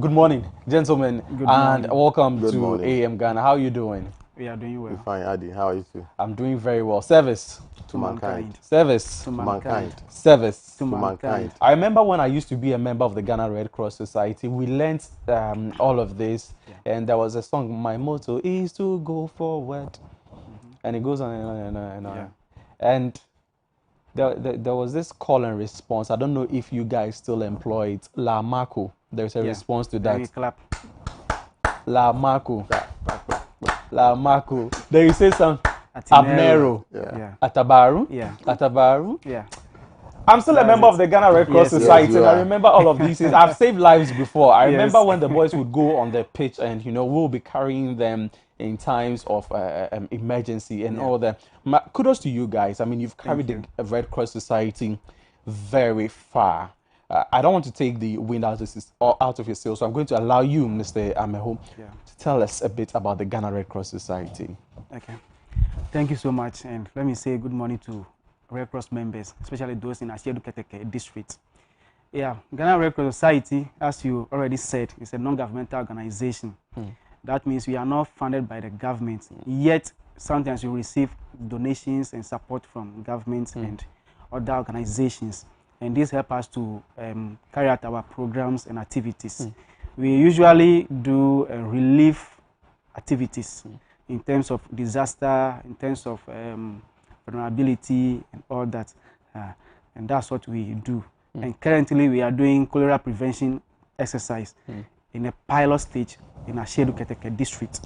Good morning, gentlemen, and welcome to AM Ghana. How are you doing? We are doing well. We're fine, Adi. How are you too? I'm doing very well. Service to mankind. Service to mankind. Service to mankind. I remember when I used to be a member of the Ghana Red Cross Society, we learned all of this, and there was a song, my motto is to go forward. And it goes on and on and on and on. And there was this call and response. I don't know if you guys still employ it. La Marco. There's a response to that. Clap. La Marco. La Marco. Then you say some Abnero. Atabaru. Atabaru. I'm still a member of the Ghana Red Cross Society, and I remember all of these things. I've saved lives before. I remember when the boys would go on the pitch, and we'll be carrying them in times of emergency and all that. Kudos to you guys. I mean, you've carried the Red Cross Society very far. I don't want to take the wind out of your sails, so I'm going to allow you, Mr. Ameho, to tell us a bit about the Ghana Red Cross Society. Okay. Thank you so much, and let me say good morning to Red Cross members, especially those in Ashiedu Keteke district. Ghana Red Cross Society, as you already said, is a non-governmental organization. That means we are not funded by the government, yet sometimes we receive donations and support from governments and other organizations, and this helps us to carry out our programs and activities. We usually do relief activities in terms of disaster, in terms of vulnerability and all that, and that's what we do. And currently we are doing cholera prevention exercise in a pilot stage in Ashiedu Keteke district.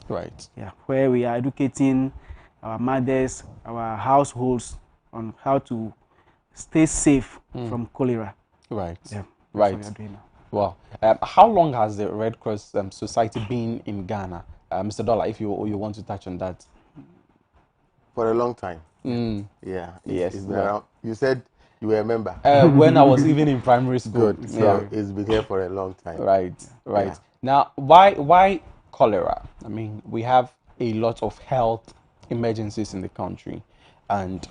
Where we are educating our mothers, our households on how to stay safe from cholera. What we are doing now. Wow. How long has the Red Cross Society been in Ghana? Mr. Dollar, if you want to touch on that. For a long time. It's been around. You said you were a member. When I was even in primary school. Good. So it's been here for a long time. Right. Now, why cholera? I mean, we have a lot of health emergencies in the country, and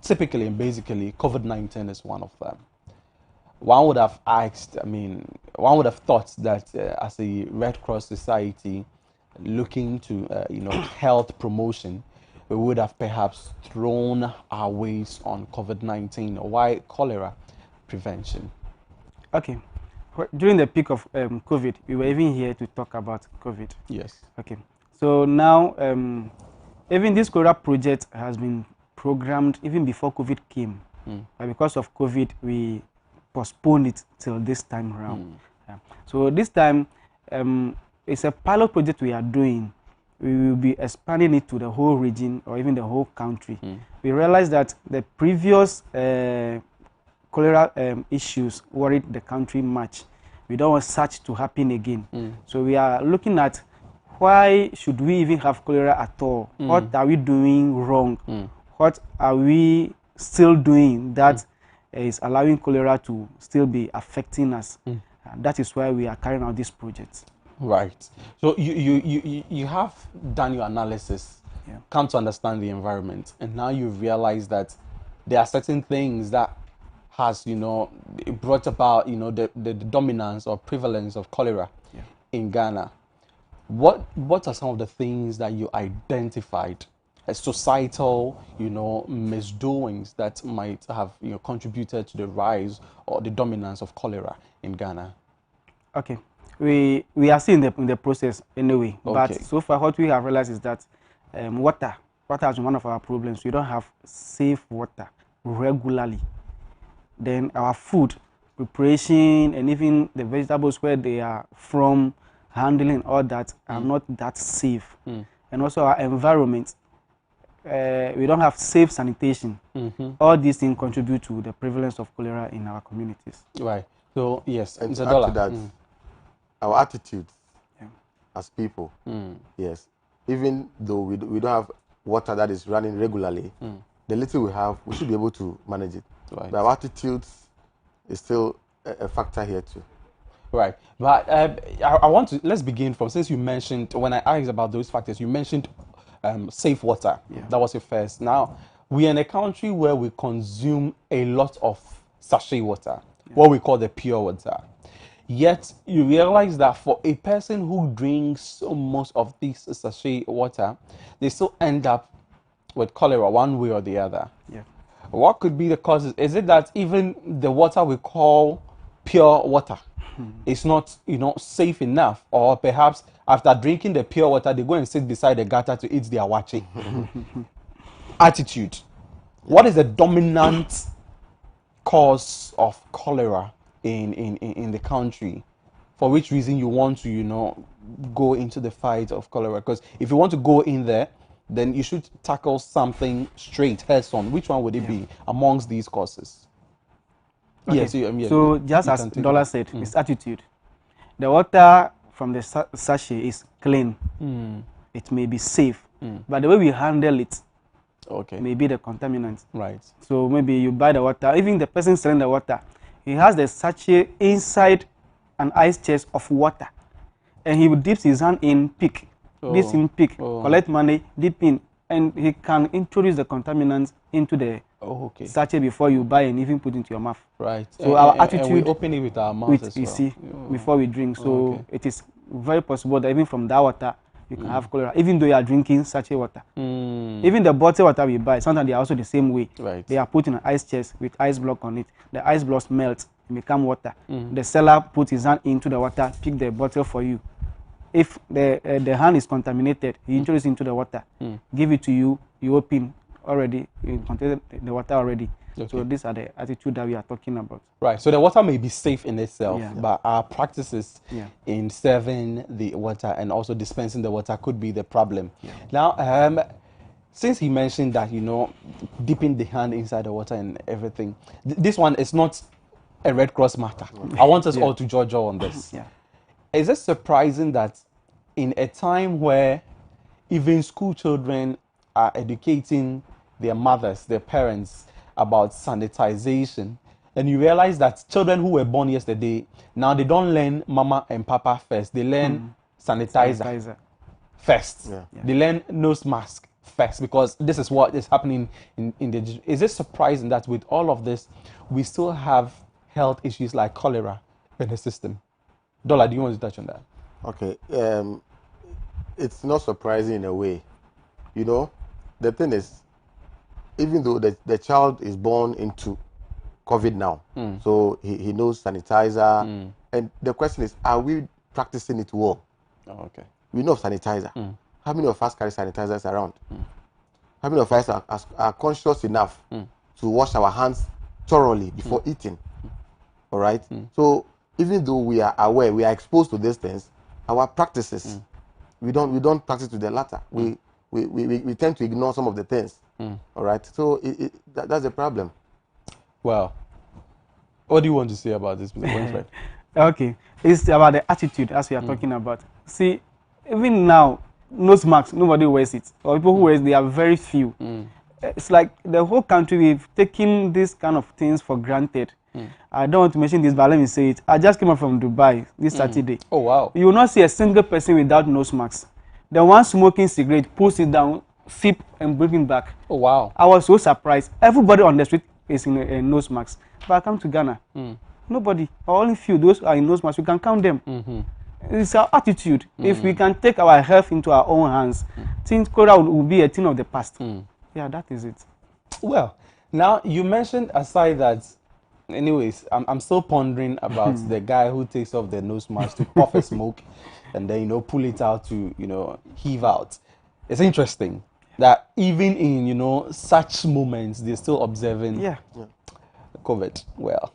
typically and basically COVID-19 is one of them. One would have thought that as a Red Cross Society looking to health promotion, we would have perhaps thrown our weight on COVID-19. Why cholera prevention? Okay. During the peak of COVID, we were even here to talk about COVID. Yes. Okay. So now, even this cholera project has been programmed even before COVID came. But because of COVID, we postponed it till this time around. So this time, it's a pilot project we are doing. We will be expanding it to the whole region or even the whole country. We realized that the previous cholera issues worried the country much. We don't want such to happen again. So we are looking at why should we even have cholera at all? What are we doing wrong? What are we still doing that is allowing cholera to still be affecting us? That is why we are carrying out this project. Right. So you have done your analysis, come to understand the environment, and now you've realized that there are certain things that has, brought about, the dominance or prevalence of cholera in Ghana. What are some of the things that you identified as societal, misdoings that might have, contributed to the rise or the dominance of cholera in Ghana? Okay. We are still in the process anyway. But so far what we have realized is that water has been one of our problems. We don't have safe water regularly. Then our food preparation and even the vegetables where they are from, handling all that are not that safe. And also our environment, we don't have safe sanitation. All these things contribute to the prevalence of cholera in our communities. Right. So yes, and to add to that, our attitudes as people, yes, even though we don't have water that is running regularly, the little we have, we should be able to manage it. But our attitudes is still a factor here too. Right. But I want to, let's begin from, since you mentioned, when I asked about those factors, you mentioned safe water. That was your first. Now, we are in a country where we consume a lot of sachet water, what we call the pure water. Yet, you realize that for a person who drinks most of this sachet water, they still end up with cholera one way or the other. What could be the causes? Is it that even the water we call pure water is not, safe enough? Or perhaps after drinking the pure water, they go and sit beside the gutter to eat their wache? Attitude. What is the dominant cause of cholera in the country? For which reason you want to, go into the fight of cholera? Because if you want to go in there, then you should tackle something straight, heads on. Which one would it be amongst these causes? Okay. Yes, so just as Dollar said, it's attitude. The water from the sachet is clean. It may be safe, but the way we handle it may be the contaminant. Right. So maybe you buy the water, even the person selling the water, he has the sachet inside an ice chest of water, and he dips his hand in, pick, dips in, pick, collect money, dip in, and he can introduce the contaminants into the sachet before you buy and even put into your mouth. Right. So our attitude, and we open it with our mouth as well. You see, before we drink. So it is very possible that even from that water you can have cholera, even though you are drinking sachet water. Even the bottled water we buy, sometimes they are also the same way. They are put in an ice chest with ice block on it. The ice blocks melt, it become water. The seller puts his hand into the water, pick the bottle for you. If the hand is contaminated, he introduces into the water, give it to you, you open already, you contain the water already. So these are the attitude that we are talking about. Right. So the water may be safe in itself, but our practices in serving the water and also dispensing the water could be the problem. Now, since he mentioned that, dipping the hand inside the water and everything, this one is not a Red Cross matter. I want us all to judge on this. Is it surprising that in a time where even school children are educating their mothers, their parents about sanitization, and you realize that children who were born yesterday, now they don't learn mama and papa first, they learn sanitizer first. They learn nose mask first, because this is what is happening in the... Is it surprising that with all of this, we still have health issues like cholera in the system? Dollar, do you want to touch on that? Okay. It's not surprising in a way. The thing is, even though the child is born into COVID now, so he knows sanitizer, and the question is, are we practicing it well? We know of sanitizer. How many of us carry sanitizers around? How many of us are conscious enough to wash our hands thoroughly before eating? All right? So even though we are aware, we are exposed to these things, our practices, we don't practice to the latter. We tend to ignore some of the things. All right, so that's the problem. Well, what do you want to say about this, Mr. Winfred? Okay, it's about the attitude as we are talking about. See, even now, nose masks, nobody wears it. Or people who wear it, they are very few. It's like the whole country, we've taken these kind of things for granted. I don't want to mention this, but let me say it. I just came up from Dubai this Saturday. Oh, wow. You will not see a single person without nose masks. The one smoking cigarette pulls it down, sip, and bring it back. Oh, wow. I was so surprised. Everybody on the street is in a nose mask. But I come to Ghana. Nobody, or only few, those are in nose masks. We can count them. It's our attitude. If we can take our health into our own hands, things will be a thing of the past. Yeah, that is it. Well, now you mentioned aside that, anyways, I'm still pondering about the guy who takes off the nose mask to puff a smoke and then, pull it out to, heave out. It's interesting that even in, such moments, they're still observing COVID. Well,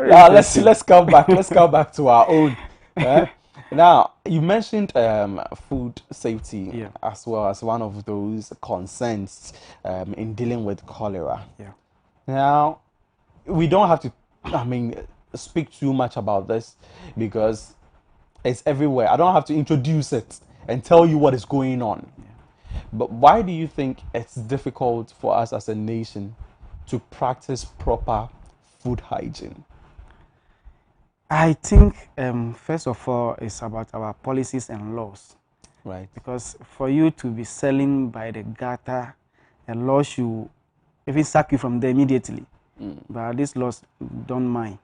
now let's come back. Let's come back to our own. Now, you mentioned food safety as well as one of those concerns in dealing with cholera. Now, we don't have to, speak too much about this because it's everywhere. I don't have to introduce it and tell you what is going on. But why do you think it's difficult for us as a nation to practice proper food hygiene? I think, first of all, it's about our policies and laws. Right. Because for you to be selling by the gutter, a law should even sack you from there immediately. But these laws don't mind.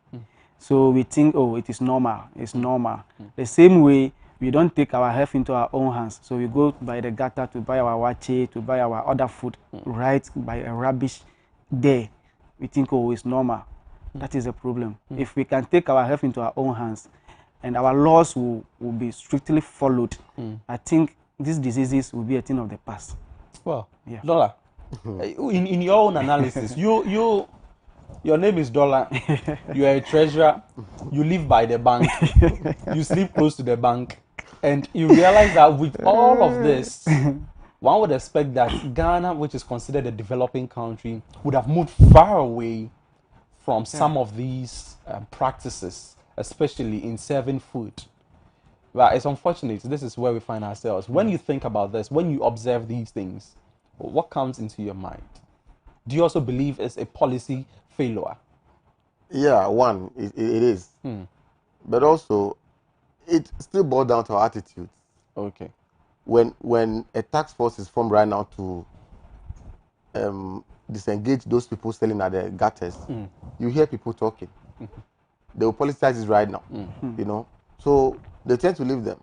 So we think, oh, it is normal. It's normal. The same way, we don't take our health into our own hands. So we go by the gutter to buy our wache, to buy our other food, right by a rubbish there. We think, oh, it's normal. That is a problem. If we can take our health into our own hands and our laws will be strictly followed, I think these diseases will be a thing of the past. Well, Dollar, in your own analysis, your name is Dollar, you are a treasurer, you live by the bank, you sleep close to the bank, and you realize that with all of this, one would expect that Ghana, which is considered a developing country, would have moved far away from some of these practices, especially in serving food. But it's unfortunate. This is where we find ourselves. When you think about this, when you observe these things, what comes into your mind? Do you also believe it's a policy failure? Yeah, one, it is. But also, it still boils down to our attitude. Okay. When a task force is formed right now to disengage those people selling at the gutters, you hear people talking. They will politicize it right now, So they tend to leave them.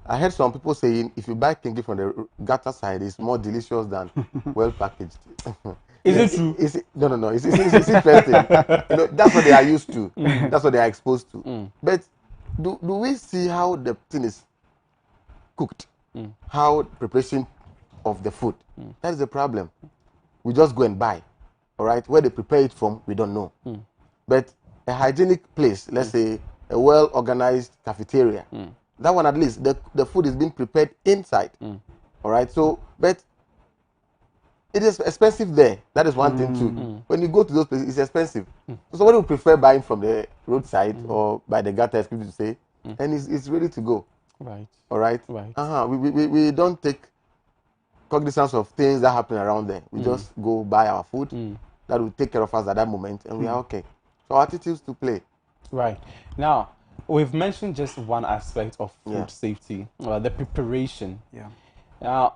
I heard some people saying if you buy kinky from the gutter side, it's more delicious than well packaged. Is it true? No. It's interesting. That's what they are used to. That's what they are exposed to. But do we see how the thing is cooked? How preparation of the food? That is the problem. We just go and buy, all right? Where they prepare it from, we don't know. But a hygienic place, let's say a well-organized cafeteria, that one at least, the food is being prepared inside, all right? So, but it is expensive there. That is one thing too. When you go to those places, it's expensive. So somebody will prefer buying from the roadside or by the gutter, as people say, and it's ready to go. Right. All right? Right. We don't take cognizance of things that happen around there. We just go buy our food that will take care of us at that moment, and we are okay. So our attitudes to play. Right. Now, we've mentioned just one aspect of food safety, the preparation. Now,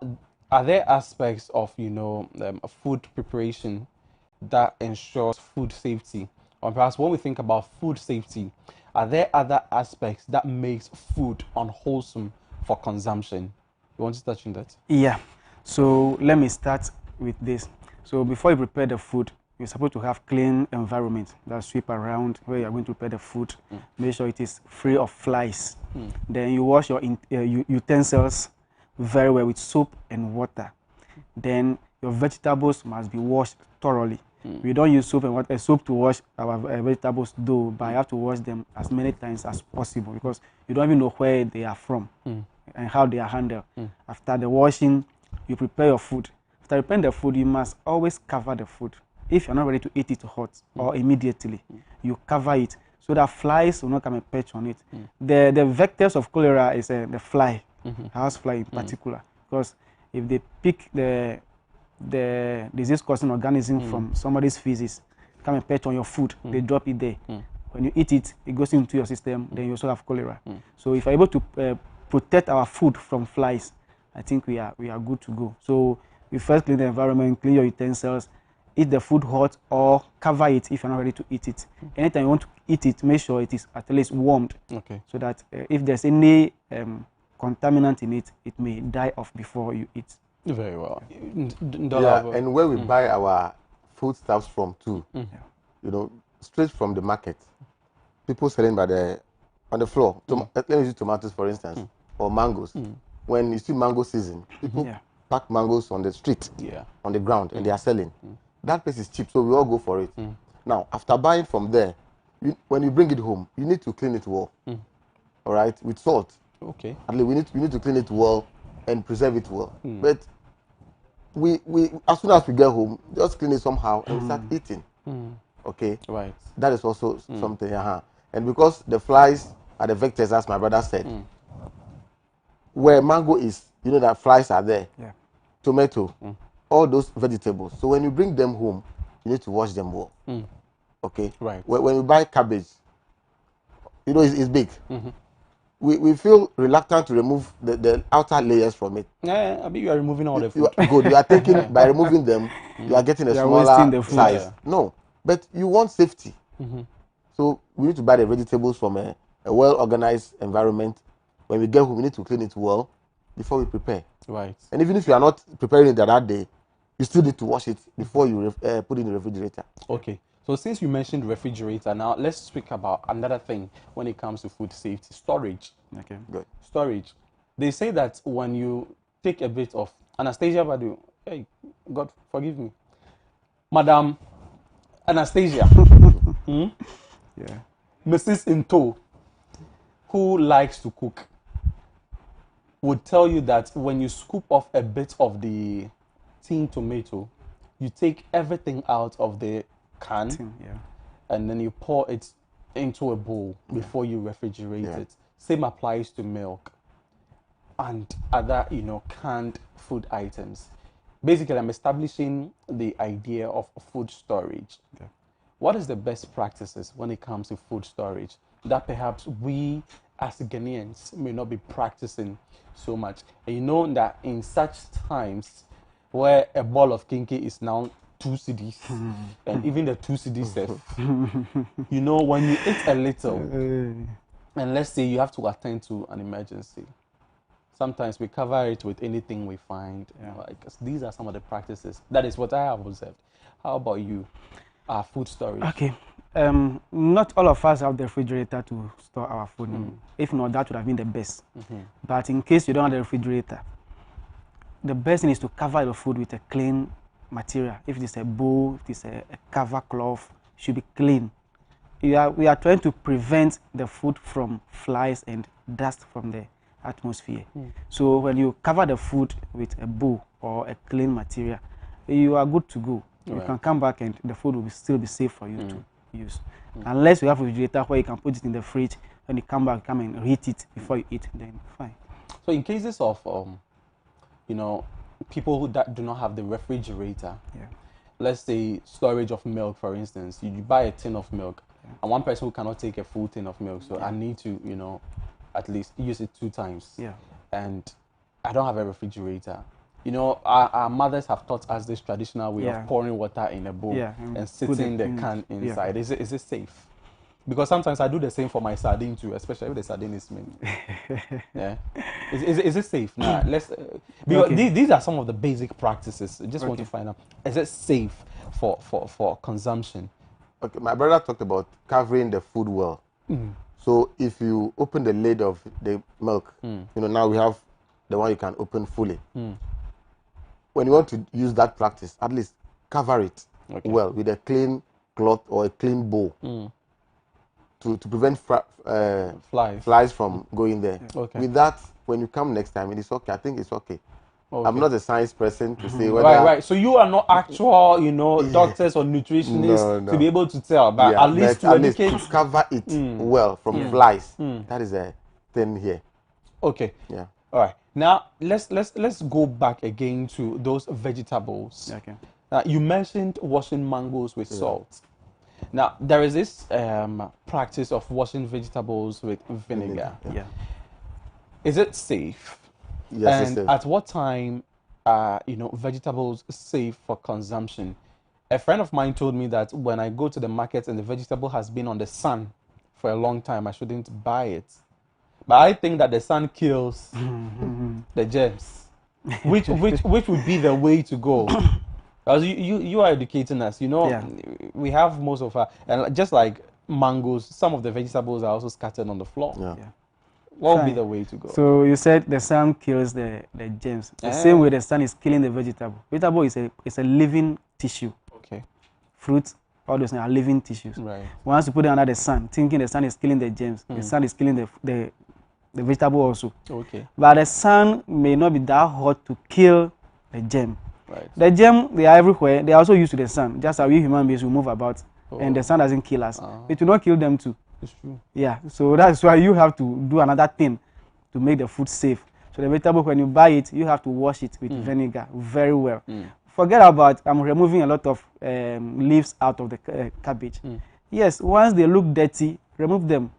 are there aspects of food preparation that ensures food safety? Or perhaps when we think about food safety, are there other aspects that makes food unwholesome for consumption? You want to touch on that? Yeah. So let me start with this. So before you prepare the food, you're supposed to have clean environment that sweep around where you're going to prepare the food. Make sure it is free of flies. Then you wash your utensils very well with soap and water. Then your vegetables must be washed thoroughly. We don't use soap and water, soap to wash our vegetables though, but I have to wash them as many times as possible because you don't even know where they are from and how they are handled. After the washing, you prepare your food. After preparing the food, you must always cover the food. If you're not ready to eat it hot or immediately, you cover it so that flies will not come and perch on it. The vectors of cholera is the fly, house fly in particular, because if they pick the disease-causing organism from somebody's feces, come and perch on your food, they drop it there. When you eat it, it goes into your system, then you also have cholera. So if you're able to protect our food from flies, I think we are good to go. So we first clean the environment, clean your utensils, eat the food hot or cover it if you're not ready to eat it. Anytime you want to eat it, make sure it is at least warmed, so that if there's any contaminant in it, it may die off before you eat. Very well. Yeah, and where we buy our foodstuffs from too, you know, straight from the market. People selling on the floor. Let me use tomatoes for instance, or mangoes. When you see mango season, people pack mangoes on the street, on the ground, and they are selling. That place is cheap, so we all go for it. Now, after buying from there, when you bring it home, you need to clean it well. All right, with salt. Okay. At least we need to clean it well and preserve it well. But we as soon as we get home, just clean it somehow and we start eating. Okay. Right. That is also something. And because the flies are the vectors, as my brother said, where mango is, you know that flies are there. Tomato, all those vegetables. So when you bring them home, you need to wash them well. Okay. Right. When you buy cabbage, you know it's big. We feel reluctant to remove the outer layers from it. Yeah, I mean you are removing all the food. Good. You are thinking by removing them, you are getting a smaller size. No, but you want safety. So we need to buy the vegetables from a well-organized environment. When we get home, we need to clean it well before we prepare. Right. And even if you are not preparing it that day, you still need to wash it before you put it in the refrigerator. Okay. So since you mentioned refrigerator, now let's speak about another thing when it comes to food safety: storage. Okay. Good. Storage. They say that when you take a bit of Anastasia Badu, hey, God forgive me, Madam Anastasia, Mrs. Into, who likes to cook, would tell you that when you scoop off a bit of the tin tomato, you take everything out of the can, and then you pour it into a bowl before you refrigerate it. Same applies to milk and other, canned food items. Basically, I'm establishing the idea of food storage. What is the best practices when it comes to food storage that perhaps we as Ghanaians may not be practicing so much? And you know that in such times where a ball of kinky is now 2 cedis, and even the 2 cedis, when you eat a little, and let's say you have to attend to an emergency, sometimes we cover it with anything we find. These are some of the practices. That is what I have observed. How about you? Food storage. Okay. Not all of us have the refrigerator to store our food in. If not, that would have been the best. But in case you don't have the refrigerator, the best thing is to cover your food with a clean material. If it is a bowl, if it is a cover cloth, it should be clean. We are trying to prevent the food from flies and dust from the atmosphere. So when you cover the food with a bowl or a clean material, you are good to go. You can come back and the food will still be safe for you to use. Unless you have a refrigerator where you can put it in the fridge, when you come back, come and reheat it before you eat, then fine. So in cases of, people that do not have the refrigerator, let's say storage of milk, for instance, you buy a tin of milk, and one person who cannot take a full tin of milk, so I need to, at least use it 2 times. And I don't have a refrigerator. Our mothers have taught us this traditional way of pouring water in a bowl and sitting the can inside. Is it safe? Because sometimes I do the same for my sardine too, especially if the sardine is mint. Is it safe? Now, because these are some of the basic practices. I just want to find out, is it safe for consumption? Okay, my brother talked about covering the food well. So if you open the lid of the milk, now we have the one you can open fully. When you want to use that practice, at least cover it. well with a clean cloth or a clean bowl to prevent flies from going there. Okay. With that, when you come next time, it is okay. I think it's okay. Okay. I'm not a science person to say whether... Right. So you are not actual, doctors or nutritionists to be able to tell, but at least to educate, to cover it well from flies. That is a thing here. Okay. Yeah. All right. Now let's go back again to those vegetables. Okay. You mentioned washing mangoes with salt. Now there is this practice of washing vegetables with vinegar. Yeah. Is it safe? Yes, and it's safe. at what time are vegetables safe for consumption? A friend of mine told me that when I go to the market and the vegetable has been on the sun for a long time, I shouldn't buy it. But I think that the sun kills the germs, which would be the way to go. Because you are educating us, we have most of our, and just like mangoes, some of the vegetables are also scattered on the floor. Yeah. What would be the way to go? So you said the sun kills the germs. The same way the sun is killing the vegetable. Vegetable is a living tissue. Okay. Fruits, all those things are living tissues. Right. Once you put it under the sun, thinking the sun is killing the germs, the sun is killing the vegetable also. Okay. But the sun may not be that hot to kill the germ. Right. The germ, they are everywhere. They are also used to the sun. Just how we human beings will move about, and the sun doesn't kill us. It will not kill them too. It's true. Yeah. So that's why you have to do another thing to make the food safe. So the vegetable, when you buy it, you have to wash it with vinegar very well. Forget about I'm removing a lot of leaves out of the cabbage. Yes, once they look dirty, remove them.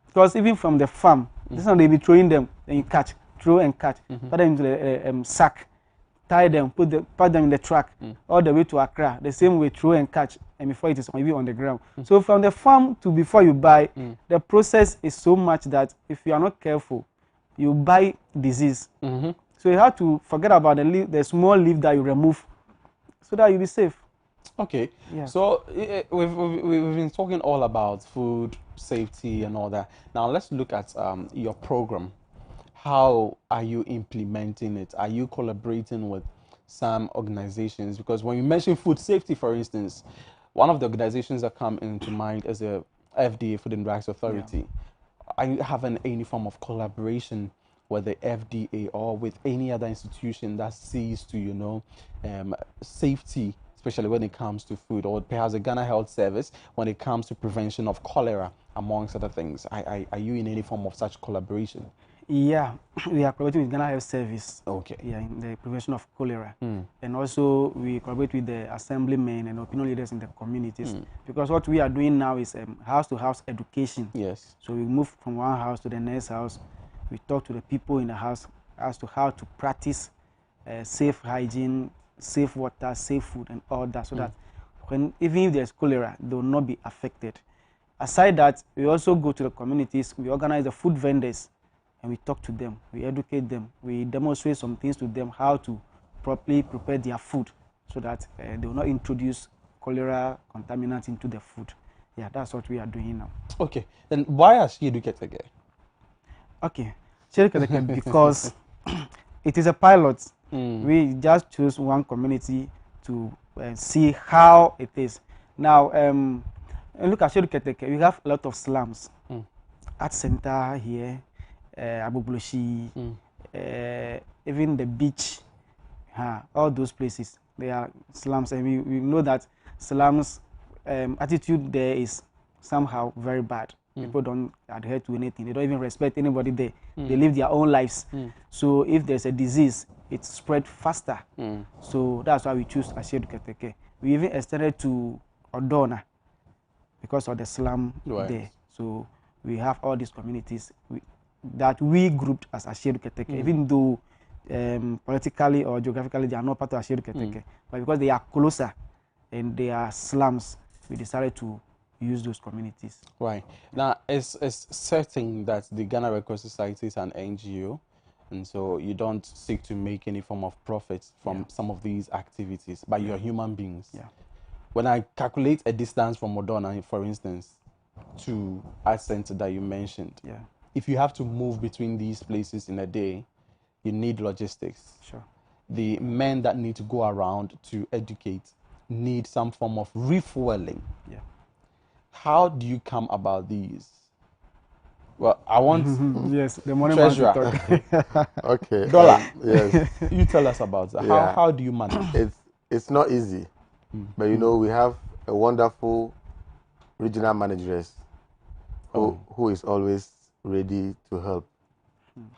Because even from the farm, this time they be throwing them, and you catch, throw and catch, put them into the sack, tie them, put them in the truck, all the way to Accra. The same way, throw and catch, and before it is maybe on the ground. So from the farm to before you buy, the process is so much that if you are not careful, you buy disease. So you have to forget about the small leaf that you remove, so that you'll be safe. Okay. Yeah. So we've been talking all about food safety and all that. Now let's look at your program. How are you implementing it? Are you collaborating with some organizations? Because when you mention food safety, for instance, one of the organizations that come into mind is the FDA, Food and Drugs Authority. Yeah. Are you having any form of collaboration with the FDA or with any other institution that sees to, safety, especially when it comes to food, or perhaps the Ghana Health Service when it comes to prevention of cholera, amongst other things? Are you in any form of such collaboration? Yeah, we are collaborating with Ghana Health Service. Okay. Yeah, in the prevention of cholera. And also we collaborate with the assemblymen and opinion leaders in the communities. Because what we are doing now is house-to-house education. Yes. So we move from one house to the next house. We talk to the people in the house as to how to practice safe hygiene, safe water, safe food, and all that, so that even if there's cholera, they will not be affected. Aside that, we also go to the communities. We organize the food vendors, and we talk to them. We educate them. We demonstrate some things to them, how to properly prepare their food, so that they will not introduce cholera contaminants into the food. Yeah, that's what we are doing now. Okay, then why are she educated? Okay, because it is a pilot. We just choose one community to see how it is. Now, look at Sheduketeke. We have a lot of slums. Art Center here, Abubloshi, even the beach, all those places, they are slums. And we know that slums attitude there is somehow very bad. People don't adhere to anything. They don't even respect anybody there. They live their own lives. So if there's a disease, it spread faster. So that's why we choose Asheduketeke. We even extended to Odona because of the slum there. So we have all these communities that we grouped as Asheduketeke, even though politically or geographically they are not part of Asheduketeke. But because they are closer and they are slums, we decided to use those communities. Right. Now, it's certain that the Ghana Red Cross Society is an NGO, and so you don't seek to make any form of profits from some of these activities, but you're human beings. Yeah. When I calculate a distance from Modona, for instance, to Art Center that you mentioned, if you have to move between these places in a day, you need logistics. Sure. The men that need to go around to educate need some form of refueling. Yeah. How do you come about these? Well, I want yes, the money treasurer. man to talk. Okay. Dollar. Yes. You tell us about that. Yeah. How do you manage? It's not easy, but you know we have a wonderful regional managers who is always ready to help.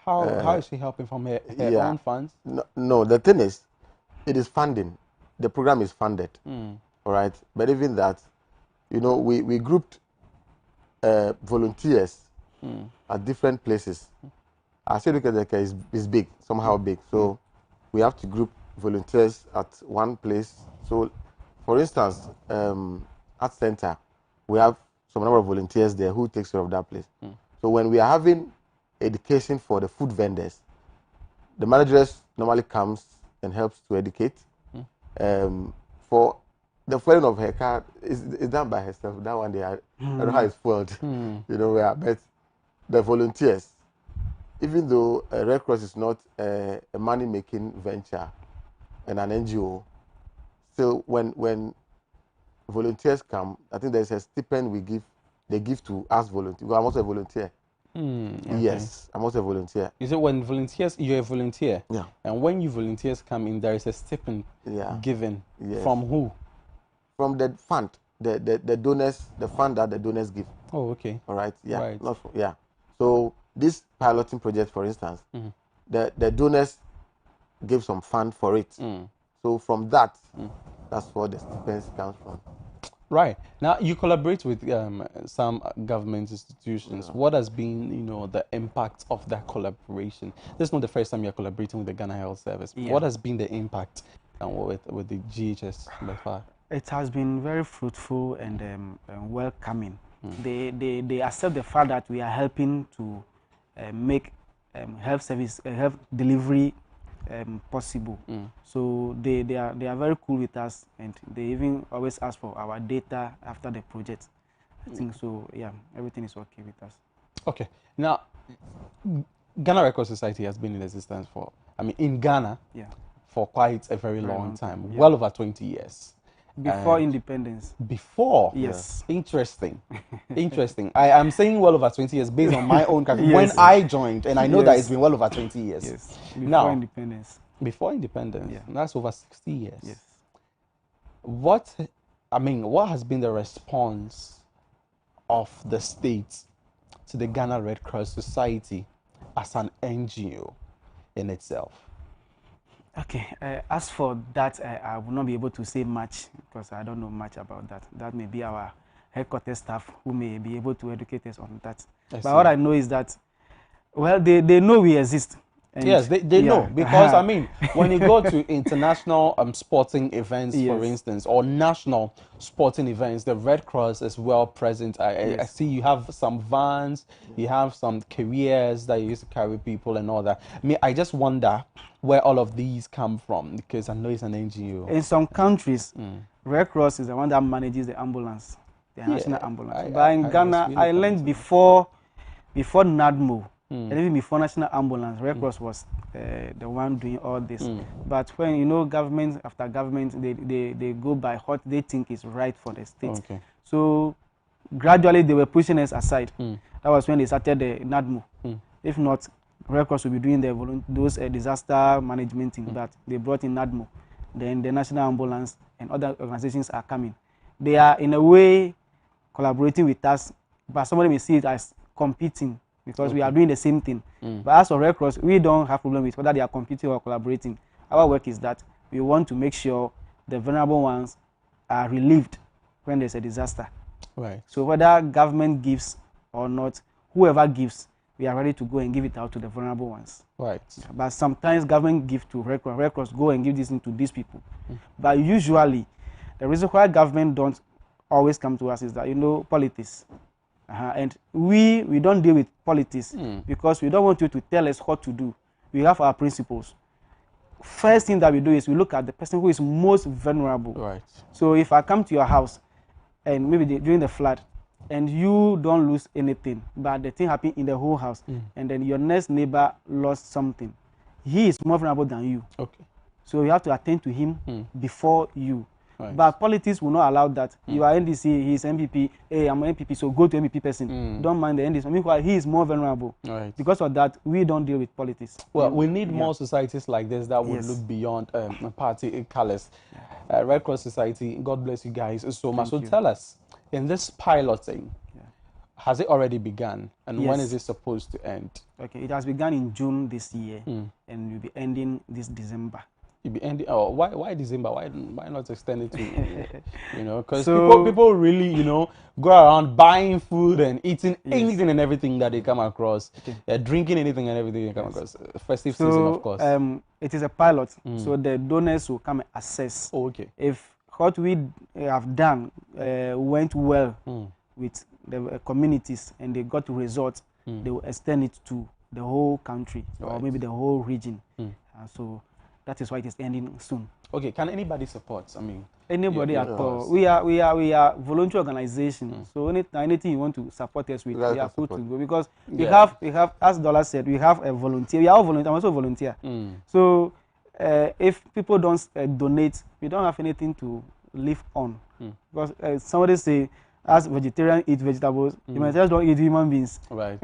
How is she helping from her own funds? No, the thing is, it is funding. The program is funded. All right, but even that, you know, we grouped volunteers at different places. Our Adoatv is big, somehow big, so we have to group volunteers at one place. So, for instance, at center, we have some number of volunteers there who takes care of that place. So when we are having education for the food vendors, the managers normally comes and helps to educate. For the fueling of her car is done by herself. That one day I don't know how it's fueled. You know, but the volunteers, even though Red Cross is not a money-making venture and an NGO, still when volunteers come, I think there's a stipend they give to us volunteers. I'm also a volunteer. Okay. Yes, I'm also a volunteer. Is it when volunteers, you're a volunteer? Yeah. And when you volunteers come in, there is a stipend given. Yes. From who? From the fund, the donors, the fund that the donors give. Oh, okay. All right. Yeah. Right. Yeah. So this piloting project, for instance, the donors give some fund for it. So from that, that's where the stipends comes from. Right. Now you collaborate with some government institutions. What has been, you know, the impact of that collaboration? This is not the first time you're collaborating with the Ghana Health Service. Yeah. What has been the impact with the GHS by far? It has been very fruitful and welcoming. They accept the fact that we are helping to make health delivery possible. So they are very cool with us, and they even always ask for our data after the project. I think so. Yeah, everything is okay with us. Okay. Now, Ghana Red Cross Society has been in existence for, in Ghana, for quite a very long time, well over 20 years. Before independence. Before? Yes. Interesting. Interesting. I am saying well over 20 years based on my own calculation. When I joined, and I know that it's been well over 20 years. Yes. Before independence. Before independence. Yeah. That's over 60 years. Yes. What has been the response of the state to the Ghana Red Cross Society as an NGO in itself? Okay, as for that, I will not be able to say much because I don't know much about that. That may be our headquarters staff who may be able to educate us on that. But what I know is that, well, they know we exist. Yes, they know, because when you go to international sporting events, for instance, or national sporting events, the Red Cross is well present. I see you have some vans, you have some carriers that you used to carry people and all that. I just wonder where all of these come from, because I know it's an NGO. In some countries, Red Cross is the one that manages the ambulance, the national ambulance. But in Ghana, I learned before NADMO, and even before National Ambulance, Red Cross was the one doing all this. But when, you know, government after government, they go by what they think is right for the state. Okay. So gradually they were pushing us aside. That was when they started the NADMO. If not, Red Cross will be doing those disaster management thing, but they brought in NADMO. Then the National Ambulance and other organizations are coming. They are in a way collaborating with us, but somebody may see it as competing, because we are doing the same thing. But as for Red Cross, we don't have problem with whether they are competing or collaborating. Our work is that we want to make sure the vulnerable ones are relieved when there's a disaster. Right. So whether government gives or not, whoever gives, we are ready to go and give it out to the vulnerable ones. Right. But sometimes government gives to Red Cross. Red Cross go and give this thing to these people. But usually, the reason why government don't always come to us is that, you know, politics. And we don't deal with politics because we don't want you to tell us what to do. We have our principles. First thing that we do is we look at the person who is most vulnerable. Right. So if I come to your house and maybe during the flood and you don't lose anything, but the thing happened in the whole house, and then your next neighbor lost something, he is more vulnerable than you. Okay. So you have to attend to him before you. Right. But politics will not allow that. You are NDC, he is MPP, hey, I'm an MPP, so go to MPP person. Don't mind the NDC. Meanwhile, he is more vulnerable. Right. Because of that, we don't deal with politics. Well, we need more societies like this that would look beyond party colors. Red Cross Society, God bless you guys so much. So tell us, in this piloting, has it already begun? And when is it supposed to end? Okay, it has begun in June this year and will be ending this December. You'll be ending. Oh, why December? Why not extend it to because people really go around buying food and eating anything and everything that they come across. They're drinking anything and everything they come across. Festive season, of course. It is a pilot, so the donors will come and assess. If what we have done went well with the communities and they got results, they will extend it to the whole country or maybe the whole region. So that is why it is ending soon. Okay, can anybody support? I mean, anybody at all. We are voluntary organization. So anything you want to support us with, we are good to go because we have, as Dollar said, we have a volunteer. We are all volunteer. I'm also a volunteer. So if people don't donate, we don't have anything to live on. Because somebody say, as vegetarian eat vegetables, humanitarians don't eat human beings. Right.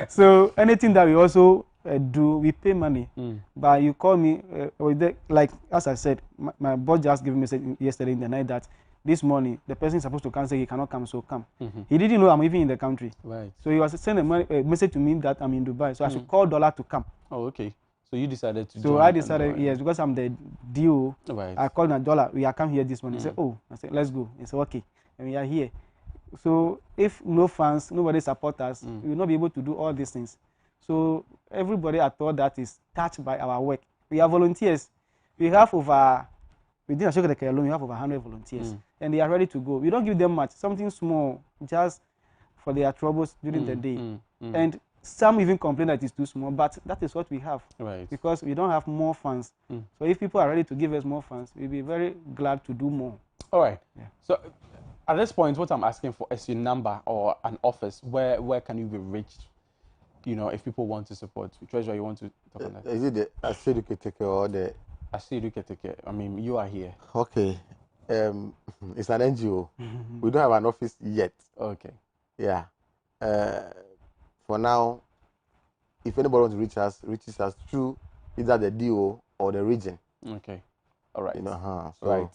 So anything that we also do, we pay money. But you call me, like as I said, my boss just gave me a message yesterday in the night that this morning the person is supposed to cancel, he cannot come, so come. He didn't know I'm even in the country. Right. So he was sending a message to me that I'm in Dubai, so I should call Dollar to come. Oh, okay. So you decided to join. So I decided, yes, because I'm the DO. Right. I called my Dollar. We are come here this morning. He said, oh, I said, let's go. He said, okay, and we are here. So if no fans, nobody support us, we will not be able to do all these things. So everybody at all that is touched by our work. We are volunteers. We have over, within Ashokateke alone, we have over 100 volunteers, and they are ready to go. We don't give them much, something small, just for their troubles during the day. And some even complain that it's too small, but that is what we have. Right. Because we don't have more funds. So if people are ready to give us more funds, we'll be very glad to do more. All right. Yeah. So at this point, what I'm asking for is your number or an office. Where can you be reached? If people want to support. Treasurer, you want to talk on that? Is it the Asiedu Keteke or the Asiedu Keteke? I mean, you are here. Okay. It's an NGO. We don't have an office yet. Okay. Yeah. For now, if anybody wants to reaches us through either the DO or the region. Okay. All right. So right.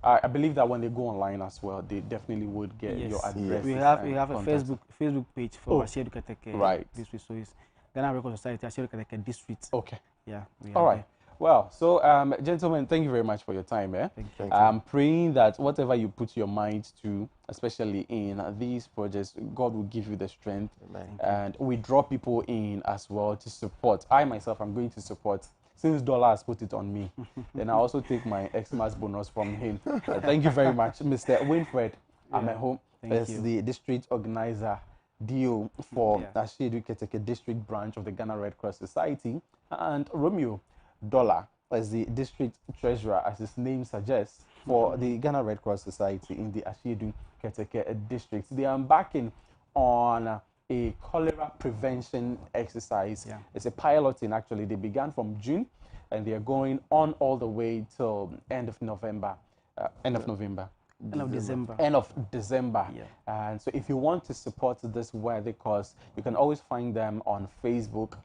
I believe that when they go online as well, they definitely would get your address. We have a Facebook page for Asiedu Keteke. Right. District. So it's Ghana Record Society Asiedu Keteke District. Okay. Yeah. All right. Well, so gentlemen, thank you very much for your time. Thank you. I'm praying that whatever you put your mind to, especially in these projects, God will give you the strength. And we draw people in as well to support. I myself am going to support. Since Dollar has put it on me, then I also take my Xmas bonus from him. Thank you very much, Mr. Winfred. I'm at home. As the district organizer deal for Asiedu Keteke district branch of the Ghana Red Cross Society, and Romeo Dollar as the district treasurer, as his name suggests, for the Ghana Red Cross Society in the Asiedu Keteke district. They are embarking on a cholera prevention exercise. It's a piloting, actually. They began from June and they are going on all the way till end of November. End of December. And so if you want to support this worthy cause, you can always find them on Facebook.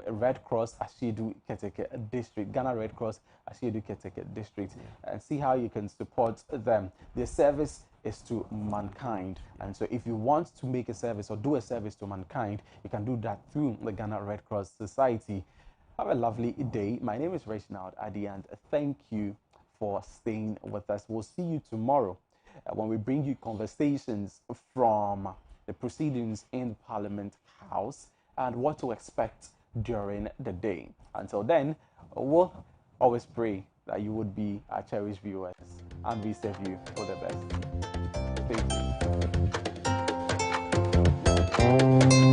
Red Cross Asiedu Keteke District, Ghana Red Cross Asiedu Keteke District, and see how you can support them. Their service is to mankind, and so if you want to make a service or do a service to mankind, you can do that through the Ghana Red Cross Society. Have a lovely day. My name is Reginald Adi, and thank you for staying with us. We'll see you tomorrow when we bring you conversations from the proceedings in Parliament House and what to expect during the day. Until then, we'll always pray that you would be our cherished viewers and we serve you for the best. Thank you.